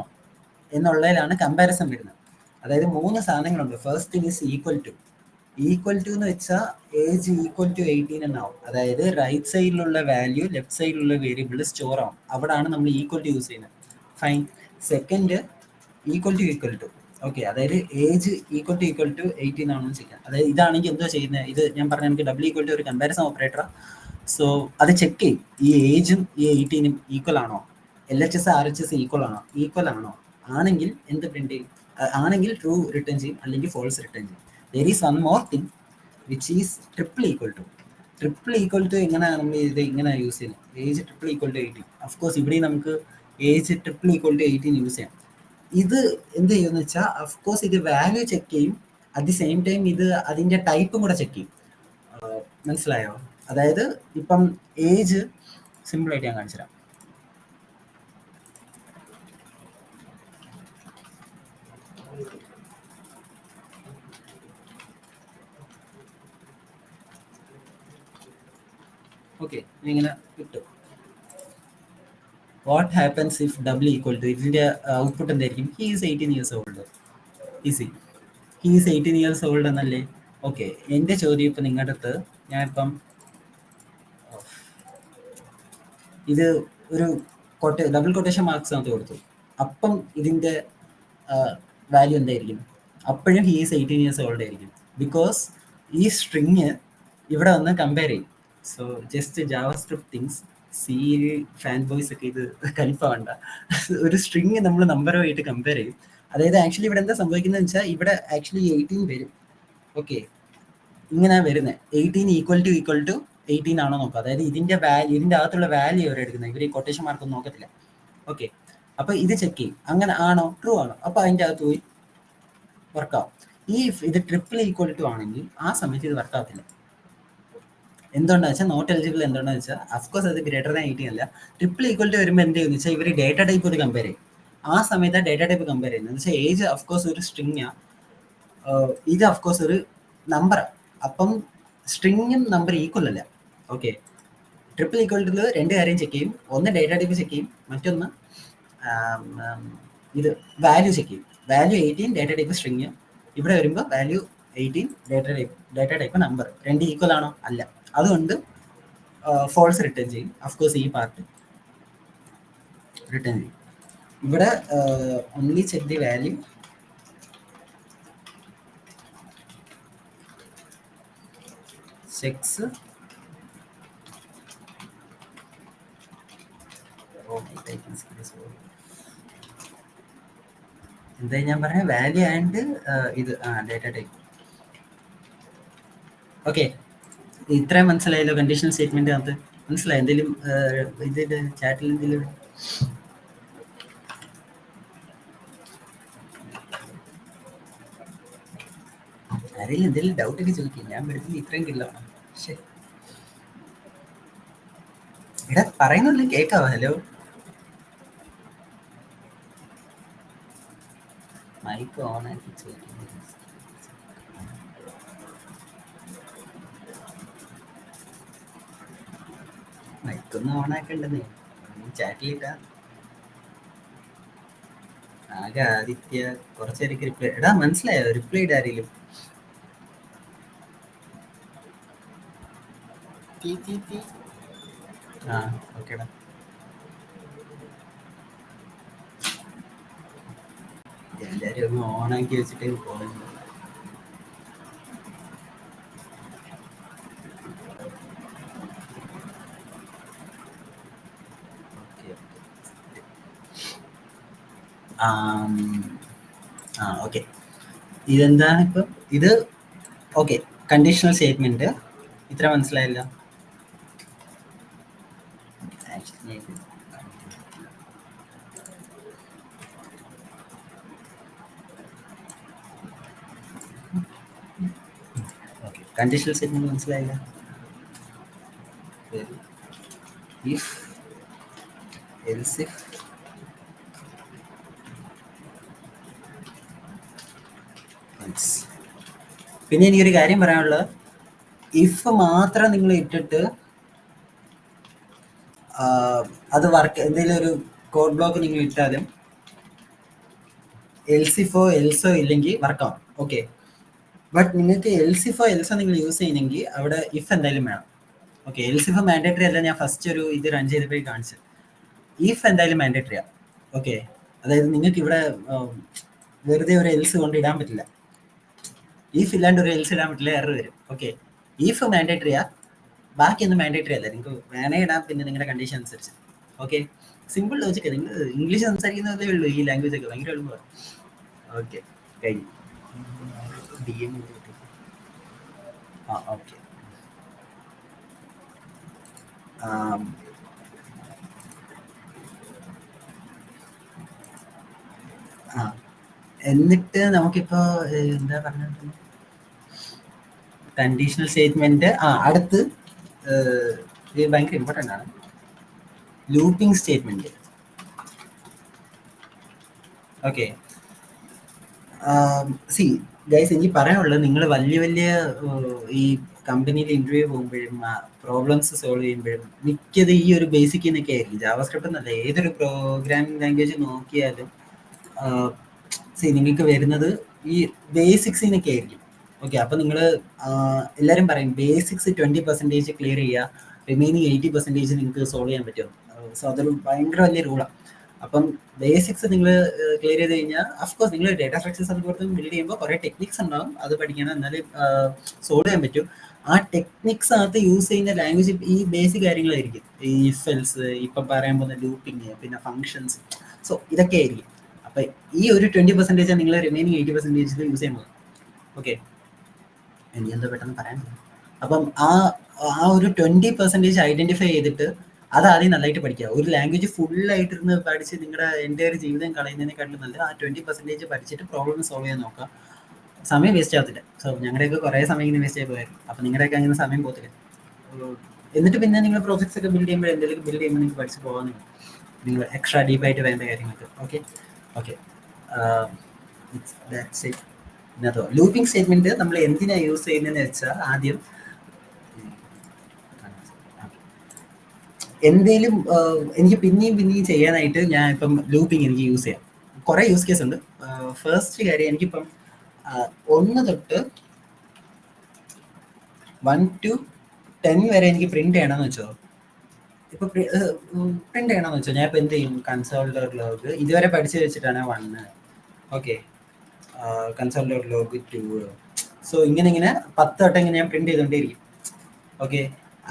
എന്നുള്ളതിലാണ് കമ്പാരിസൺ വരുന്നത്. അതായത് 3 സാധനങ്ങളുണ്ട്. First thing is equal to. Equal to എന്ന് വെച്ചാൽ ഏജ് ഈക്വൽ ടു 18 എന്നാവും. അതായത് റൈറ്റ് സൈഡിലുള്ള വാല്യൂ ലെഫ്റ്റ് സൈഡിലുള്ള വേരിയബിൾ സ്റ്റോർ ആവും. അവിടാണ് നമ്മൾ ഈക്വൽ ടു യൂസ് ചെയ്യുന്നത്. Fine. Second equal to. Okay അതായത് ഏജ് ഈക്വൽ ടു 18 ആണെന്ന് ചെയ്യാം. അതായത് ഇതാണെങ്കിൽ എന്തോ ചെയ്യുന്നത്, ഇത് ഞാൻ പറഞ്ഞ എനിക്ക് ഡബിൾ ഈക്വൽ ടു ഒരു കമ്പാരിസൺ ഓപ്പറേറ്ററാണ്. സോ അത് ചെക്ക് ചെയ്യും, ഈ ഏജും ഈ 18ഉം ഈക്വൽ ആണോ, LHS RHS ഈക്വൽ ആണോ. ആണെങ്കിൽ എന്ത് പ്രിന്റ് ചെയ്യും, ആണെങ്കിൽ ട്രൂ റിട്ടേൺ ചെയ്യും, അല്ലെങ്കിൽ ഫോൾസ് റിട്ടേൺ ചെയ്യും. There is one more thing which is triple equal to. എങ്ങനെയാണ് നമ്മൾ ഇത് ഇങ്ങനെ യൂസ് ചെയ്യുന്നത്, age triple equal to 18. Of course ഇവിടെ നമുക്ക് age triple equal to 18 use ചെയ്യാം. ഇത് എന്ത് ചെയ്യുമെന്ന് വെച്ചാൽ അഫ്കോഴ്സ് ഇത് വാല്യൂ ചെക്ക് ചെയ്യും, അറ്റ് ദി സെയിം ടൈം ഇത് അതിന്റെ ടൈപ്പും കൂടെ ചെക്ക് ചെയ്യും. മനസ്സിലായോ? അതായത് ഇപ്പം ഏജ് സിമ്പിൾ ആയിട്ട് ഞാൻ കാണിച്ചു തരാം. ഓക്കെ, ഇങ്ങനെ കിട്ടും. What happens if double equal to, ഇതിന്റെ ഔട്ട്പുട്ട് എന്തായിരിക്കും? He is 18 years old. Easy, he is 18 years old എന്നല്ലേ? ഓക്കെ, എന്റെ ചോദ്യം ഇപ്പം നിങ്ങളുടെ അടുത്ത് ഞാനിപ്പം ഇത് ഒരു ഡബിൾ കൊട്ടേഷൻ മാർക്സ് നമുക്ക് കൊടുത്തു, അപ്പം ഇതിന്റെ വാല്യൂ എന്തായിരിക്കും? അപ്പോഴും ഹി ഈസ് 18 ഇയേഴ്സ് ഓൾഡ് ആയിരിക്കും. ബിക്കോസ് ഈ സ്ട്രിങ് ഇവിടെ വന്ന് കമ്പയർ ചെയ്യും. So just JavaScript things, C fan boys ഒക്കെ ഇത് കലിപ്പാവണ്ട. ഒരു സ്ട്രിങ് നമ്മൾ നമ്പറുമായിട്ട് കമ്പയർ ചെയ്യും. അതായത് ആക്ച്വലി ഇവിടെ എന്താ സംഭവിക്കുന്നത് വെച്ചാൽ ഇവിടെ ആക്ച്വലി 18 വരും. ഓക്കെ, ഇങ്ങനെ വരുന്നത് 18 ഈക്വൽ ടു 18 ആണോ നോക്കുക. അതായത് ഇതിന്റെ വാല്യൂ, ഇതിന്റെ അകത്തുള്ള വാല്യൂ അവർ എടുക്കുന്നത്, ഇവർ ഈ കൊട്ടേഷൻ മാർക്കൊന്നും നോക്കത്തില്ല. ഓക്കെ, അപ്പൊ ഇത് ചെക്ക് ചെയ്യും, അങ്ങനെ ആണോ ട്രൂ ആണോ, അപ്പൊ അതിന്റെ അകത്ത് പോയി വർക്കാവും. ഈ ഇത് ട്രിപ്പിൾ ഈക്വൽ ടു ആണെങ്കിൽ ആ സമയത്ത് ഇത് വർക്കാവത്തില്ല. എന്തുകൊണ്ടാന്ന് വെച്ചാൽ നോട്ട് എലിജിബിൾ. എന്തുകൊണ്ടാന്ന് വെച്ചാൽ അഫ്കോഴ്സ് അത് ഗ്രേറ്റർ ദാൻ 18 അല്ല. ട്രിപ്പിൾ ഈക്വൽ ടു വരുമ്പോൾ എന്ത് ചെയ്യുന്ന വെച്ചാൽ ഇവർ ഡേറ്റ ടൈപ്പ് ഒരു കമ്പയർ ചെയ്യും. ആ സമയത്ത് ഡേറ്റ ടൈപ്പ് കമ്പയർ ചെയ്യുന്നത് എന്ന് വെച്ചാൽ ഏജ് അഫ്കോഴ്സ് ഒരു സ്ട്രിങ്ങാ, ഇത് അഫ്കോഴ്സ് ഒരു നമ്പറാ. അപ്പം സ്ട്രിങ്ങും നമ്പർ ഈക്വൽ അല്ല. ഓക്കെ, ട്രിപ്പിൾ ഈക്വൽ ടു രണ്ട് കാര്യം ചെക്ക് ചെയ്യും. ഒന്ന് ഡേറ്റ ടൈപ്പ് ചെക്ക് ചെയ്യും, മറ്റൊന്ന് ഇത് വാല്യൂ ചെക്ക് ചെയ്യും. Value 18, data type string. ഇവിടെ വരുമ്പോൾ വാല്യൂ 18, ഡേറ്റ ടൈപ്പ് നമ്പർ. രണ്ട് ഈക്വൽ ആണോ? അല്ല. അതുകൊണ്ട് ഫോൾസ് റിട്ടേൺ ചെയ്യും. അഫ്കോഴ്സ് ഈ പാർട്ട് റിട്ടേൺ ചെയ്യും. ഇവിടെ only check the value. Checks എന്താ ഞാൻ പറഞ്ഞ വാല്യൂ ആൻഡ് ഇത് ഡേറ്റ ടൈപ്പ്. ഓക്കെ, ഇത്രയും മനസ്സിലായല്ലോ കണ്ടീഷണൽ സ്റ്റേറ്റ്മെന്റ് അത് മനസ്സിലായി? എന്തെങ്കിലും ഇതിന്റെ ചാറ്റിൽ എന്തെങ്കിലും ആരെങ്കിലും എന്തെങ്കിലും ഡൗട്ട് ഒക്കെ ചോദിക്കും. ഞാൻ പഠിപ്പിക്കുന്ന ഇത്രയും കില്ലാണ്. ശരി, ഇവിടെ പറയുന്നൊന്നും കേൾക്കാവോ? ഹലോ, മൈക്ക് ഓൺ ആക്കി ചോദിക്കുന്നു. മൈക്കൊന്നും ഓൺ ആക്കണ്ടെന്നേ, ചാറ്റിലിട്ടാ. ആകെ ആദിത്യ കുറച്ചേരൊക്കെ റിപ്ലൈ. എടാ മനസ്സിലായോ? റിപ്ലൈ ഇട ആരെങ്കിലും? ആ ഓക്കേടാ. എല്ലാരും ഒന്ന് ഓണാക്കി വെച്ചിട്ട് പോകുന്നു. ഓക്കെ, ഇതെന്താണ് ഇപ്പം? ഇത് ഓക്കെ, കണ്ടീഷണൽ സ്റ്റേറ്റ്മെന്റ് ഇത്ര മനസ്സിലായല്ലോ. ഓക്കെ, കണ്ടീഷണൽ സ്റ്റേറ്റ്മെന്റ് മനസ്സിലായില്ല. ഇഫ് എൽസ് ഇഫ് പിന്നെ എനിക്കൊരു കാര്യം പറയാനുള്ളത്, ഇഫ് മാത്രം നിങ്ങൾ ഇട്ടിട്ട് അത് വർക്ക് എന്തെങ്കിലും ഒരു കോഡ് ബ്ലോക്ക് നിങ്ങൾ ഇട്ടാലും എൽസിഫോ എൽസോ ഇല്ലെങ്കിൽ വർക്കാവും. ഓക്കെ, ബട്ട് നിങ്ങൾക്ക് എൽസിഫോ എൽസോ നിങ്ങൾ യൂസ് ചെയ്യുന്നെങ്കിൽ അവിടെ ഇഫ് എന്തായാലും വേണം. ഓക്കെ, എൽസിഫോ മാൻഡേറ്ററി അല്ല. ഞാൻ ഫസ്റ്റ് ഒരു ഇത് റൺ ചെയ്തപ്പോൾ കാണിച്ചത് ഇഫ് എന്തായാലും മാൻഡേറ്ററിയാ. ഓക്കെ, അതായത് നിങ്ങൾക്ക് ഇവിടെ വെറുതെ ഒരു എൽസ് കൊണ്ട് ഇടാൻ പറ്റില്ല. ഈഫ് ഇല്ലാണ്ട് ഒരു എൽസ് ഇടാൻ പറ്റില്ല, എറർ വരും. ഓക്കെ, ഈഫ് മാൻഡേറ്ററിയാ, ബാക്കിയൊന്നും മാൻഡേറ്ററി അല്ല. നിങ്ങൾക്ക് വേണേ ഇടാം, പിന്നെ നിങ്ങളുടെ കണ്ടീഷൻ അനുസരിച്ച്. Okay, simple logic. നിങ്ങൾ ഇംഗ്ലീഷ് സംസാരിക്കുന്നതേ ഉള്ളൂ, ഈ ലാംഗ്വേജ് ഒക്കെ ഭയങ്കര എളുപ്പമാണ്. ഓക്കെ, കഴിഞ്ഞു. DM okay. എന്നിട്ട് നമുക്കിപ്പോ എന്താ പറഞ്ഞത്, കണ്ടീഷണൽ സ്റ്റേറ്റ്മെന്റ് അടുത്ത് ഇത് ഭയങ്കര ഇമ്പോർട്ടൻ്റ് ആണ്, looping statement. Okay, C guys, എനിക്ക് പറയാനുള്ളത്, നിങ്ങൾ വലിയ വലിയ ഈ കമ്പനിയിൽ ഇന്റർവ്യൂ പോകുമ്പോഴും പ്രോബ്ലംസ് സോൾവ് ചെയ്യുമ്പോഴും മിക്കത് ഈ ഒരു ബേസിക് എന്നൊക്കെ ആയിരിക്കും. ജാവാസ്ക്രിപ്റ്റ് എന്നല്ല, ഏതൊരു പ്രോഗ്രാമിംഗ് ലാംഗ്വേജ് നോക്കിയാലും സി നിങ്ങൾക്ക് വരുന്നത് ഈ ബേസിക്സിനൊക്കെ ആയിരിക്കും. ഓക്കെ, അപ്പൊ നിങ്ങൾ എല്ലാവരും പറയും ബേസിക്സ് 20% ക്ലിയർ ചെയ്യുക, റിമൈനിങ് 80% നിങ്ങൾക്ക് സോൾവ് ചെയ്യാൻ പറ്റും. സോ അതൊരു ഭയങ്കര വലിയ റൂളാണ്. അപ്പം ബേസിക്സ് നിങ്ങൾ ക്ലിയർ ചെയ്ത് കഴിഞ്ഞാൽ അഫ്കോഴ്സ് നിങ്ങൾ ഡേറ്റാ സ്ട്രക്ചേഴ്സ് അതുപോലെ ബിൽഡ് ചെയ്യുമ്പോൾ കുറേ ടെക്നിക്സ് ഉണ്ടാവും, അത് പഠിക്കണം, എന്നാലും സോൾവ് ചെയ്യാൻ പറ്റും. ആ ടെക്നിക്സ് അകത്ത് യൂസ് ചെയ്യുന്ന ലാംഗ്വേജ് ഈ ബേസിക് കാര്യങ്ങളായിരിക്കും. ഈ ഇഫെൽസ്, ഇപ്പം പറയാൻ പോകുന്ന ലൂപ്പിങ്, പിന്നെ ഫങ്ഷൻസ്, സോ ഇതൊക്കെ ആയിരിക്കും. അപ്പൊ ഈ ഒരു 20% നിങ്ങൾ റിമൈനിങ് 80% യൂസ് ചെയ്യാൻ പോകും. ഓക്കെ, എനിക്ക് എന്തോ പെട്ടെന്ന് പറയാൻ പോകും. അപ്പം ആ ഒരു 20% ഐഡന്റിഫൈ ചെയ്തിട്ട് അത് ആദ്യം നല്ലതായിട്ട് പഠിക്കുക. ഒരു ലാംഗ്വേജ് ഫുള്ളായിട്ട് ഇരുന്ന് പഠിച്ച് നിങ്ങളുടെ എൻ്റെ ഒരു ജീവിതം കളയുന്നതിനെക്കാട്ടിലും നല്ല ആ 20% പഠിച്ചിട്ട് പ്രോബ്ലം സോൾവ് ചെയ്യാൻ നോക്കുക. സമയം വേസ്റ്റ് ആകത്തില്ല. സോ ഞങ്ങളുടെയൊക്കെ കുറേ സമയം ഇങ്ങനെ വേസ്റ്റ് ആയി പോയായിരുന്നു. അപ്പം നിങ്ങളുടെയൊക്കെ അങ്ങനെ സമയം പോകത്തില്ല. എന്നിട്ട് പിന്നെ നിങ്ങൾ പ്രോജക്ട്സ് ഒക്കെ ബിൽഡ് ചെയ്യുമ്പോൾ എന്തെങ്കിലും ബിൽഡ് ചെയ്യുമ്പോൾ നിങ്ങൾക്ക് പഠിച്ച് പോകാൻ നിങ്ങൾ എക്സ്ട്രാ ഡീപ്പായിട്ട് വേണ്ട കാര്യങ്ങൾക്ക്. ഓക്കെ ഓക്കെ, ഇതിനകത്തോ ലൂപ്പിംഗ് സ്റ്റേറ്റ്മെന്റ് നമ്മൾ എന്തിനാണ് യൂസ് ചെയ്യുന്നതെന്ന് വെച്ചാൽ, ആദ്യം എന്തേലും എനിക്ക് പിന്നെയും ചെയ്യാനായിട്ട് ഞാൻ ഇപ്പം ലൂപ്പിംഗ് എനിക്ക് യൂസ് ചെയ്യാം. കുറേ യൂസ് കേസ് ഉണ്ട്. ഫസ്റ്റ് കാര്യം, എനിക്കിപ്പം 1 തൊട്ട് 1 to 10 വരെ എനിക്ക് പ്രിന്റ് ചെയ്യണമെന്ന് വെച്ചോ. ഇപ്പൊ പ്രിന്റ് ചെയ്യണമെന്ന് വെച്ചോ, ഞാൻ ഇപ്പൊ എന്ത് ചെയ്യും, കൺസോൾ.ലോഗ് ഇതുവരെ പഠിച്ചു വെച്ചിട്ടാണ് 1. ഓക്കെ, കൺസോൾ.ലോഗ് 2. സോ ഇങ്ങനെ 10 വട്ടം ഇങ്ങനെ ഞാൻ പ്രിന്റ് ചെയ്തുകൊണ്ടേയിരിക്കും. ഓക്കെ,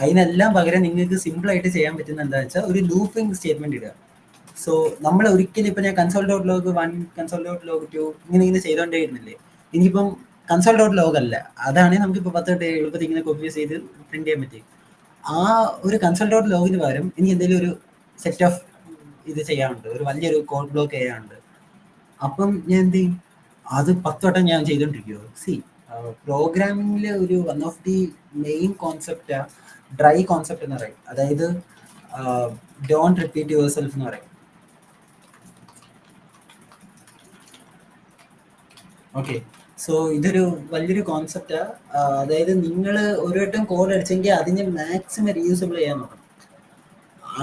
അതിനെല്ലാം പകരം നിങ്ങൾക്ക് സിമ്പിൾ ആയിട്ട് ചെയ്യാൻ പറ്റുന്ന എന്താണെന്ന് വെച്ചാൽ ഒരു ലൂപ്പിംഗ് സ്റ്റേറ്റ്മെന്റ് ഇടുക. സോ നമ്മൾ ഒരിക്കലും ഇപ്പൊ ഞാൻ കൺസോൾ.ലോഗ് 1, കൺസോൾ.ലോഗ് 2 ഇങ്ങനെ ചെയ്തോണ്ടേ ഇരുന്നില്ലേ. ഇനിയിപ്പം കൺസോൾ.ലോഗ് അല്ല, അതാണ് നമുക്കിപ്പോൾ 10 തൊട്ട് എളുപ്പത്തിൽ ഇങ്ങനെ കോപ്പി ചെയ്ത് പ്രിന്റ് ചെയ്യാൻ പറ്റി. ആ ഒരു കൺസോൾ.ലോഗിന് പകരം എനിക്ക് എന്തെങ്കിലും ഒരു സെറ്റ് ഓഫ് ഇത് ചെയ്യാനുണ്ട്, ഒരു വലിയൊരു കോഡ് ബ്ലോക്ക് ചെയ്യാനുണ്ട്. അപ്പം ഞാൻ എന്ത് ചെയ്യും, അത് 10 വട്ടം ഞാൻ ചെയ്തോണ്ടിരിക്കുവോ. സി പ്രോഗ്രാമിംഗിൽ ഒരു one of the main concept dry concept എന്ന് പറയും. അതായത് ഡോണ്ട് റിപ്പീറ്റ് യുവർ സെൽഫ് എന്ന് പറയും. ഓക്കെ, സോ ഇതൊരു വലിയൊരു കോൺസെപ്റ്റാ. അതായത് നിങ്ങൾ ഒരു വട്ടം കോഡ് അടിച്ചെങ്കിൽ അതിനെ മാക്സിമം റീയൂസബിൾ ചെയ്യാൻ നോക്കണം.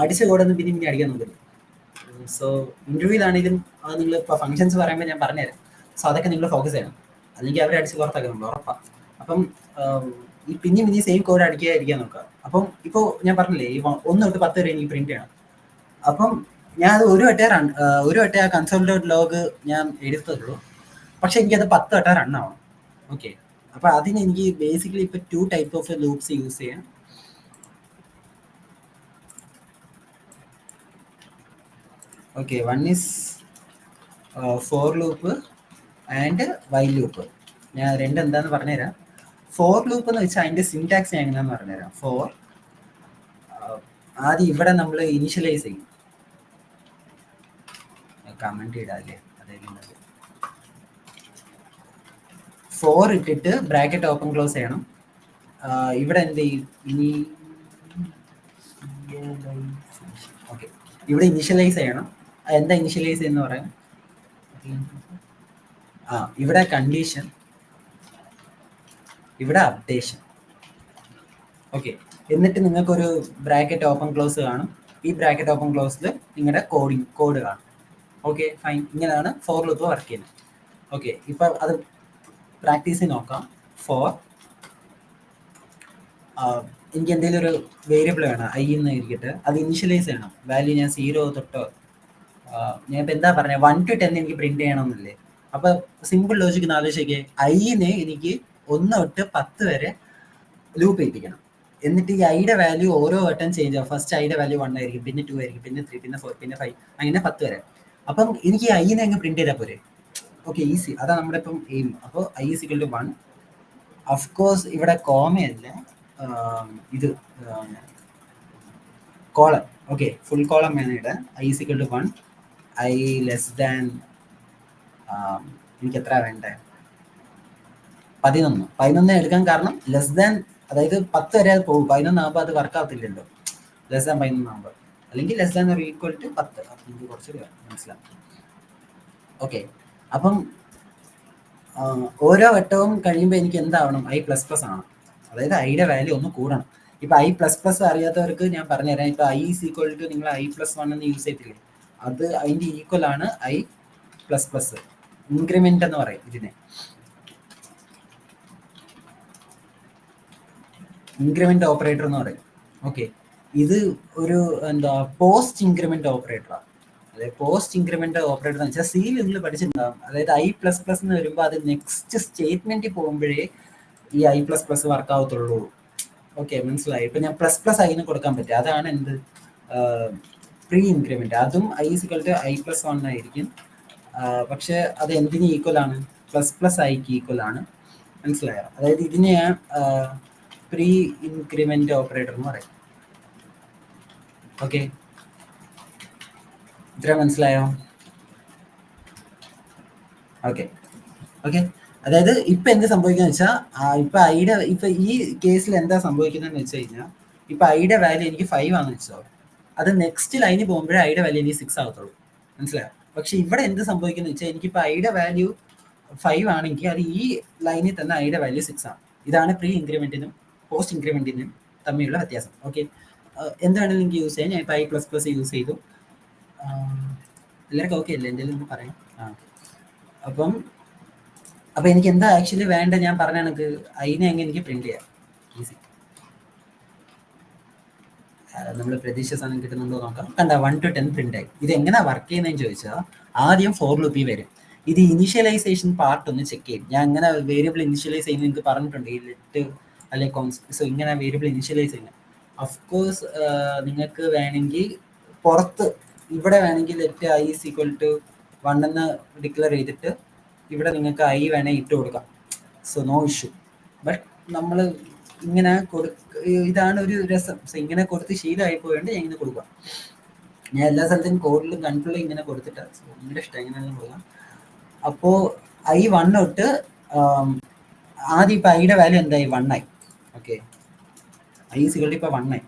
അടിച്ച കോഡൊന്നും പിന്നെ അടിക്കാൻ നോക്കില്ല. സോ ഇന്റർവ്യൂലാണെങ്കിലും നിങ്ങൾ ഇപ്പോൾ ഫങ്ഷൻസ് പറയുമ്പോൾ ഞാൻ പറഞ്ഞുതരാം. സോ അതൊക്കെ നിങ്ങൾ ഫോക്കസ് ചെയ്യണം, അല്ലെങ്കിൽ അവരെ അടിച്ച് പുറത്താക്കുന്നുണ്ട് ഉറപ്പാണ്. അപ്പം ഈ പിന്നെ സെയിം കോഡ് അടിക്കാതിരിക്കാൻ നോക്കുക. അപ്പം ഇപ്പോൾ ഞാൻ പറഞ്ഞില്ലേ, ഈ 1 തൊട്ട് 10 വരെ എനിക്ക് പ്രിന്റ് ചെയ്യണം. അപ്പം ഞാൻ അത് ഒരു വട്ടേ ആ കൺസോൾ.ലോഗ് ഞാൻ എടുത്തുള്ളൂ. പക്ഷെ എനിക്കത് 10 വട്ടം റൺ ആവണം. ഓക്കെ, അപ്പൊ അതിന് എനിക്ക് ബേസിക്കലി ഇപ്പൊ 2 ടൈപ്പ് ഓഫ് ലൂപ്സ് യൂസ് ചെയ്യാം. Okay, one is for loop and while loop. ഞാൻ എന്താന്ന് പറഞ്ഞുതരാം. ഫോർ ലൂപ്പ് എന്ന് വെച്ചാൽ അതിന്റെ സിൻടാക്സ് ഞാൻ എങ്ങനെയാന്ന് പറഞ്ഞുതരാം. ഫോർ ആദ്യം ഇവിടെ നമ്മൾ ഇനിഷ്യലൈസ് ചെയ്യും. കമന്റ് ഇടാല്ലേ, അതായത് ഫോർ ഇട്ടിട്ട് ബ്രാക്കറ്റ് ഓപ്പൺ ക്ലോസ് ചെയ്യണം. ഇവിടെ എന്ത് ചെയ്യും, ഓക്കെ, ഇവിടെ ഇനിഷ്യലൈസ് ചെയ്യണം. എന്താ ഇനിഷ്യലൈസ് എന്ന് പറയാം, ഇവിടെ കണ്ടീഷൻ, ഇവിടെ അപ്ഡേഷൻ. ഓക്കെ, എന്നിട്ട് നിങ്ങൾക്കൊരു ബ്രാക്കറ്റ് ഓപ്പൺ ക്ലോസ് കാണും. ഈ ബ്രാക്കറ്റ് ഓപ്പൺ ക്ലോസിൽ നിങ്ങളുടെ കോഡ് കാണും. ഓക്കെ ഫൈൻ, ഇങ്ങനെയാണ് ഫോർ ലൂപ്പ് വർക്ക് ചെയ്യുന്നത്. ഓക്കെ, ഇപ്പം അത് പ്രാക്ടീസ് നോക്കാം. ഫോർ എനിക്ക് എന്തെങ്കിലും ഒരു വേരിയബിൾ വേണം, ഐ എന്ന് ഇരിക്കട്ടെ, അത് ഇനിഷ്യലൈസ് ചെയ്യണം. വാല്യൂ ഞാൻ 0 തൊട്ടോ ഞാൻ ഇപ്പം എന്താ പറഞ്ഞത് 1 to 10 എനിക്ക് പ്രിന്റ് ചെയ്യണമെന്നില്ലേ. അപ്പൊ സിമ്പിൾ ലോജിക് ആലോചിക്കേ, ഐനെ എനിക്ക് 1 തൊട്ട് 10 വരെ ലൂപ്പ് ചെയ്യിപ്പിക്കണം. എന്നിട്ട് ഈ ഐയുടെ വാല്യൂ ഓരോ വട്ടം ചേഞ്ച് ആവും. ഫസ്റ്റ് ഐയുടെ വാല്യൂ 1 ആയിരിക്കും, പിന്നെ 2 ആയിരിക്കും, പിന്നെ 3, പിന്നെ 4, പിന്നെ 5, അങ്ങനെ 10 വരെ. അപ്പം എനിക്ക് ഈ ഐനെ അങ്ങ് പ്രിന്റ് ചെയ്താൽ പോരെ. ഓക്കെ, ഈസി, അതാണ് നമ്മുടെ ഇപ്പം എയിം. അപ്പോൾ I is equal to 1. Of course ഇവിടെ കോമയല്ല, ഇത് കോളം. ഓക്കെ, ഫുൾ കോളം വേണം ഇവിടെ. I is equal to 1, I less than എനിക്ക് എത്ര വേണ്ടേ? 11 എടുക്കാൻ കാരണം ലെസ് ദാൻ, അതായത് 10 വരെ അത് പോകും. 11 ആകുമ്പോൾ അത് വർക്ക് ആവത്തില്ലല്ലോ, ലെസ് ദാൻ 11 ആകുമ്പോൾ. അല്ലെങ്കിൽ ലെസ് ദാൻ ഈക്വൽ ടു 10. അപ്പം എനിക്ക് കുറച്ച് മനസ്സിലാവും. ഓക്കെ, അപ്പം ഓരോ വട്ടവും കഴിയുമ്പോൾ എനിക്ക് എന്താവണം? I++ ആണ്. അതായത് ഐയുടെ വാല്യൂ ഒന്ന് കൂടണം. ഇപ്പൊ I++ അറിയാത്തവർക്ക് ഞാൻ പറഞ്ഞുതരാം. ഇപ്പൊ I ഈസ് ഈക്വൽ ടു നിങ്ങൾ I+1 എന്ന് യൂസ് ചെയ്തില്ലേ, അത് അതിന്റെ ഈക്വൽ ആണ് I++. ഇൻക്രിമെന്റ് എന്ന് പറയും ഇതിനെ. ഇൻക്രിമെന്റ് ഓപ്പറേറ്റർ എന്ന് പറയും. ഓക്കെ, ഇത് ഒരു എന്താ പോസ്റ്റ് ഇൻക്രിമെന്റ് ഓപ്പറേറ്ററാണ്. അതായത് പോസ്റ്റ് ഇൻക്രിമെന്റ് ഓപ്പറേറ്റർ എന്ന് വെച്ചാൽ സിയിൽ നിങ്ങൾ പഠിച്ചിട്ടുണ്ടാകും. അതായത് I++ എന്ന് വരുമ്പോൾ അത് നെക്സ്റ്റ് സ്റ്റേറ്റ്മെന്റിൽ പോകുമ്പോഴേ ഈ I++ വർക്ക് ആവത്തുള്ളൂ. ഓക്കെ, മനസ്സിലായി. ഇപ്പൊ ഞാൻ ++I കൊടുക്കാൻ പറ്റും. അതാണ് എന്ത് പ്രീ ഇൻക്രിമെന്റ്. അതും I = I+1 ആയിരിക്കും. പക്ഷെ അത് എന്തിന് ഈക്വൽ ആണ്? ++Iക്ക് ഈക്വൽ ആണ്. മനസ്സിലായോ? അതായത് ഇതിനെ പ്രീ ഇൻക്രിമെന്റ് ഓപ്പറേറ്റർ എന്ന് പറയും. ഓക്കെ, ഇത്ര മനസ്സിലായോ? ഓക്കെ ഓക്കെ, അതായത് ഇപ്പൊ എന്ത് സംഭവിക്കുന്ന വെച്ചാൽ ഇപ്പൊ ഈ കേസിൽ എന്താ സംഭവിക്കുന്നതെന്ന് വെച്ച് കഴിഞ്ഞാൽ, ഇപ്പൊ ഐയുടെ വാല്യൂ എനിക്ക് 5 ആണെന്ന് വെച്ചോ, അത് നെക്സ്റ്റ് ലൈനിൽ പോകുമ്പോഴേ ഐയുടെ വാല്യൂ എനിക്ക് 6 ആവത്തുള്ളൂ. മനസ്സിലായോ? പക്ഷെ ഇവിടെ എന്ത് സംഭവിക്കുന്ന വെച്ചാൽ, എനിക്കിപ്പോ ഐയുടെ വാല്യൂ 5 ആണെങ്കിൽ അത് ഈ ലൈനിൽ തന്നെ ഐയുടെ വാല്യൂ 6 ആണ്. ഇതാണ് പ്രീ ഇൻക്രിമെന്റിനും പോസ്റ്റ് ഇൻക്രിമെന്റിനും തമ്മിലുള്ള വ്യത്യാസം. ഓക്കെ, എന്താണെങ്കിലും നിങ്ങൾക്ക് യൂസ് ചെയ്യാം. ഞാൻ ഇപ്പൊ I++ യൂസ് ചെയ്തു. എല്ലാവർക്കും ഓക്കെ അല്ലേ? എന്തെങ്കിലും പറയാം. അപ്പൊ എനിക്ക് എന്താ ആക്ച്വലി വേണ്ട? ഞാൻ പറഞ്ഞ കണക്ക് അതിനെ എങ്ങനെ എനിക്ക് പ്രിന്റ് ചെയ്യാം? ഈസി. നമ്മൾ പ്രതീക്ഷ സാധനം കിട്ടുന്നുണ്ടോ നോക്കാം. കണ്ട 1 to 10 പ്രിന്റ് ആയി. ഇത് എങ്ങനെ വർക്ക് ചെയ്യുന്നതെന്ന് ചോദിച്ചാൽ, ആദ്യം ഫോർ ലൂപ്പിൽ വരും. ഇത് ഇനിഷ്യലൈസേഷൻ പാർട്ട് ഒന്ന് ചെക്ക് ചെയ്യും. ഞാൻ ഇങ്ങനെ വേരിയബിൾ ഇനിഷ്യലൈസ് ചെയ്യുന്നത് നിങ്ങൾക്ക് പറഞ്ഞിട്ടുണ്ട്, ഈ ലെറ്റ് അല്ലെ കോൺസ്റ്റ്. സോ ഇങ്ങനെ വേരിയബിൾ ഇനിഷ്യലൈസ് ചെയ്യുന്നത് അഫ്കോഴ്സ് നിങ്ങൾക്ക് വേണമെങ്കിൽ പുറത്ത് ഇവിടെ വേണമെങ്കിൽ let I is equal to 1 എന്ന് ഡിക്ലെയർ ചെയ്തിട്ട് ഇവിടെ നിങ്ങൾക്ക് I വേണേൽ ഇട്ട് കൊടുക്കാം. So no issue. ബട്ട് നമ്മൾ ഇങ്ങനെ ഇതാണ് ഒരു രസം. സോ ഇങ്ങനെ കൊടുത്ത് ശീലമായി പോയതുകൊണ്ട് ഞാൻ ഇങ്ങനെ കൊടുക്കാം. ഞാൻ എല്ലാ സ്ഥലത്തും കോഡിലും കൺട്രോൾ ഇങ്ങനെ കൊടുത്തിട്ട് നിങ്ങളുടെ ഇഷ്ടം എങ്ങനെയാണെങ്കിലും കൊടുക്കാം. അപ്പോൾ I1 തൊട്ട് ആദ്യം ഇപ്പൊ ഐയുടെ വാല്യൂ എന്തായി? 1 ആയി. Okay, I is equal to ഇപ്പൊ 1 ആയി.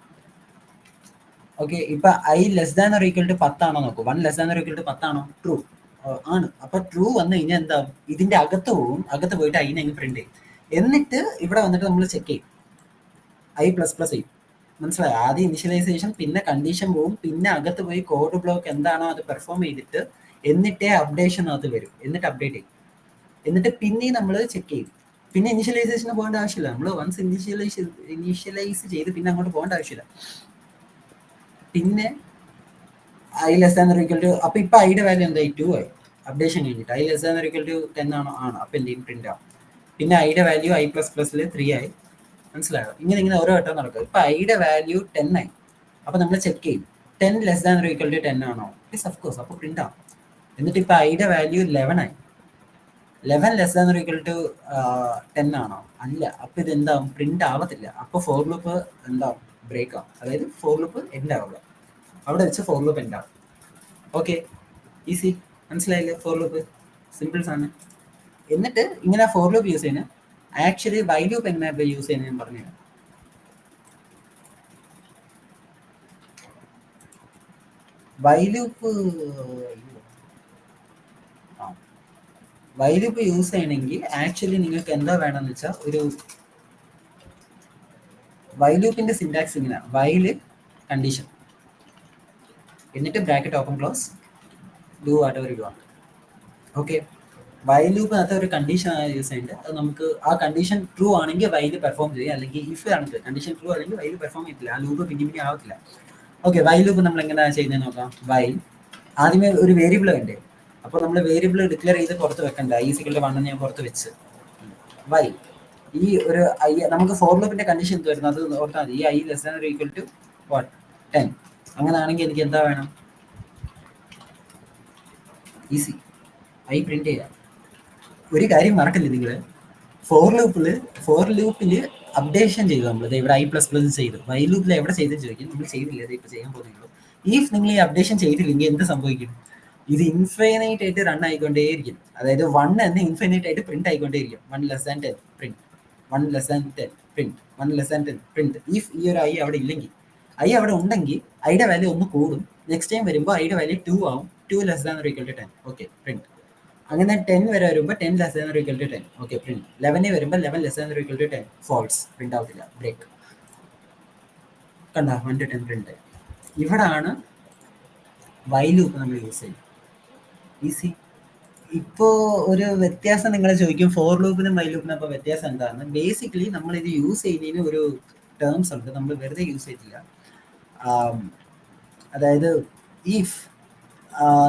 ഓക്കെ, ഇപ്പൊ I less than or equal to 10 ആണോ നോക്കൂ. 1 less than or equal to 10 ആണോ? ട്രൂ ആണ്. അപ്പൊ ട്രൂ വന്നു കഴിഞ്ഞാൽ എന്താ? ഇതിന്റെ അകത്ത് പോവും. അകത്ത് പോയിട്ട് അതിനെ അങ്ങ് പ്രിന്റ് ചെയ്യും. എന്നിട്ട് ഇവിടെ വന്നിട്ട് നമ്മൾ ചെക്ക് ചെയ്യും I++ ചെയ്യും. മനസ്സിലായി? ആദ്യം ഇനിഷ്യലൈസേഷൻ, പിന്നെ കണ്ടീഷൻ പോവും, പിന്നെ അകത്ത് പോയി കോഡ് ബ്ലോക്ക് എന്താണോ അത് പെർഫോം ചെയ്തിട്ട് എന്നിട്ടേ അപ്ഡേഷൻ അത് വരും. എന്നിട്ട് അപ്ഡേറ്റ് ചെയ്യും. എന്നിട്ട് പിന്നെ നമ്മൾ ചെക്ക് ചെയ്യും. പിന്നെ ഇനിഷ്യലൈസേഷന് പോകേണ്ട ആവശ്യമില്ല. നമ്മൾ വൺസ് ഇനിഷ്യലൈസ് ചെയ്ത് പിന്നെ അങ്ങോട്ട് പോകേണ്ട ആവശ്യമില്ല. പിന്നെ I less than or equal to, അപ്പൊ ഇപ്പൊ ഐയുടെ വാല്യൂ എന്തായി? 2 ആയി. അപ്ഡേഷൻ കഴിഞ്ഞിട്ട് I less than or equal to 10 ആണോ? ആണ്. അപ്പൊ എന്തെയും പ്രിന്റ് ആവും. പിന്നെ ഐയുടെ വാല്യൂ I++ൽ 3 ആയി. മനസ്സിലായോ? ഇങ്ങനെ ഓരോ വട്ടം നടക്കും. ഇപ്പൊ ഐയുടെ വാല്യൂ 10 ആയി. അപ്പൊ നമ്മൾ ചെക്ക് ചെയ്യും 10 less than or equal to 10 ആണോ? Yes of course. അപ്പൊ പ്രിന്റ് ആവും. എന്നിട്ട് ഇപ്പൊ ഐയുടെ വാല്യൂ 11 ആയി. 11 less than or equal to 10 ആണോ? അല്ല. അപ്പൊ ഇത് എന്താവും? പ്രിന്റ് ആവത്തില്ല. അപ്പൊ ഫോർ ലൂപ്പ് എന്താവും? ബ്രേക്ക് ആവും. അതായത് ഫോർ ലൂപ്പ് എൻഡ് ആവുക. അവിടെ വെച്ച് ഫോർ ലൂപ്പ് എൻഡ് ആവും. Okay, easy. മനസ്സിലായില്ലേ? ഫോർ ലൂപ്പ് സിമ്പിൾസ് ആണ്. എന്നിട്ട് ഇങ്ങനെ ഫോർ ലൂപ്പ് യൂസ് ചെയ്യുന്നത് ആക്ച്വലി വൈൽ ലൂപ്പ് എങ്ങനെ യൂസ് ചെയ്യുന്നത് ഞാൻ പറഞ്ഞു. വൈൽ ലൂപ്പ് യൂസ് ചെയ്യണമെങ്കിൽ ആക്ച്വലി നിങ്ങൾക്ക് എന്താ വേണമെന്ന് വെച്ചാൽ, ഒരു വൈൽ ലൂപ്പിന്റെ സിന്റാക്സ് ഇങ്ങനെ: വൈൽ കണ്ടീഷൻ, എന്നിട്ട് bracket open close, do whatever you want. Okay, while ലൂപ്പിനകത്ത് ഒരു കണ്ടീഷൻ യൂസ് ചെയ്യുന്നുണ്ട്. അത് നമുക്ക് ആ കണ്ടീഷൻ ട്രൂ ആണെങ്കിൽ വൈൽ പെർഫോം ചെയ്യും. അല്ലെങ്കിൽ ഇഫ് ആണെങ്കിൽ കണ്ടീഷൻ ട്രൂ അല്ലെങ്കിൽ വൈൽ പെർഫോം ചെയ്യത്തില്ല. ആ ലൂപ്പ് പിന്നെ ആവത്തില്ല. ഓക്കെ, വൈൽ ലൂപ്പ് നമ്മൾ എങ്ങനെയാണ് ചെയ്യുന്നത് നോക്കാം. വൈൽ ആദ്യമേ ഒരു വേരിയബിൾ വേണ്ടേ? അപ്പോൾ നമ്മൾ വേരിയബിൾ ഡിക്ലെയർ ചെയ്ത് പുറത്ത് വെക്കണ്ട. I ഈസ് ഈക്വൽ ടു 1 ഞാൻ പുറത്ത് വെച്ച് വൈൽ ഈ ഒരു നമുക്ക് ഫോർ ലൂപ്പിന്റെ കണ്ടീഷൻ എന്ത് വരുന്നത് അത് ഓർത്താൽ മതി. ഈ I less than or equal to 10 അങ്ങനെയാണെങ്കിൽ എനിക്ക് എന്താ വേണം? ഈസി, I പ്രിന്റ് ചെയ്യാം. ഒരു കാര്യം മറക്കില്ല നിങ്ങൾ, ഫോർ ലൂപ്പിൽ അപ്ഡേഷൻ ചെയ്തു. നമ്മൾ ഇവിടെ I++ ചെയ്തു. വൈൽ ലൂപ്പിൽ എവിടെ ചെയ്തെന്ന് ചോദിക്കും. നമ്മൾ ചെയ്തില്ല, അത് ഇപ്പൊ ചെയ്യാൻ പോകുന്നുള്ളൂ. ഇഫ് നിങ്ങൾ ഈ അപ്ഡേഷൻ ചെയ്തില്ലെങ്കിൽ എന്ത് സംഭവിക്കും? ഇത് ഇൻഫൈനൈറ്റ് ആയിട്ട് റൺ ആയിക്കൊണ്ടേയിരിക്കും. അതായത് 1 എന്ന് ഇൻഫൈനൈറ്റ് ആയിട്ട് പ്രിന്റ് ആയിക്കൊണ്ടേയിരിക്കും. 1 <10 പ്രിന്റ്, 1 <10 പ്രിന്റ്, 1 <10 പ്രിന്റ്. ഇഫ് ഈ ഒരു ഐ അവിടെ ഇല്ലെങ്കിൽ, ഐ അവിടെ ഉണ്ടെങ്കിൽ ഐയുടെ വാല്യൂ ഒന്ന് കൂടും. നെക്സ്റ്റ് ടൈം വരുമ്പോൾ ഐയുടെ വാല്യൂ 2 ആവും. 2 < 10. Okay, print. അങ്ങനെ 10 വരെ വരുമ്പോൾ 10 < 10. Okay, print. 11 വരുമ്പോൾ 11 < 10. ഫോൾസ്, പ്രിന്റ് ആവത്തില്ല, ബ്രേക്ക്. കണ്ട 1 to 10 പ്രിന്റ്. ഇവിടാണ് വൈൽ ലൂപ്പ് നമ്മൾ യൂസ് ചെയ്യും. ഈസി. ഇപ്പോ ഒരു വ്യത്യാസം നിങ്ങൾ ചോദിക്കും, ഫോർ ലൂപ്പിനും വൈൽ ലൂപ്പിനും അപ്പോൾ വ്യത്യാസം എന്താണെന്ന്. ബേസിക്കലി നമ്മൾ ഇത് യൂസ് ചെയ്യുന്നതിന് ഒരു ടേംസ് ഉണ്ട്, നമ്മൾ വെറുതെ യൂസ് ചെയ്തില്ല. അതായത് ഇഫ്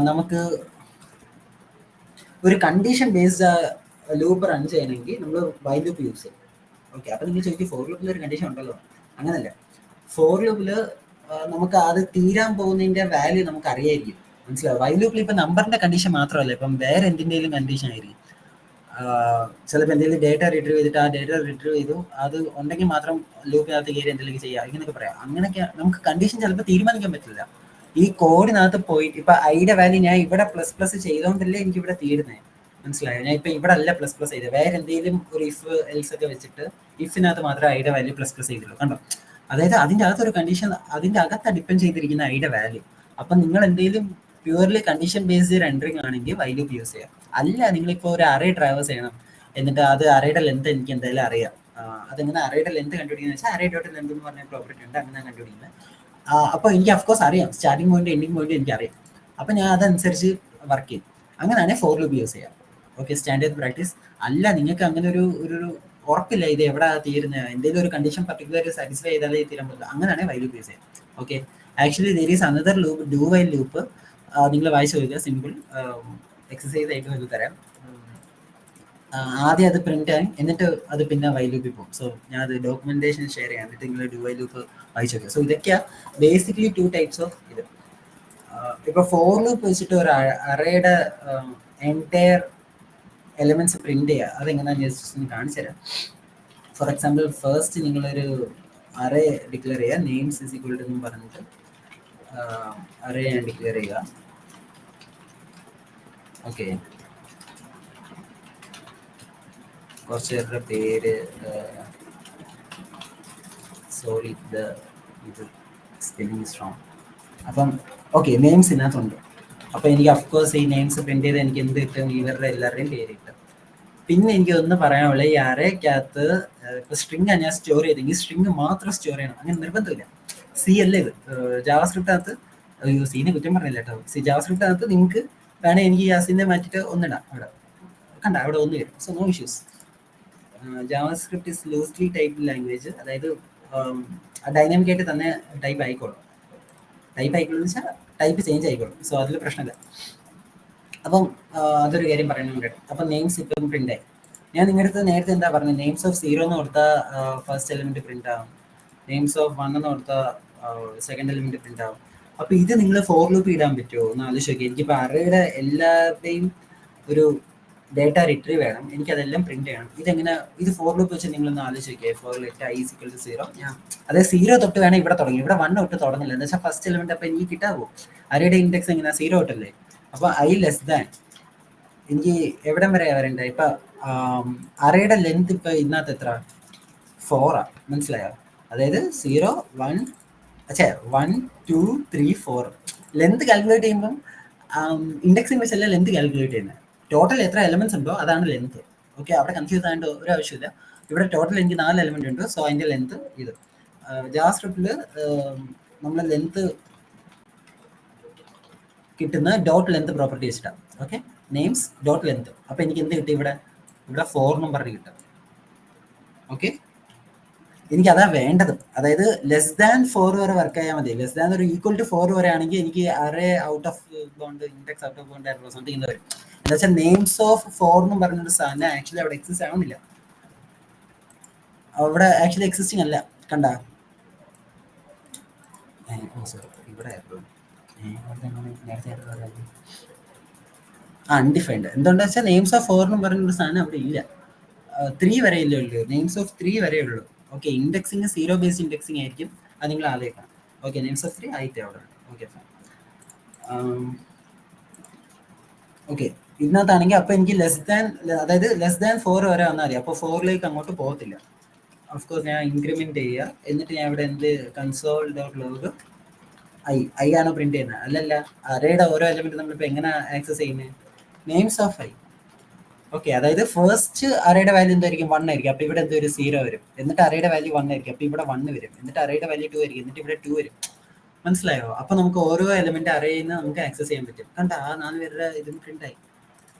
നമുക്ക് ഒരു കണ്ടീഷൻ ബേസ്ഡ് ലൂപ്പ് റൺ ചെയ്യണമെങ്കിൽ നമ്മൾ വൈൽ ലൂപ്പ് യൂസ് ചെയ്യും. ഓക്കെ, അപ്പൊ നിങ്ങൾ ചോദിക്കും ഫോർ ലൂപ്പിൽ ഒരു കണ്ടീഷൻ ഉണ്ടല്ലോ. അങ്ങനല്ല, ഫോർ ലൂപ്പിൽ നമുക്ക് അത് തീരാൻ പോകുന്നതിന്റെ വാല്യൂ നമുക്ക് അറിയായിരിക്കും. മനസ്സിലാവും. വൈൽ ലൂപ്പിൽ ഇപ്പൊ നമ്പറിന്റെ കണ്ടീഷൻ മാത്രമല്ല, ഇപ്പം വേറെ എന്തിൻ്റെയും കണ്ടീഷൻ ആയിരിക്കും. ചിലപ്പോൾ എന്തെങ്കിലും ഡേറ്റ റിട്രീവ് ചെയ്തിട്ട് ആ ഡേറ്റ റിട്രീവ് ചെയ്തു അത് ഉണ്ടെങ്കിൽ മാത്രം ലൂപ്പിനകത്ത് കയറി എന്തെങ്കിലും ചെയ്യുക, ഇങ്ങനെയൊക്കെ പറയാം. അങ്ങനെയൊക്കെ നമുക്ക് കണ്ടീഷൻ ചിലപ്പോൾ തീരുമാനിക്കാൻ പറ്റില്ല. ഈ കോഡിനകത്ത് പോയിട്ട് ഇപ്പൊ ഐയുടെ വാല്യൂ ഞാൻ ഇവിടെ പ്ലസ് പ്ലസ് ചെയ്തോണ്ടല്ലേ എനിക്ക് ഇവിടെ തീരുന്നത്. മനസ്സിലായോ? ഞാൻ ഇപ്പൊ ഇവിടെ അല്ല പ്ലസ് പ്ലസ് ചെയ്തത്, വേറെ എന്തെങ്കിലും ഒരു ഇഫ് എൽസ് ഒക്കെ വെച്ചിട്ട് ഇഫിനകത്ത് മാത്രമേ ഐയുടെ വാല്യൂ പ്ലസ് പ്ലസ് ചെയ്തുള്ളൂ. കണ്ടോ? അതായത് അതിന്റെ അകത്തൊരു കണ്ടീഷൻ, അതിന്റെ അകത്ത് ഡിപ്പെൻഡ് ചെയ്തിരിക്കുന്ന ഐയുടെ വാല്യൂ. അപ്പൊ നിങ്ങൾ എന്തെങ്കിലും പ്യൂർലി കണ്ടീഷൻ ബേസ്ഡ് റെൻഡറിങ് ആണെങ്കിൽ വൈൽ ലൂപ്പ് യൂസ് ചെയ്യാം. അല്ല, നിങ്ങളിപ്പോൾ ഒരു അറേ ട്രാവേഴ്സ് ചെയ്യണം, എന്നിട്ട് അത് അറേയുടെ ലെന്ത് എനിക്ക് എന്തായാലും അറിയാം. അതെങ്ങനെ അറേയുടെ ലെന്ത് കണ്ടുപിടിക്കുന്നത് വെച്ചാൽ അറേ ഡോട്ട് ലെന്ത് എന്ന് പറഞ്ഞ പ്രോപ്പർട്ടി ഉണ്ട്, അങ്ങനെ കണ്ടുപിടിക്കുന്നത്. അപ്പോൾ എനിക്ക് അഫ്കോഴ്സ് അറിയാം, സ്റ്റാർട്ടിംഗ് പോയിന്റ് എൻഡിങ് പോയിന്റ് എനിക്ക് അറിയാം. അപ്പം ഞാൻ അതനുസരിച്ച് വർക്ക് ചെയ്യും. അങ്ങനെയാണെങ്കിൽ ഫോർ ലൂപ്പ് യൂസ് ചെയ്യാം. Okay, standard practice. അല്ല, നിങ്ങൾക്ക് അങ്ങനെ ഒരു ഉറപ്പില്ല ഇത് എവിടെ തീരുന്നത്, എന്തെങ്കിലും ഒരു കണ്ടീഷൻ പർട്ടിക്കുലർ സാറ്റിസ്ഫൈ ചെയ്താലേ തീരാൻ പറ്റില്ല, അങ്ങനെയാണെങ്കിൽ വൈൽ ലൂപ്പ് യൂസ് ചെയ്യാം. Okay, actually there is another loop, do while loop. നിങ്ങൾ വായിച്ചു നോക്കുക, സിമ്പിൾ എക്സസൈസ് ആയിട്ട് ഇത് തരാം. ആദ്യം അത് പ്രിന്റ് ആയി, എന്നിട്ട് അത് പിന്നെ വൈൽ ലൂപ്പിൽ പോകും. സോ ഞാൻ അത് ഡോക്യുമെന്റേഷൻ ഷെയർ ചെയ്യാം, എന്നിട്ട് നിങ്ങൾ ഡു വൈൽ ലൂപ്പ് വായിച്ചു നോക്കുക. സോ ഇതൊക്കെയാ ബേസിക്കലി 2 ടൈപ്സ് ഓഫ് ഇത്. ഇപ്പൊ ഫോർ ലൂപ്പ് വെച്ചിട്ട് ഒരു അറേയുടെ എൻറ്റയർ എലിമെന്റ്സ് പ്രിന്റ് ചെയ്യുക, അതെങ്ങനെയാണെന്ന് ജസ്റ്റ് കാണിച്ചു തരാം. ഫോർ എക്സാമ്പിൾ, ഫസ്റ്റ് നിങ്ങളൊരു അറേ ഡിക്ലെയർ ചെയ്യുക, നെയിംസ് ഇസ് ഈക്വൽ ടു എന്ന് പറഞ്ഞിട്ട് അറേ ഞാൻ ഡിക്ലെയർ ചെയ്യുക. ഓക്കെ, കുറച്ച് പേരുടെ പേര്, സോറി ഇത് സ്പെല്ലിംഗ് സ്ട്രോങ്. അപ്പം ഓക്കെ, നെയിംസ് ഇതിനകത്തുണ്ട്. അപ്പം എനിക്ക് അഫ്കോഴ്സ് ഈ നെയിംസ് പ്രിന്റ് ചെയ്ത് എനിക്ക് എന്ത് കിട്ടും, ഇവരുടെ എല്ലാവരുടെയും പേര് കിട്ടും. പിന്നെ എനിക്ക് ഒന്ന് പറയാനുള്ള, ഈ അറേക്കകത്ത് ഇപ്പൊ സ്ട്രിങ് ഞാൻ സ്റ്റോർ ചെയ്തെങ്കിൽ സ്ട്രിങ് മാത്രം സ്റ്റോർ ചെയ്യണം, അങ്ങനെ നിർബന്ധമില്ല. സി അല്ലേ ഇത്, ജാവാസ്ക്രിപ്റ്റിനകത്ത് സീനെ കുറ്റം പറഞ്ഞില്ല കേട്ടോ. ജാവാസ്ക്രിപ്റ്റിനകത്ത് നിങ്ങൾക്ക് വേണേൽ എനിക്ക് ഈ അസിനെ മാറ്റിയിട്ട് ഒന്നിടാം. അവിടെ കണ്ട, അവിടെ ഒന്ന് വരും. So no issues. JavaScript is loosely type language, അതായത് ഡൈനാമിക് ആയിട്ട് തന്നെ ടൈപ്പ് ആയിക്കോളും. ടൈപ്പ് ആയിക്കോളും എന്ന് വെച്ചാൽ ടൈപ്പ് ചേഞ്ച് ആയിക്കോളും. സോ അതിൽ പ്രശ്നമില്ല. അപ്പം അതൊരു കാര്യം പറയുന്നുണ്ട്. അപ്പം നെയിംസ് ഇപ്പം പ്രിന്റ് ആയി. ഞാൻ നിങ്ങളുടെ അടുത്ത് നേരത്തെ എന്താ പറഞ്ഞത്, നെയിംസ് ഓഫ് 0 എന്ന് കൊടുത്താൽ ഫസ്റ്റ് എലിമെന്റ് പ്രിന്റ് ആവും, നെയിംസ് ഓഫ് 1 എന്ന് കൊടുത്താൽ സെക്കൻഡ് എലിമെന്റ് പ്രിന്റ് ആവും. അപ്പൊ ഇത് നിങ്ങൾ ഫോർ ലൂപ്പ് ഇടാൻ പറ്റുമോ എന്ന് ആലോചിച്ച് നോക്കി. എനിക്കിപ്പോൾ അറേയുടെ എല്ലാവരുടെയും ഒരു ഡേറ്റ റിട്രീവ് വേണം, എനിക്കതെല്ലാം പ്രിന്റ് ചെയ്യണം. ഇതെങ്ങനെ, ഇത് ഫോർ ലൂപ്പ് വെച്ച് നിങ്ങളൊന്ന് ആലോചിച്ച് നോക്കിയേ. For let I is equal to 0. അതായത് 0 തൊട്ട് വേണം ഇവിടെ തുടങ്ങി, ഇവിടെ 1 തൊട്ട് തുടങ്ങില്ല. എന്ന് വെച്ചാൽ ഫസ്റ്റ് എലിമെന്റ് അപ്പം എനിക്ക് കിട്ടാവോ? അറേയുടെ ഇൻഡെക്സ് എങ്ങനെയാ 0 തൊട്ടല്ലേ. അപ്പൊ ഐ ലെസ് ദാൻ എനിക്ക് എവിടം വരെ വരണ്ട. ഇപ്പൊ അറേയുടെ ലെങ്ത് ഇപ്പൊ ഇതിനകത്ത് എത്ര, 4 മനസ്സിലായോ? അതായത് 0 1 1 2 3 4 ലെന്ത് കാൽക്കുലേറ്റ് ചെയ്യുമ്പം ഇൻഡെക്സിങ് വെച്ചല്ല ലെന്ത് കാൽക്കുലേറ്റ് ചെയ്യുന്നത്. ടോട്ടൽ എത്ര എലമെന്റ്സ് ഉണ്ടോ അതാണ് ലെന്ത്. ഓക്കെ, അവിടെ കൺഫ്യൂസ് ആയതുകൊണ്ട് ഒരു ആവശ്യമില്ല. ഇവിടെ ടോട്ടൽ എനിക്ക് 4 എലമെന്റ് ഉണ്ട്, സോ അതിന്റെ ലെന്ത് ഇത്. ജാവാസ്ക്രിപ്റ്റിൽ നമ്മൾ ലെന്ത് കിട്ടുന്ന ഡോട്ട് ലെന്ത് പ്രോപ്പർട്ടി വെച്ചിട്ടാണ്. Okay, names dot length. അപ്പൊ എനിക്ക് എന്ത് കിട്ടി, ഇവിടെ 4 എന്നും പറഞ്ഞ് കിട്ടും. ഓക്കെ, എനിക്ക് അതാ വേണ്ടത്. അതായത് ലെസ് ദാൻ 4 വരെ വർക്ക് ചെയ്യാൻ മതി. ലെസ് ദാൻ ഒരു ഈക്വൽ ടു 4 വരെ ആണെങ്കിൽ എനിക്ക് array out of bound, index out of bound ആയിട്ടുള്ള സംതിങ് വരും. എന്താ വെച്ചാൽ നെയിംസ് ഓഫ് 4 എന്നും പറഞ്ഞൊരു സാധനം ആക്ച്വലി അവിടെ എക്സിസ്റ്റ് ആവുന്നില്ല, അവിടെ ആക്ച്വലി എക്സിസ്റ്റിംഗ് അല്ല. കണ്ട, ഇവിടെ അൺഡിഫൈൻഡ്. എന്തുകൊണ്ടാ വെച്ചാൽ നെയിംസ് ഓഫ് 4 എന്നും പറഞ്ഞൊരു സാധനം അവിടെ ഇല്ല. 3 വരെ ഇല്ലേ ഉള്ളൂ, നെയിംസ് ഓഫ് 3 വരെ ഉള്ളൂ. ഓക്കെ, ഇൻഡെക്സിങ് 0 ബേസ്ഡ് ഇൻഡെക്സിങ് ആയിരിക്കും, അത് നിങ്ങൾ ആലോചിക്കണം. ഓക്കെ, നെയിംസ് ഓഫ് 3 ആയിട്ട് അവിടെ. ഓക്കെ, ഓക്കെ, ഇതിനകത്താണെങ്കിൽ അപ്പോൾ എനിക്ക് അതായത് ലെസ് ദാൻ 4 വരെ വന്നാൽ മതി. അപ്പോൾ 4ലേക്ക് അങ്ങോട്ട് പോകത്തില്ല. ഓഫ്കോഴ്സ് ഞാൻ ഇൻക്രിമെന്റ് ചെയ്യുക, എന്നിട്ട് ഞാൻ ഇവിടെ എന്ത് കൺസോൾ ഡോട്ട് ലോഗ് ഐ ആണോ പ്രിന്റ് ചെയ്യുന്നത്? അല്ലല്ല, അറേയുടെ ഓരോ എലമെന്റ് നമ്മളിപ്പോൾ എങ്ങനെ ആക്സസ് ചെയ്യുന്നത്? Names of I. ഓക്കെ, അതായത് ഫസ്റ്റ് അറേയുടെ വാല്യൂ എന്തായിരിക്കും? 1 ആയിരിക്കും. അപ്പോൾ ഇവിടെ എന്തൊരു 0 വരും. എന്നിട്ട് അറേയുടെ വാല്യൂ 1 ആയിരിക്കും. അപ്പോൾ ഇവിടെ 1 വരും. എന്നിട്ട് അറേയുടെ വാല്യൂ 2 ആയിരിക്കും. എന്നിട്ട് ഇവിടെ 2 വരും. മനസ്സിലായോ? അപ്പൊ നമുക്ക് ഓരോ എലമെന്റ് അറേയിൽ നിന്ന് നമുക്ക് ആക്സസ് ചെയ്യാൻ പറ്റും. കണ്ട, ആ 4 പേരുടെ ഇതും പ്രിന്റ് ആയി.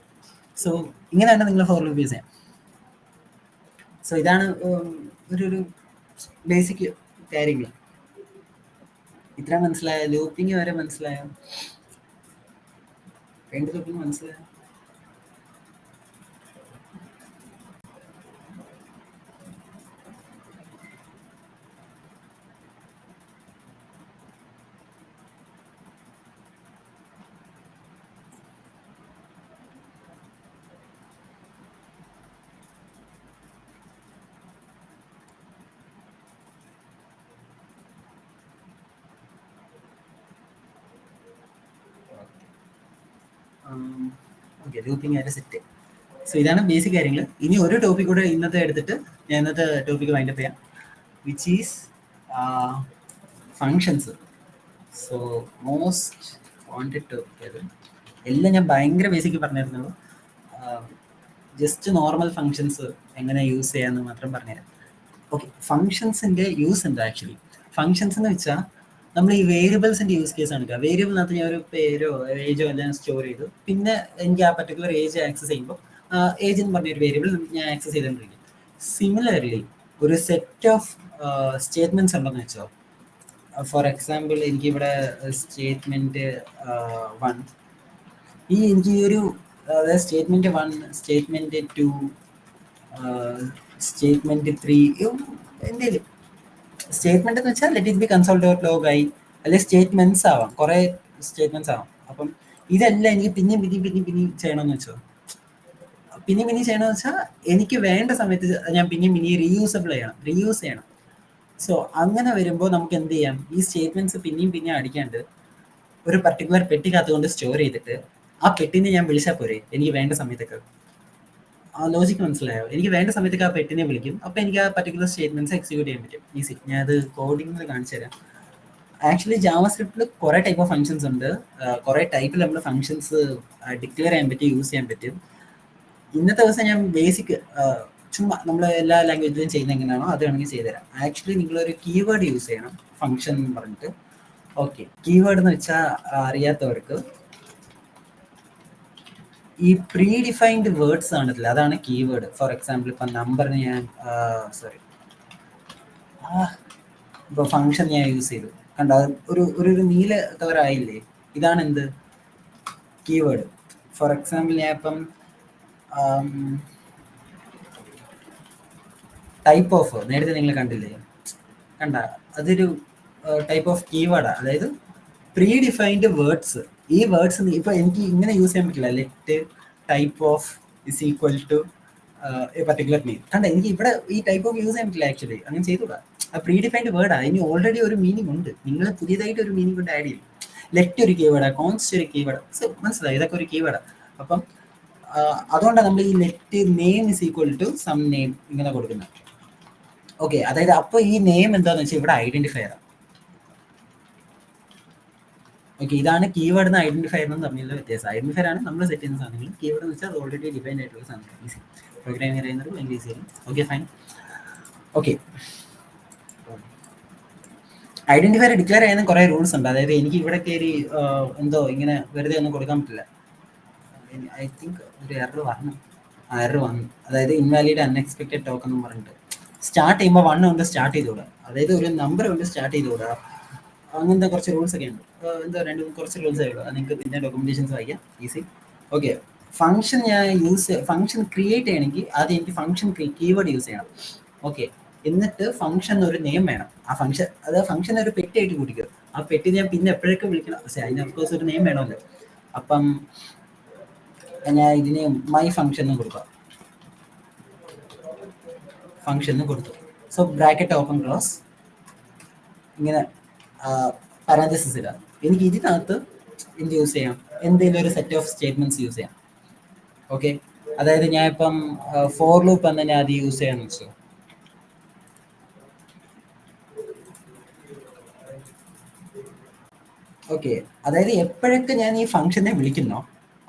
സോ ഇങ്ങനെയാണ് നിങ്ങൾ ഫോർ ലൂപ്പ് യൂസ് ചെയ്യാം. സോ ഇതാണ് ഒരു ബേസിക് കാര്യങ്ങൾ. ഇത്ര മനസ്സിലായോ? ലൂപ്പിംഗ് വരെ മനസ്സിലായോ? രണ്ട് ലൂപ്പിംഗ് മനസ്സിലായോ? ഓക്കെ, ലൂപ്പിംഗ് വരെ സെറ്റ്. സോ ഇതാണ് ബേസിക് കാര്യങ്ങൾ. ഇനി ഒരു ടോപ്പിക് കൂടെ ഇന്നത്തെ എടുത്തിട്ട് ഞാൻ ഇന്നത്തെ ടോപ്പിക് വൈൻഡപ്പ് ചെയ്യാം, which is functions. So most wanted topic. എല്ലാം ഞാൻ ഭയങ്കര ബേസിക് പറഞ്ഞിരുന്നുള്ളൂ. ജസ്റ്റ് നോർമൽ ഫങ്ഷൻസ് എങ്ങനെ യൂസ് ചെയ്യാമെന്ന് മാത്രം പറഞ്ഞുതരാം. ഓക്കെ, ഫങ്ഷൻസിൻ്റെ യൂസ് എന്താ? ആക്ച്വലി ഫങ്ഷൻസ് എന്ന് വെച്ചാൽ നമ്മൾ ഈ വേരിയബിൾസിൻ്റെ യൂസ് കേസ് ആണ്. വേരിയബിളിനകത്ത് ഞാൻ ഒരു പേരോ ഏജോ എല്ലാം സ്റ്റോർ ചെയ്തു. പിന്നെ എനിക്ക് ആ പർട്ടിക്കുലർ ഏജ് ആക്സസ് ചെയ്യുമ്പോൾ ഏജ് എന്ന് പറഞ്ഞൊരു വേരിയബിൾ ഞാൻ ആക്സസ് ചെയ്തുകൊണ്ടിരിക്കും. സിമിലർലി ഒരു സെറ്റ് ഓഫ് സ്റ്റേറ്റ്മെൻറ്റ്സ് ഉണ്ടെന്ന് വെച്ചോ. ഫോർ എക്സാമ്പിൾ എനിക്കിവിടെ സ്റ്റേറ്റ്മെൻറ്റ് 1, എനിക്ക് ഈ ഒരു സ്റ്റേറ്റ്മെൻറ്റ് 1, സ്റ്റേറ്റ്മെൻറ്റ് 2, സ്റ്റേറ്റ്മെൻറ്റ് 3 എന്തെങ്കിലും സ്റ്റേറ്റ്മെന്റ് എന്ന് വെച്ചാൽ let it B console dot log ആയി, അല്ലെങ്കിൽ സ്റ്റേറ്റ്മെന്റ്സ് ആവാം, കുറെ സ്റ്റേറ്റ്മെന്റ്സ് ആവാം. അപ്പം ഇതെല്ലാം എനിക്ക് പിന്നെയും ചെയ്യണമെന്ന് വെച്ചോ. പിന്നെയും ചെയ്യണമെന്ന് വെച്ചാൽ എനിക്ക് വേണ്ട സമയത്ത് ഞാൻ പിന്നെയും റീയൂസ് ചെയ്യണം. സോ അങ്ങനെ വരുമ്പോൾ നമുക്ക് എന്ത് ചെയ്യാം? ഈ സ്റ്റേറ്റ്മെന്റ്സ് പിന്നെയും അടിക്കാണ്ട് ഒരു പർട്ടിക്കുലർ പെട്ടിക്കകത്ത് കൊണ്ട് സ്റ്റോർ ചെയ്തിട്ട് ആ പെട്ടിനെ ഞാൻ വിളിച്ചാൽ പോരെ എനിക്ക് വേണ്ട സമയത്തൊക്കെ. ആ ലോജിക്ക് മനസ്സിലായോ? എനിക്ക് വേണ്ട സമയത്തൊക്കെ ആ പെട്ടിനെ വിളിക്കും. അപ്പോൾ എനിക്ക് ആ പർട്ടിക്കുലർ സ്റ്റേറ്റ്മെന്റ്സ് എക്സിക്യൂട്ട് ചെയ്യാൻ പറ്റും ഈസി. ഞാൻ അത് കോഡിങ്ങിൽ കാണിച്ചു തരാം. ആക്ച്വലി ജാവാസ്ക്രിപ്റ്റിൽ കുറേ ടൈപ്പ് ഓഫ് ഫങ്ഷൻസ് ഉണ്ട്. കുറേ ടൈപ്പിൽ നമ്മൾ ഫങ്ഷൻസ് ഡിക്ലെയർ ചെയ്യാൻ പറ്റും, യൂസ് ചെയ്യാൻ പറ്റും. ഇന്നത്തെ ദിവസം ഞാൻ ബേസിക് ചുമ്മാ നമ്മൾ എല്ലാ ലാംഗ്വേജിലും ചെയ്യുന്ന എങ്ങനെയാണോ അത് വേണമെങ്കിൽ ചെയ്തുതരാം. ആക്ച്വലി നിങ്ങളൊരു കീവേഡ് യൂസ് ചെയ്യണം, ഫങ്ഷൻ എന്ന് പറഞ്ഞിട്ട്. ഓക്കെ, കീവേഡ് എന്ന് വെച്ചാൽ അറിയാത്തവർക്ക് ഈ പ്രീ ഡിഫൈൻഡ് വേർഡ്സ് ആണല്ലോ, അതാണ് കീവേഡ്. ഫോർ എക്സാമ്പിൾ ഇപ്പം നമ്പറിന് ഞാൻ ഇപ്പോൾ ഫങ്ഷൻ ഞാൻ യൂസ് ചെയ്തു, കണ്ടോ ഒരു നീല കളറായില്ലേ? ഇതാണ് എന്ത്? കീവേഡ്. ഫോർ എക്സാമ്പിൾ ഞാൻ ഇപ്പം ടൈപ്പ് ഓഫ് നേരത്തെ നിങ്ങൾ കണ്ടില്ലേ? കണ്ട, അതൊരു ടൈപ്പ് ഓഫ് കീവേഡാണ്. അതായത് പ്രീ ഡിഫൈൻഡ് വേർഡ്സ്. ഈ വേർഡ്സ് ഇപ്പൊ എനിക്ക് ഇങ്ങനെ യൂസ് ചെയ്യാൻ പറ്റില്ല. Let type of is equal to a particular name. കണ്ട, എനിക്ക് ഇവിടെ ഈ ടൈപ്പ് ഓഫ് യൂസ് ചെയ്യാൻ പറ്റില്ല. ആക്ച്വലി അങ്ങനെ ചെയ്തുകൂടാ. ആ പ്രീ ഡിഫൈൻഡ് വേർഡാണ്. ഇനി ഓൾറെഡി ഒരു മീനിങ് ഉണ്ട്, നിങ്ങൾ പുതിയതായിട്ട് ഒരു മീനിങ് കൊണ്ട് ആഡ് ചെയ്യും. ലെറ്റ് ഒരു കീവേഡാണ്, കോൺസ്റ്റ് ഒരു കീവേഡ്. മനസ്സിലായി? ഇതൊക്കെ ഒരു കീവേഡാണ്. അപ്പം അതുകൊണ്ടാണ് നമ്മൾ ഈ let name is equal to some name ഇങ്ങനെ കൊടുക്കുന്നത്. ഓക്കെ, അതായത് അപ്പോൾ ഈ നെയിം എന്താണെന്ന് വെച്ചാൽ ഇവിടെ ഐഡന്റിഫയർ ആണ്. ഓക്കെ, ഇതാണ് കീവേഡ് എന്ന് ഐഡന്റിഫയർ എന്ന് പറഞ്ഞുള്ള വ്യത്യാസം. ഐഡന്റിഫയർ ആണ് നമ്മൾ സെറ്റ് ചെയ്യുന്ന സാധനങ്ങൾ. കീവേഡ് എന്ന് വെച്ചാൽ അത് ഓൾറെഡി ഡിഫൈൻഡ് ആയിട്ടുള്ള സാധനങ്ങൾ. ഈസി പ്രോഗ്രാമിംഗ് അറിയുന്നത് ഭയങ്കര ഈസി ആയിരുന്നു. Okay, fine. Okay, identifier declare ചെയ്യുന്ന കുറേ റൂൾസ് ഉണ്ട്. അതായത് എനിക്ക് ഇവിടെ കയറി എന്തോ ഇങ്ങനെ വെറുതെ ഒന്നും കൊടുക്കാൻ പറ്റില്ല. ഐ തിങ്ക് ഒരു എറർ വന്നു. അതായത് ഇൻവാലിഡ് അൺഎക്സ്പെക്ടഡ് ടോക്കൺ എന്ന് പറഞ്ഞിട്ട് സ്റ്റാർട്ട് ചെയ്യുമ്പോൾ 1 കൊണ്ട് സ്റ്റാർട്ട് ചെയ്തുകൂടാ. അതായത് ഒരു നമ്പർ കൊണ്ട് സ്റ്റാർട്ട് ചെയ്തുകൂടാ. അങ്ങനത്തെ കുറച്ച് റൂൾസ് ഒക്കെ ഉണ്ട്. എന്താ കുറച്ച് റൂൾസ് ആയുള്ളൂ. അത് നിങ്ങൾക്ക് പിന്നെ ഡോക്യുമെന്റേഷൻസ് വായിക്കാം, ഈസി. ഓക്കെ, ഫംഗ്ഷൻ ഞാൻ ഫംഗ്ഷൻ ക്രിയേറ്റ് ചെയ്യണമെങ്കിൽ ആദ്യം എനിക്ക് ഫംഗ്ഷൻ കീവേഡ് യൂസ് ചെയ്യണം. ഓക്കെ, എന്നിട്ട് ഫംഗ്ഷൻ ഒരു നെയിം വേണം. ആ ഫംഗ്ഷൻ ഒരു പെട്ടിയായിട്ട് കൂട്ടിക്കുക. ആ പെട്ടി ഞാൻ പിന്നെ എപ്പോഴൊക്കെ വിളിക്കണം, അതിന് അഫ്കോഴ്സ് ഒരു നെയിം വേണമല്ലോ. അപ്പം ഞാൻ ഇതിന് മൈ ഫംഗ്ഷൻ എന്ന് കൊടുക്കാം. ഫംഗ്ഷൻ കൊടുത്തു. സോ ബ്രാക്കറ്റ് ഓപ്പൺ ക്ലോസ് ഇങ്ങനെ പാരാന്തസിസ് ഇടാം. എനിക്ക് ഇതിനകത്ത് എന്ത് യൂസ് ചെയ്യാം? എന്തെങ്കിലും ഒരു സെറ്റ് ഓഫ് സ്റ്റേറ്റ്മെന്റ്സ് യൂസ് ചെയ്യാം. ഓക്കെ, അതായത് ഞാൻ ഇപ്പം ഫോർ ലൂപ്പ് എന്ന് ഞാൻ അത് യൂസ് ചെയ്യാന്ന് വെച്ചു. ഓക്കെ, അതായത് എപ്പോഴൊക്കെ ഞാൻ ഈ ഫംഗ്ഷനെ വിളിക്കുന്നോ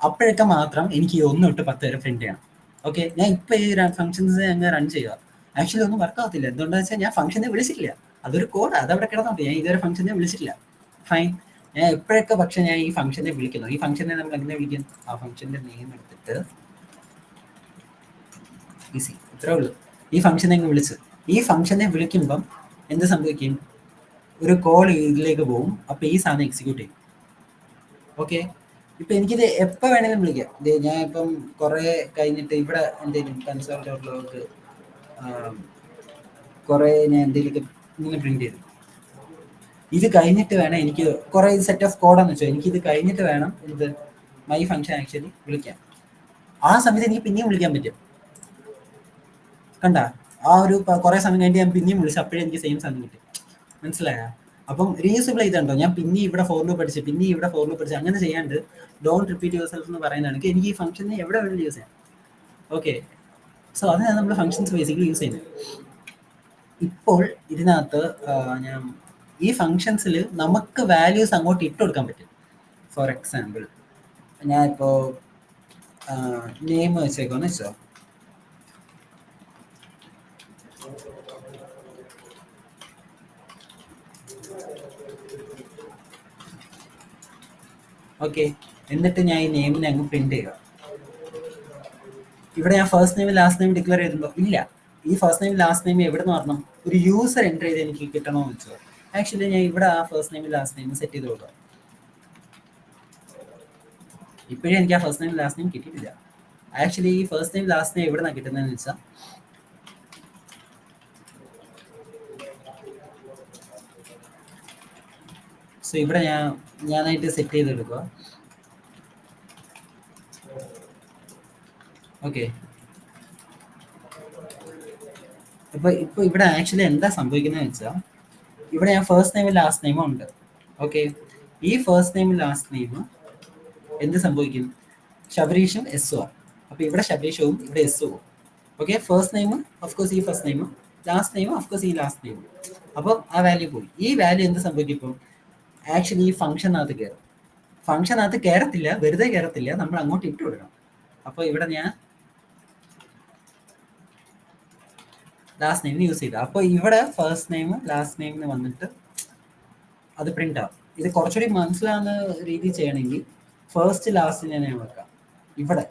അപ്പോഴൊക്കെ മാത്രം എനിക്ക് ഈ 1 തൊട്ട് 10 വരെ പ്രിന്റ് ചെയ്യണം. ഓക്കെ, ഞാൻ ഇപ്പൊ ഈ ഫംഗ്ഷൻസ് അങ്ങ് റൺ ചെയ്യുക, ആക്ച്വലി ഒന്നും വർക്ക് ആവത്തില്ല. എന്തുകൊണ്ടാന്ന് വെച്ചാൽ ഞാൻ ഫംഗ്ഷനെ വിളിച്ചിട്ടില്ല, അതൊരു കോഡ്, അതവിടെ കിടന്നോട്ടെ, ഞാൻ ഇതുവരെ ഫംഗ്ഷനെ വിളിച്ചിട്ടില്ല. ഫൈൻ, ഞാൻ എപ്പോഴൊക്കെ പക്ഷെ ഞാൻ ഈ ഫംഗ്ഷനെ വിളിക്കുന്നു, ഈ ഫംഗ്ഷനെ നമ്മൾ എങ്ങനെ വിളിക്കും, ആ ഫംഗ്ഷന്റെ നെയിം എടുത്തിട്ട് ഈസി, ഇത്രേ ഉള്ളൂ. ഈ ഫംഗ്ഷനെ അങ്ങ് വിളിച്ച്, ഈ ഫംഗ്ഷനെ വിളിക്കുമ്പം എന്ത് സംഭവിക്കും, ഒരു കോൾ ഇതിലേക്ക് പോകും, അപ്പൊ ഈ സാധനം എക്സിക്യൂട്ട് ചെയ്യും. ഓക്കെ, ഇപ്പൊ എനിക്കിത് എപ്പോ വേണേലും വിളിക്കാം. ഇത് ഞാൻ ഇപ്പം കുറെ കഴിഞ്ഞിട്ട് ഇവിടെ എന്തെങ്കിലും കൺസോൾട്ടോറിലേക്ക് കുറെ ഞാൻ എന്തെങ്കിലും ഇങ്ങനെ പ്രിന്റ് ചെയ്തു, ഇത് കഴിഞ്ഞിട്ട് വേണം എനിക്ക് കുറെ സെറ്റ് ഓഫ് കോഡാന്ന് വെച്ചാൽ എനിക്ക് ഇത് കഴിഞ്ഞിട്ട് വേണം ഇത് മൈ ഫംഗ്ഷൻ ആക്ച്വലി വിളിക്കാൻ. ആ സമയത്ത് എനിക്ക് പിന്നെയും വിളിക്കാൻ പറ്റും, കണ്ട, ആ ഒരു കുറെ സമയം കഴിഞ്ഞ് ഞാൻ പിന്നെയും വിളിച്ചു, അപ്പോഴേ എനിക്ക് സെയിം സാധനം കിട്ടും. മനസ്സിലായ? അപ്പം റീയൂസിബിൾ ചെയ്തുണ്ടോ, ഞാൻ പിന്നെ ഇവിടെ ഫോർ ലൂപ്പ് പഠിച്ച് പിന്നെ ഇവിടെ ഫോർ ലൂപ്പ് പഠിച്ച് അങ്ങനെ ചെയ്യാണ്ട് ഡോണ്ട് റിപ്പീറ്റ് യുവർ സെൽഫ് എന്ന് പറയുന്നതാണ് എനിക്ക് ഈ ഫംഗ്ഷനെ എവിടെ വേണമെങ്കിലും യൂസ് ചെയ്യാം. ഓക്കെ, സോ അതിനാണ് നമ്മൾ ഫംഗ്ഷൻസ് ബേസിക്കലി യൂസ് ചെയ്യുന്നത്. ഇപ്പോൾ ഇതിനകത്ത് ഞാൻ ഈ ഫംഗ്ഷൻസിൽ നമുക്ക് വാല്യൂസ് അങ്ങോട്ട് ഇട്ട് കൊടുക്കാൻ പറ്റും. ഫോർ എക്സാമ്പിൾ ഞാൻ ഇപ്പോൾ നെയിം വെച്ചേക്കോന്ന് വെച്ചോ, ഓക്കെ, എന്നിട്ട് ഞാൻ ഈ നെയിമിനെ അങ്ങ് പ്രിന്റ് ചെയ്യുക. ഇവിടെ ഞാൻ first name last name declare ചെയ്തിട്ടുണ്ടോ? ഇല്ല. ഈ ഫസ്റ്റ് നെയിം ലാസ്റ്റ് നെയിം എവിടെ നിന്ന് പറഞ്ഞണം, ഒരു യൂസർ എൻ്റർ ചെയ്ത് എനിക്ക് കിട്ടണമെന്ന് വെച്ചോ. ആക്ച്വലി ഞാൻ ഇവിടെ ആ first name last name set ചെയ്ത് കൊടുക്കുക. ഇപ്പോഴും എനിക്ക് ആ ഫസ്റ്റ് നെയിം ലാസ്റ്റ് നെയിം കിട്ടിയിട്ടില്ല. ആക്ച്വലി ഈ ഫസ്റ്റ് നെയിം ലാസ്റ്റ് നെയിം എവിടെ നിന്നാണ് കിട്ടുന്നതെന്ന് വെച്ചാൽ സോ ഇവിടെ ഞാനായിട്ട് സെറ്റ് ചെയ്തെടുക്കുക. ഓക്കെ, ഇപ്പൊ ഇവിടെ ആക്ച്വലി എന്താ സംഭവിക്കുന്നത് വെച്ചാൽ ഇവിടെ ഞാൻ ഫസ്റ്റ് നെയിമും ലാസ്റ്റ് നെയിമും ഉണ്ട്. ഓക്കെ, ഈ ഫസ്റ്റ് നെയിമും ലാസ്റ്റ് നെയിമും എന്ത് സംഭവിക്കും, ശബരീഷും എസ്സും ആണ്. അപ്പൊ ഇവിടെ ശബരീഷവും ഇവിടെ എസ്സും. ഓക്കെ, ഫസ്റ്റ് നെയിം ഓഫ്കോഴ്സ് ഈ first name, last name of course ഈ ലാസ്റ്റ് നെയിം. അപ്പോൾ ആ വാല്യൂ പോയി. ഈ വാല്യൂ എന്ത് സംഭവിക്കും, ഇപ്പം ആക്ച്വലി ഈ ഫംഗ്ഷനകത്ത് കയറും. ഫംഗ്ഷനകത്ത് കയറത്തില്ല, വെറുതെ കയറത്തില്ല, നമ്മൾ അങ്ങോട്ട് ഇട്ട് കൊടുക്കണം. അപ്പോൾ ഇവിടെ ഞാൻ ലാസ്റ്റ് നെയിം യൂസ് ചെയ്ത, അപ്പോൾ ഇവിടെ ഫസ്റ്റ് നെയിം ലാസ്റ്റ് നെയിം വന്നിട്ട് അത് പ്രിന്റ് ആവും. ഇത് കുറച്ചുകൂടി മനസ്സിലാവുന്ന രീതി ചെയ്യണമെങ്കിൽ ഫസ്റ്റ് ലാസ്റ്റ് ഞാൻ വെക്കാം ഇവിടെ.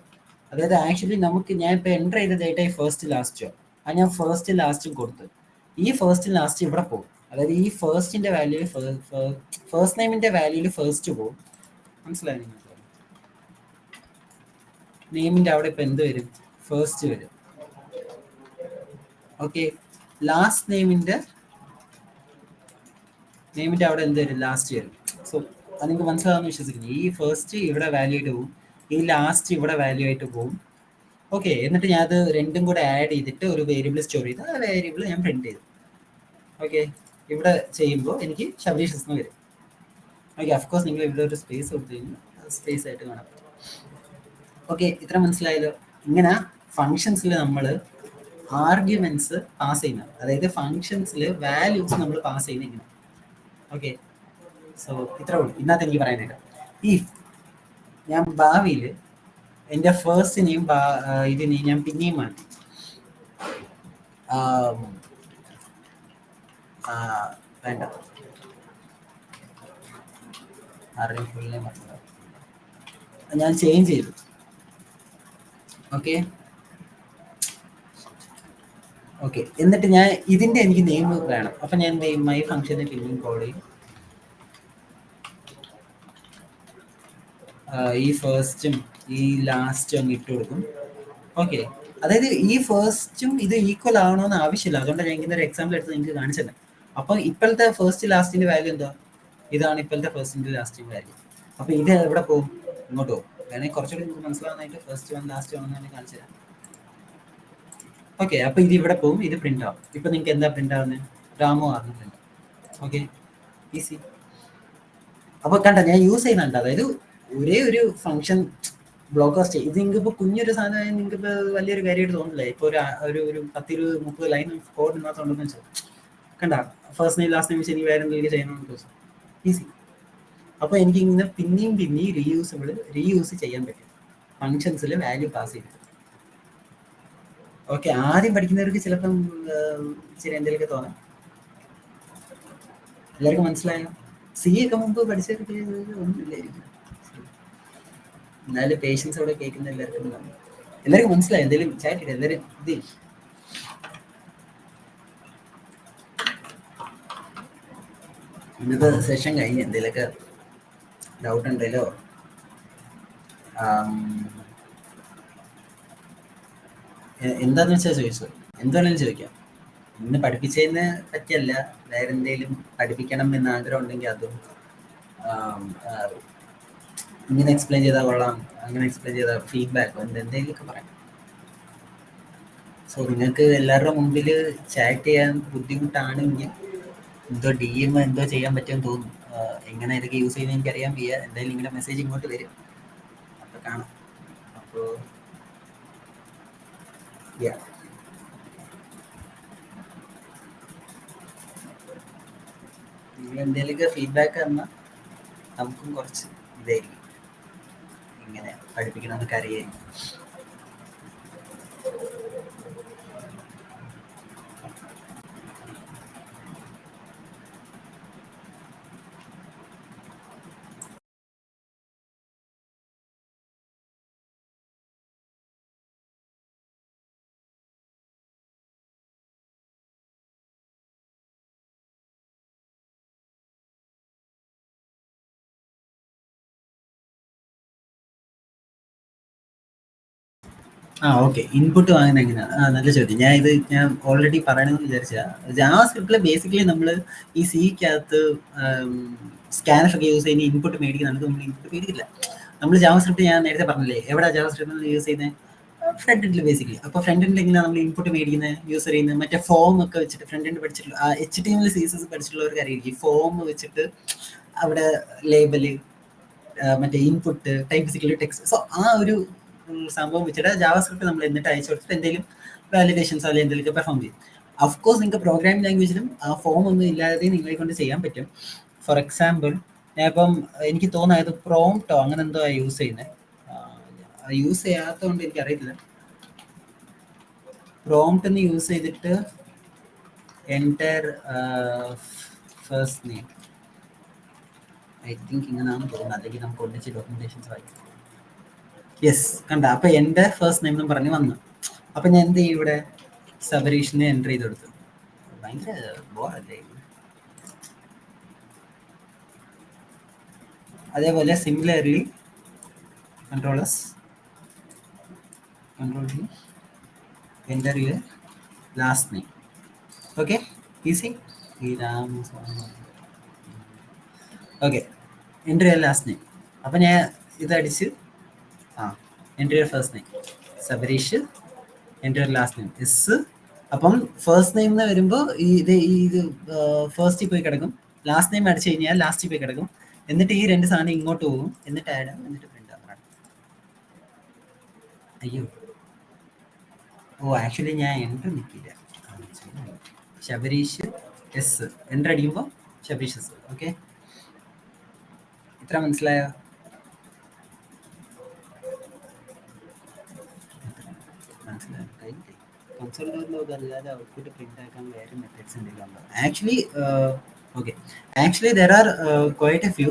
അതായത് ആക്ച്വലി നമുക്ക് ഞാൻ ഇപ്പൊ എൻ്റർ ചെയ്ത ഡേറ്റ ഫസ്റ്റ് ലാസ്റ്റോ, അത് ഞാൻ ഫസ്റ്റ് ലാസ്റ്റും കൊടുത്തു. ഈ ഫസ്റ്റ് ലാസ്റ്റ് ഇവിടെ പോകും. അതായത് ഈ ഫസ്റ്റിന്റെ വാല്യൂ ഫസ്റ്റ് നെയിമിന്റെ വാല്യൂല് ഫസ്റ്റ് പോകും. മനസ്സിലായി നിങ്ങൾക്ക്? നെയിമിന്റെ അവിടെ ഇപ്പൊ എന്ത് വരും, ഫസ്റ്റ് വരും. ഓക്കെ, ലാസ്റ്റ് നെയിമിന്റെ അവിടെ എന്ത് വരും, ലാസ്റ്റ് വരും. സോ അത് നിങ്ങൾക്ക് മനസ്സിലാവുന്ന വിശ്വസിക്കുന്നു. ഈ ഫസ്റ്റ് ഇവിടെ വാല്യൂ ആയിട്ട് പോകും, ഈ ലാസ്റ്റ് ഇവിടെ വാല്യൂ ആയിട്ട് പോകും. ഓക്കെ, എന്നിട്ട് ഞാൻ അത് രണ്ടും കൂടെ ആഡ് ചെയ്തിട്ട് ഒരു വേരിയബിൾ സ്റ്റോർ ചെയ്ത് ആ വേരിയബിൾ ഞാൻ പ്രിന്റ് ചെയ്തു. ഓക്കെ, ഇവിടെ ചെയ്യുമ്പോൾ എനിക്ക് ശബരീഷ് എന്ന് വരും. ഓക്കെ, അഫ്കോഴ്സ് നിങ്ങൾ ഇവിടെ ഒരു സ്പേസ് കൊടുത്തു കഴിഞ്ഞാൽ സ്പേസ് ആയിട്ട് കാണാം. ഓക്കെ, ഇത്ര മനസ്സിലായല്ലോ. ഇങ്ങനെ ഫങ്ഷൻസിൽ നമ്മൾ ആർഗ്യുമെന്റ്സ് പാസ് ചെയ്യുന്നത്, അതായത് ഫങ്ഷൻസിൽ വാല്യൂസ് നമ്മൾ പാസ് ചെയ്യുന്നത് ഇങ്ങനെ. ഓക്കെ, സോ ഇത്ര ഉള്ളൂ ഇന്നത്തെ എനിക്ക് പറയാനായിട്ട്. ഈ ഞാൻ ഭാവിയിൽ എൻ്റെ ഫസ്റ്റ് നെയിം ഇതിന് ഞാൻ പിന്നെയും മാറ്റി. വേണ്ട, ആരുടെയും ഫുൾ നെയിം ഞാൻ ചേഞ്ച് ചെയ്തു. ഓക്കെ, ഓക്കെ, എന്നിട്ട് ഞാൻ ഇതിന്റെ എനിക്ക് നെയിം വേണം. അപ്പൊ ഞാൻ എന്ത് ചെയ്യും, മൈ ഫംഗ്ഷനെ പിന്നെയും കോൾ ചെയ്യും. ഈ ഫസ്റ്റും ഈ ലാസ്റ്റും അങ്ങ് ഇട്ട് കൊടുക്കും. ഓക്കെ, അതായത് ഈ ഫസ്റ്റും ഇത് ഈക്വൽ ആവണമെന്ന് ആവശ്യമില്ല, അതുകൊണ്ടാണ് ഞാൻ ഇങ്ങനെ ഒരു എക്സാമ്പിൾ എടുത്ത് നിങ്ങൾക്ക് കാണിച്ചത്. അപ്പൊ ഇപ്പോഴത്തെ ഫസ്റ്റ് ലാസ്റ്റിന്റെ വാല്യൂ എന്താ, ഇതാണ് ഇപ്പോഴത്തെ ഫസ്റ്റിന്റെ ലാസ്റ്റിന്റെ വാല്യൂ. അപ്പൊ ഇത് എവിടെ പോകും, ഇങ്ങോട്ട് പോകും. വേണമെങ്കിൽ കുറച്ചുകൂടി നിങ്ങൾക്ക് മനസ്സിലാവുന്നതായിട്ട് ഫസ്റ്റ് വൺ ലാസ്റ്റ് വൺ എന്ന് കാണിച്ചു തരാം. ഓക്കെ, അപ്പൊ ഇത് ഇവിടെ പോകും, ഇത് പ്രിന്റ് ആവും. ഇപ്പൊ നിങ്ങൾക്ക് എന്താ പ്രിന്റ് ആവുന്നത്, രാമു ആർന്ന് പ്രിന്റ്. Okay, easy. അപ്പൊ കണ്ട ഞാൻ യൂസ് ചെയ്യുന്നുണ്ട്, അതായത് ഒരേ ഒരു ഫംഗ്ഷൻ ബ്ലോക്ക് സ്റ്റേ ഇത് നിങ്ങൾക്ക് ഇപ്പോൾ കുഞ്ഞൊരു സാധനമായി നിങ്ങൾക്ക് ഇപ്പോൾ വലിയൊരു കാര്യമായിട്ട് തോന്നില്ല. ഇപ്പോൾ ഒരു 10-20-30 ലൈൻ കോഡ് ഇതിനകത്തുണ്ടെന്ന് വെച്ചോ, കണ്ട ഫസ്റ്റ് നെയിം ലാസ്റ്റ് നെയിം വെച്ച് എനിക്ക് വേറെ എന്തെങ്കിലും ചെയ്യണമെന്ന് ചോദിച്ചു, ഈസി. അപ്പോൾ എനിക്ക് ഇങ്ങനെ പിന്നെയും റീയൂസ് ചെയ്യാൻ പറ്റും ഫങ്ഷൻസിൽ വാല്യൂ പാസ് ചെയ്തിട്ട്. ഓക്കെ, ആദ്യം പഠിക്കുന്നവർക്ക് ചിലപ്പം ഇച്ചിരി എന്തെങ്കിലുമൊക്കെ തോന്നാം. എല്ലാവർക്കും മനസ്സിലായോ? സി ഒക്കെ മുമ്പ് പഠിച്ചവർക്ക് ഒന്നുമില്ലായിരിക്കും, എന്നാലും പേഷ്യൻസ് അവിടെ കേൾക്കുന്ന എല്ലാവർക്കും മനസ്സിലായി. എന്തെങ്കിലും ചാറ്റ് ഇല്ല, എല്ലാവരും ഇത് ഇന്നത്തെ സെഷൻ കഴിഞ്ഞ് എന്തെങ്കിലുമൊക്കെ ഡൗട്ട് ഉണ്ടല്ലോ എന്താന്ന് വെച്ചാൽ ചോദിച്ചു, എന്താണെങ്കിലും ചോദിക്കാം. ഇന്ന് പഠിപ്പിച്ചതിന് പറ്റിയല്ല, വേറെ എന്തെങ്കിലും പഠിപ്പിക്കണം എന്ന് ആഗ്രഹം ഉണ്ടെങ്കിൽ അതും ഇങ്ങനെ എക്സ്പ്ലെയിൻ ചെയ്താൽ കൊള്ളാം, അങ്ങനെ എക്സ്പ്ലെയിൻ ചെയ്താൽ ഫീഡ്ബാക്ക് എന്തെങ്കിലുമൊക്കെ പറയാം. സോ നിങ്ങൾക്ക് എല്ലാവരുടെ മുമ്പിൽ ചാറ്റ് ചെയ്യാൻ ബുദ്ധിമുട്ടാണെങ്കിൽ എന്തോ DM എന്തോ ചെയ്യാൻ പറ്റുമെന്ന് തോന്നുന്നു. എങ്ങനെ ഇതൊക്കെ യൂസ് ചെയ്യുന്നത് എനിക്കറിയാൻ വയ്യ. എന്തായാലും നിങ്ങളുടെ മെസ്സേജ് ഇങ്ങോട്ട് വരും, അപ്പോൾ കാണാം. അപ്പോൾ നിങ്ങൾ എന്തെങ്കിലുമൊക്കെ ഫീഡ്ബാക്ക് തന്നാൽ നമുക്കും കുറച്ച് ഇതായിരിക്കും, ഇങ്ങനെ പഠിപ്പിക്കണമെന്നൊക്കെ അറിയായിരിക്കും. ഓക്കെ, ഇൻപുട്ട് വാങ്ങുന്നത് എങ്ങനെയാണ്? നല്ല ചോദ്യം. ഞാൻ ഓൾറെഡി പറയണമെന്ന് വിചാരിച്ചാ, ജാവാ സ്ക്രിപ്റ്റിൽ ബേസിക്കലി നമ്മൾ ഈ സിക്കകത്ത് സ്കാനഫ് ഒക്കെ യൂസ് ചെയ്യുന്ന ഇൻപുട്ട് മേടിക്കുന്നുണ്ട്. നമ്മൾ ഇൻപുട്ട് മേടിക്കില്ല. നമ്മൾ ജാവാ സ്ക്രിപ്റ്റ് ഞാൻ നേരത്തെ പറഞ്ഞില്ലേ, എവിടെ ജാവാ സ്ക്രിപ്റ്റ് യൂസ് ചെയ്യുന്നത്? ഫ്രണ്ട് എൻഡിൽ ബേസിക്കലി. അപ്പോൾ ഫ്രണ്ട് എൻഡിൽ എങ്ങനെയാണ് നമ്മൾ ഇൻപുട്ട് മേടിക്കുന്നത്, യൂസർ ചെയ്യുന്നത്? മറ്റേ ഫോം ഒക്കെ വെച്ചിട്ട് ഫ്രണ്ട് എൻഡ് പഠിച്ചിട്ടുള്ള HTML CSS പഠിച്ചിട്ടുള്ളവർക്ക് അറിയാം. ഈ ഫോം വെച്ചിട്ട് അവിടെ ലേബല്, മറ്റേ ഇൻപുട്ട്, ടൈപ്പ് ടെക്സ്റ്റ്. സോ ആ ഒരു സംഭവം വെച്ചിട്ട് ജാവാ സ്ക്രിപ്റ്റ് നമ്മൾ എന്നിട്ട് അയച്ചു കൊടുത്തിട്ട് എന്തെങ്കിലും വാലിഡേഷൻസ് അല്ലെങ്കിൽ എന്തെങ്കിലും പെർഫോം ചെയ്യും. അഫ്കോഴ്സ് നിങ്ങൾക്ക് പ്രോഗ്രാമിംഗ് ലാംഗ്വേജിലും ആ ഫോം ഒന്നും ഇല്ലാതെ നിങ്ങളെ കൊണ്ട് ചെയ്യാൻ പറ്റും. ഫോർ എക്സാമ്പിൾ, ഞാൻ ഇപ്പം എനിക്ക് തോന്നായത് പ്രോംപ്റ്റോ അങ്ങനെ എന്തോ യൂസ് ചെയ്യുന്നത്, യൂസ് ചെയ്യാത്തതുകൊണ്ട് എനിക്കറിയത്തില്ല. പ്രോംപ്റ്റ് യൂസ് ചെയ്തിട്ട് enter first name, I think ഇങ്ങനെയാണെന്ന് തോന്നുന്നു. അല്ലെങ്കിൽ നമുക്ക് ഒന്നിച്ച് ഡോക്യുമെന്റേഷൻസ് വായിക്കാം. യെസ്, കണ്ട. അപ്പൊ എൻ്റെ ഫസ്റ്റ് നെയിം എന്ന് പറഞ്ഞ് വന്നു. അപ്പൊ ഞാൻ എന്ത് ചെയ്യും, ഇവിടെ സബരീഷിനെ എൻ്റർ ചെയ്ത് കൊടുത്തു. ഭയങ്കര ബോറല്ലേ. അതേപോലെ similarly control D enter your last name. Okay, easy. Okay, enter your last name. അപ്പം ഞാൻ ഇതടിച്ച് enter your first name Sabarish, enter your last name S. അപ്പം ഫസ്റ്റ് നെയിം എന്ന് വരുമ്പോൾ ഇത് ഫസ്റ്റിൽ പോയി കിടക്കും. ലാസ്റ്റ് നെയിം അടിച്ചു കഴിഞ്ഞാൽ ലാസ്റ്റിൽ പോയി കിടക്കും. എന്നിട്ട് ഈ രണ്ട് സാധനം ഇങ്ങോട്ട് പോകും, എന്നിട്ട് ആഡ് ആവും, എന്നിട്ട് പ്രിന്റ് ആവും. അയ്യോ, ആക്ച്വലി ഞാൻ എൻ്റർ നിൽക്കില്ല. ശബരീഷ് എസ് എൻ്റർ അടിക്കുമ്പോൾ ശബരീഷ് എസ്. ഓക്കെ, ഇത്ര മനസ്സിലായോ? അല്ലാതെ ഔട്ട്പുട്ട് പ്രിന്റ് ആക്കാൻ വേറെ മെത്തേഡ്സ് എന്തെങ്കിലും ഉണ്ടോ? Actually there are quite A few.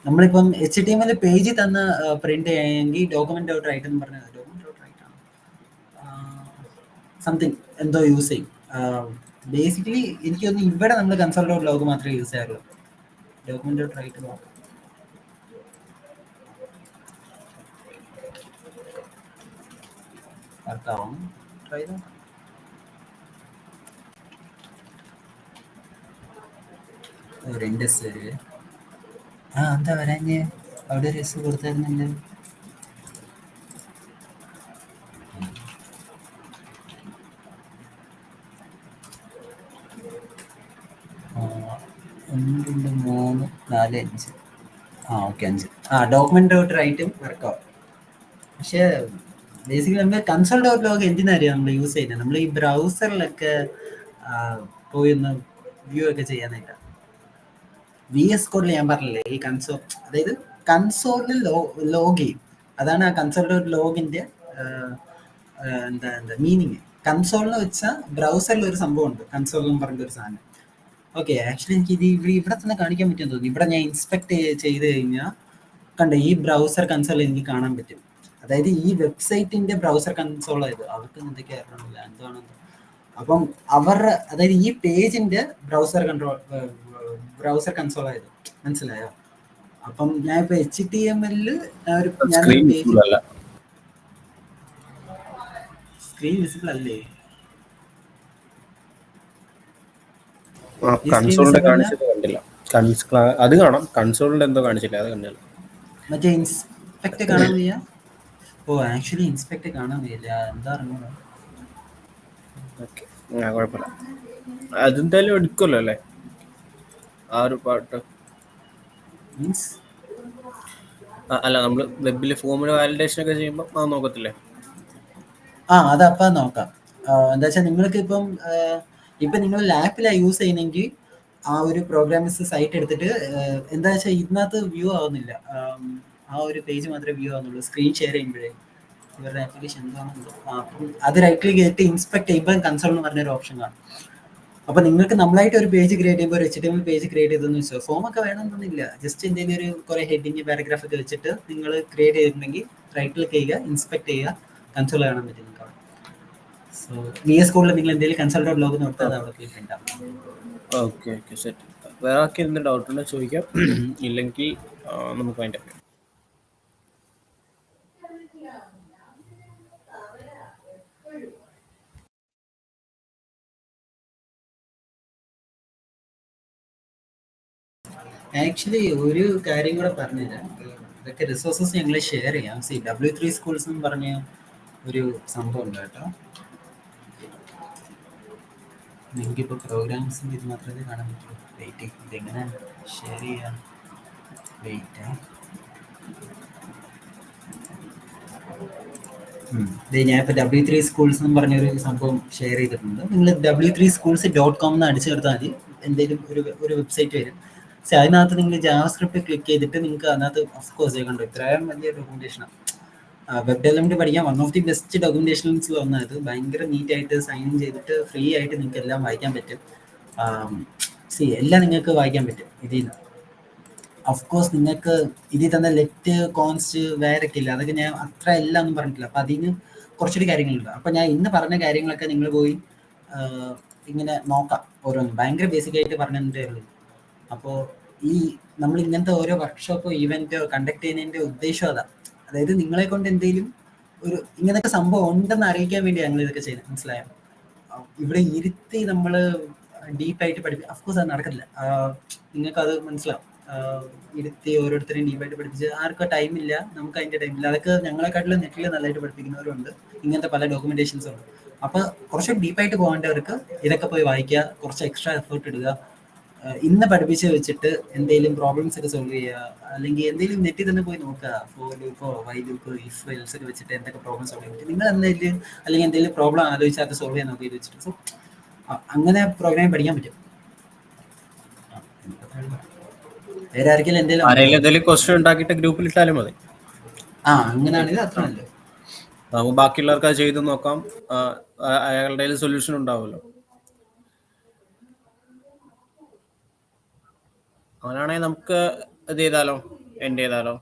നമ്മളിപ്പം HTML പേജിൽ തന്ന പ്രിന്റ് ചെയ്യണമെങ്കിൽ ഡോക്യുമെന്റ് ഡോട്ട് റൈറ്റ് എന്ന് പറഞ്ഞാൽ സംതിങ് എന്തോ യൂസ് ചെയ്യും. ബേസിക്കലി എനിക്ക് തോന്നുന്നു ഇവിടെ നമ്മൾ കൺസോൾ ഡോട്ട് ലോഗ് മാത്രമേ യൂസ് ചെയ്യാറുള്ളൂ. ഡോക്യുമെന്റ് ഡോട്ട് റൈറ്റ് നോക്കാം. വർക്കാവും, ട്രൈ ചെയ്തോ. രണ്ട് എസ് എന്താ വരാഞ്ഞ്? അവിടെ ഒരു എസ് കൊടുത്തായിരുന്നല്ലോ. ഒന്ന്, രണ്ട്, മൂന്ന്, നാല്, അഞ്ച്. ഓക്കെ 5. ഡോക്യുമെന്റ് ഡോട്ട് റൈറ്റും വർക്കാവും. പക്ഷേ ബേസിക്കലി നമ്മൾ കൺസോൾ ഡോട്ട് ലോഗ് എന്തിനറിയാം നമ്മൾ യൂസ് ചെയ്യുന്നത്? നമ്മൾ ഈ ബ്രൗസറിലൊക്കെ പോയി ഒന്ന് വ്യൂ ഒക്കെ ചെയ്യാനായിട്ടാണ്. VS കോഡിൽ ഞാൻ പറഞ്ഞില്ലേ ഈ കൺസോൾ, അതായത് കൺസോളിൽ ലോഗ് ചെയ്യും. അതാണ് ആ കൺസോൾ ഡോട്ട് ലോഗിന്റെ എന്താ മീനിങ്. കൺസോൾ എന്ന് വെച്ചാൽ ബ്രൗസറിൽ ഒരു സംഭവം ഉണ്ട്, കൺസോൾ എന്ന് പറഞ്ഞ ഒരു സാധനം. ഓക്കെ, ആക്ച്വലി എനിക്ക് ഇത് ഇവിടെ തന്നെ കാണിക്കാൻ പറ്റുമെന്ന് തോന്നുന്നു. ഇവിടെ ഞാൻ ഇൻസ്പെക്ട് ചെയ്ത് കഴിഞ്ഞാൽ കണ്ടോ, ഈ ബ്രൗസർ കൺസോൾ എനിക്ക് കാണാൻ പറ്റും. അതായത് ഈ വെബ്സൈറ്റിന്റെ ബ്രൗസർ കൺസോൾ ആയത് അവർക്ക് എന്തൊക്കെ അറിയണമില്ല എന്താണെന്ന്. അപ്പം അവരുടെ, അതായത് ഈ പേജിന്റെ ബ്രൗസർ കൺസോൾ ആയത് മനസ്സിലായോ? അപ്പം ഞാൻ ഇപ്പൊ HTML ഞാനൊരു പേജ്, സ്ക്രീൻ വിസിബിൾ അല്ലേ? കൺസോളിന്റെ കാണിച്ചത് കണ്ടില്ല. അത് കാണാം, കൺസോളിന്റെ എന്തോ കാണിച്ചില്ല, അത് കണ്ടില്ല. മറ്റേ ഇൻസ്പെക്ട് കാണാൻ വയ്യ. ആക്ച്വലി ഇൻസ്പെക്ട് കാണാൻ വയ്യില്ല, എന്താ അറിഞ്ഞൂടാ. കുഴപ്പമില്ല, അതെന്തായാലും എടുക്കുമല്ലോ അല്ലേ ആ ഒരു പാർട്ട്. മീൻസ് അല്ല, നമ്മൾ വെബില് ഫോമിൽ വാലിഡേഷൻ ഒക്കെ ചെയ്യുമ്പോൾ അത് നോക്കത്തില്ലേ? അതപ്പം നോക്കാം. എന്താ വെച്ചാൽ നിങ്ങൾക്ക് ഇപ്പം നിങ്ങൾ ലാപ്പിലാണ് യൂസ് ചെയ്യുന്നെങ്കിൽ ആ ഒരു പ്രോഗ്രാമിസ് സൈറ്റ് എടുത്തിട്ട് എന്താ വെച്ചാൽ ഇതിനകത്ത് വ്യൂ ആവുന്നില്ല, ആ ഒരു പേജ് മാത്രമേ വ്യൂ ആവുന്നുള്ളൂ സ്ക്രീൻ ഷെയർ ചെയ്യുമ്പോഴേ. ഇവരുടെ ആപ്ലിക്കേഷൻ എന്താണെന്നോ അപ്പം അത് റൈറ്റ് ക്ലിക്ക് ചെയ്തിട്ട് ഇൻസ്പെക്ട് ചെയ്യുമ്പോൾ കൺസോൾ എന്ന് പറഞ്ഞൊരു ഓപ്ഷൻ കാണും. അപ്പൊ നിങ്ങൾക്ക് നമ്മളായിട്ട് ഒരു പേജ് ക്രിയേറ്റ് ചെയ്യുമ്പോൾ ഒരു HTML പേജ് ക്രിയേറ്റ് ചെയ്തെന്ന് വെച്ചാൽ ഫോം ഒക്കെ വേണമെന്നൊന്നുമില്ല, ജസ്റ്റ് എന്തെങ്കിലും ഒരു കുറെ ഹെഡിങ് പാരഗ്രാഫ് ഒക്കെ വെച്ചിട്ട് നിങ്ങൾ ക്രിയേറ്റ് ചെയ്തിട്ടുണ്ടെങ്കിൽ റൈറ്റ് ക്ലിക്ക് ചെയ്യുക, ഇൻസ്പെക്ട് ചെയ്യുക, കൺസോൾ കാണാൻ പറ്റും നിങ്ങൾക്ക്. സോ VS കോഡിൽ നിങ്ങൾ എന്തെങ്കിലും കൺസോൾ ഡോട്ട് ലോഗ് നോക്കിയാൽ അത് അവിടെ ക്ലിക്ക് ഉണ്ടാവും. Okay set. വേറെ ആക്കി എന്തെങ്കിലും ഡൗട്ട് ഉണ്ടോ ചോദിക്കാം, ഇല്ലെങ്കിൽ നമുക്ക് അതിൻ്റെ ആക്ച്വലി ഒരു കാര്യം കൂടെ പറഞ്ഞുതരാം. ഇതൊക്കെ റിസോഴ്സസ് ഞങ്ങൾ ഷെയർ ചെയ്യാം. W3 സ്കൂൾസ് എന്ന് പറഞ്ഞ ഒരു സംഭവം ഉണ്ട് കേട്ടോ. നിങ്ങൾക്കിപ്പോൾ പ്രോഗ്രാംസിൻ്റെ ഇത് മാത്രമേ കാണാൻ പറ്റുള്ളൂ. വെയിറ്റ്, ഇതെങ്ങനെ ഷെയർ ചെയ്യാം? വെയിറ്റ്, ഞാനിപ്പോൾ W3 സ്കൂൾസ് എന്ന് പറഞ്ഞൊരു സംഭവം ഷെയർ ചെയ്തിട്ടുണ്ട്. നിങ്ങൾ w3schools.com എന്ന് അടിച്ചു കൊടുത്താൽ മതി, എന്തെങ്കിലും ഒരു വെബ്സൈറ്റ് വരും. പക്ഷെ അതിനകത്ത് നിങ്ങൾ ജാവാസ്ക്രിപ്റ്റ് ക്ലിക്ക് ചെയ്തിട്ട് നിങ്ങൾക്ക് അതിനകത്ത് ഓഫ്കോഴ്സ് കണ്ടു ഇത്രയും വലിയ ഡോക്യുമെന്റേഷനാണ്. വെബ് ഡെവലപ്മെന്റ് പഠിക്കാൻ വൺ ഓഫ് ദി ബെസ്റ്റ് ഡോക്യുമെന്റേഷൻസിൽ ഒന്നത്. ഭയങ്കര നീറ്റായിട്ട് സൈൻ ചെയ്തിട്ട് ഫ്രീ ആയിട്ട് നിങ്ങൾക്ക് എല്ലാം വായിക്കാൻ പറ്റും. എല്ലാം നിങ്ങൾക്ക് വായിക്കാൻ പറ്റും ഇതിൽ നിന്ന്. ഓഫ്കോഴ്സ് നിങ്ങൾക്ക് ഇതിൽ തന്നെ ലെറ്റ് കോൺസ്റ്റ് വേറൊക്കെ ഇല്ല, അതൊക്കെ ഞാൻ അത്ര എല്ലാം ഒന്നും പറഞ്ഞിട്ടില്ല. അപ്പം അതിന് കുറച്ചുകൂടി കാര്യങ്ങളുണ്ട്. അപ്പം ഞാൻ ഇന്ന് പറഞ്ഞ കാര്യങ്ങളൊക്കെ നിങ്ങൾ പോയി ഇങ്ങനെ നോക്കാം, ഓരോന്നും ഭയങ്കര ബേസിക് ആയിട്ട് പറഞ്ഞിട്ടേ ഉള്ളൂ. അപ്പോൾ ഈ നമ്മൾ ഇങ്ങനത്തെ ഓരോ വർക്ക്ഷോപ്പോ ഇവന്റോ കണ്ടക്ട് ചെയ്യുന്നതിന്റെ ഉദ്ദേശം അതാ. അതായത് നിങ്ങളെ കൊണ്ട് എന്തെങ്കിലും ഒരു ഇങ്ങനത്തെ സംഭവം ഉണ്ടെന്ന് അറിയിക്കാൻ വേണ്ടി ഞങ്ങൾ ഇതൊക്കെ ചെയ്യുന്നത്, മനസ്സിലായോ? ഇവിടെ ഇരുത്തി നമ്മൾ ഡീപ്പായിട്ട് പഠിപ്പിക്കും, അഫ്കോഴ്സ് അത് നടക്കത്തില്ല, നിങ്ങൾക്കത് മനസ്സിലാവും. ഇരുത്തി ഓരോരുത്തരെയും ഡീപ്പായിട്ട് പഠിപ്പിച്ച് ആർക്കും ടൈമില്ല, നമുക്ക് അതിൻ്റെ ടൈമില്ല. അതൊക്കെ ഞങ്ങളെക്കാട്ടിലും നെറ്റിൽ നല്ലതായിട്ട് പഠിപ്പിക്കുന്നവരുണ്ട്, ഇങ്ങനത്തെ പല ഡോക്യുമെന്റേഷൻസും ഉണ്ട്. അപ്പോൾ കുറച്ച് ഡീപ്പായിട്ട് പോകേണ്ടവർക്ക് ഇതൊക്കെ പോയി വായിക്കുക, കുറച്ച് എക്സ്ട്രാ എഫേർട്ട് ഇടുക. ഇന്ന് പഠിപ്പിച്ച് വെച്ചിട്ട് എന്തെങ്കിലും പ്രോബ്ലംസ് ഒക്കെ സോൾവ് ചെയ്യുക, അല്ലെങ്കിൽ എന്തെങ്കിലും നെറ്റിൽ തന്നെ പോയി നോക്കുക. ഫോർ ലൂപ്പോ വൈ ലൂപ്പോ ഇഫ് എൽസ് ഒക്കെ വെച്ചിട്ട് എന്തൊക്കെ പ്രോബ്ലം സോൾവ് ചെയ്യാൻ പറ്റും, നിങ്ങൾ എന്തെങ്കിലും അല്ലെങ്കിൽ എന്തെങ്കിലും പ്രോബ്ലം ആലോചിച്ചാൽ അത് സോൾവ് ചെയ്യാൻ നോക്കി വെച്ചിട്ട്. സോ അങ്ങനെ പ്രോഗ്രാം പഠിക്കാൻ പറ്റും. വേറെ ആർക്കെങ്കിലും എന്തെങ്കിലും ക്വസ്റ്റ്യൻ ഉണ്ടാക്കിയിട്ട് ഗ്രൂപ്പിൽ ഇട്ടാലും മതി. അങ്ങനെയാണെങ്കിൽ അത്ര നല്ലത്. നമുക്ക് ബാക്കിയുള്ളവർക്ക് അത് ചെയ്ത് നോക്കാം, അയാളുടെ സൊല്യൂഷൻ ഉണ്ടാവുമല്ലോ. അങ്ങനെയാണെങ്കിൽ നമുക്ക് ഇത് ചെയ്താലോ, എൻഡ് ചെയ്താലോ?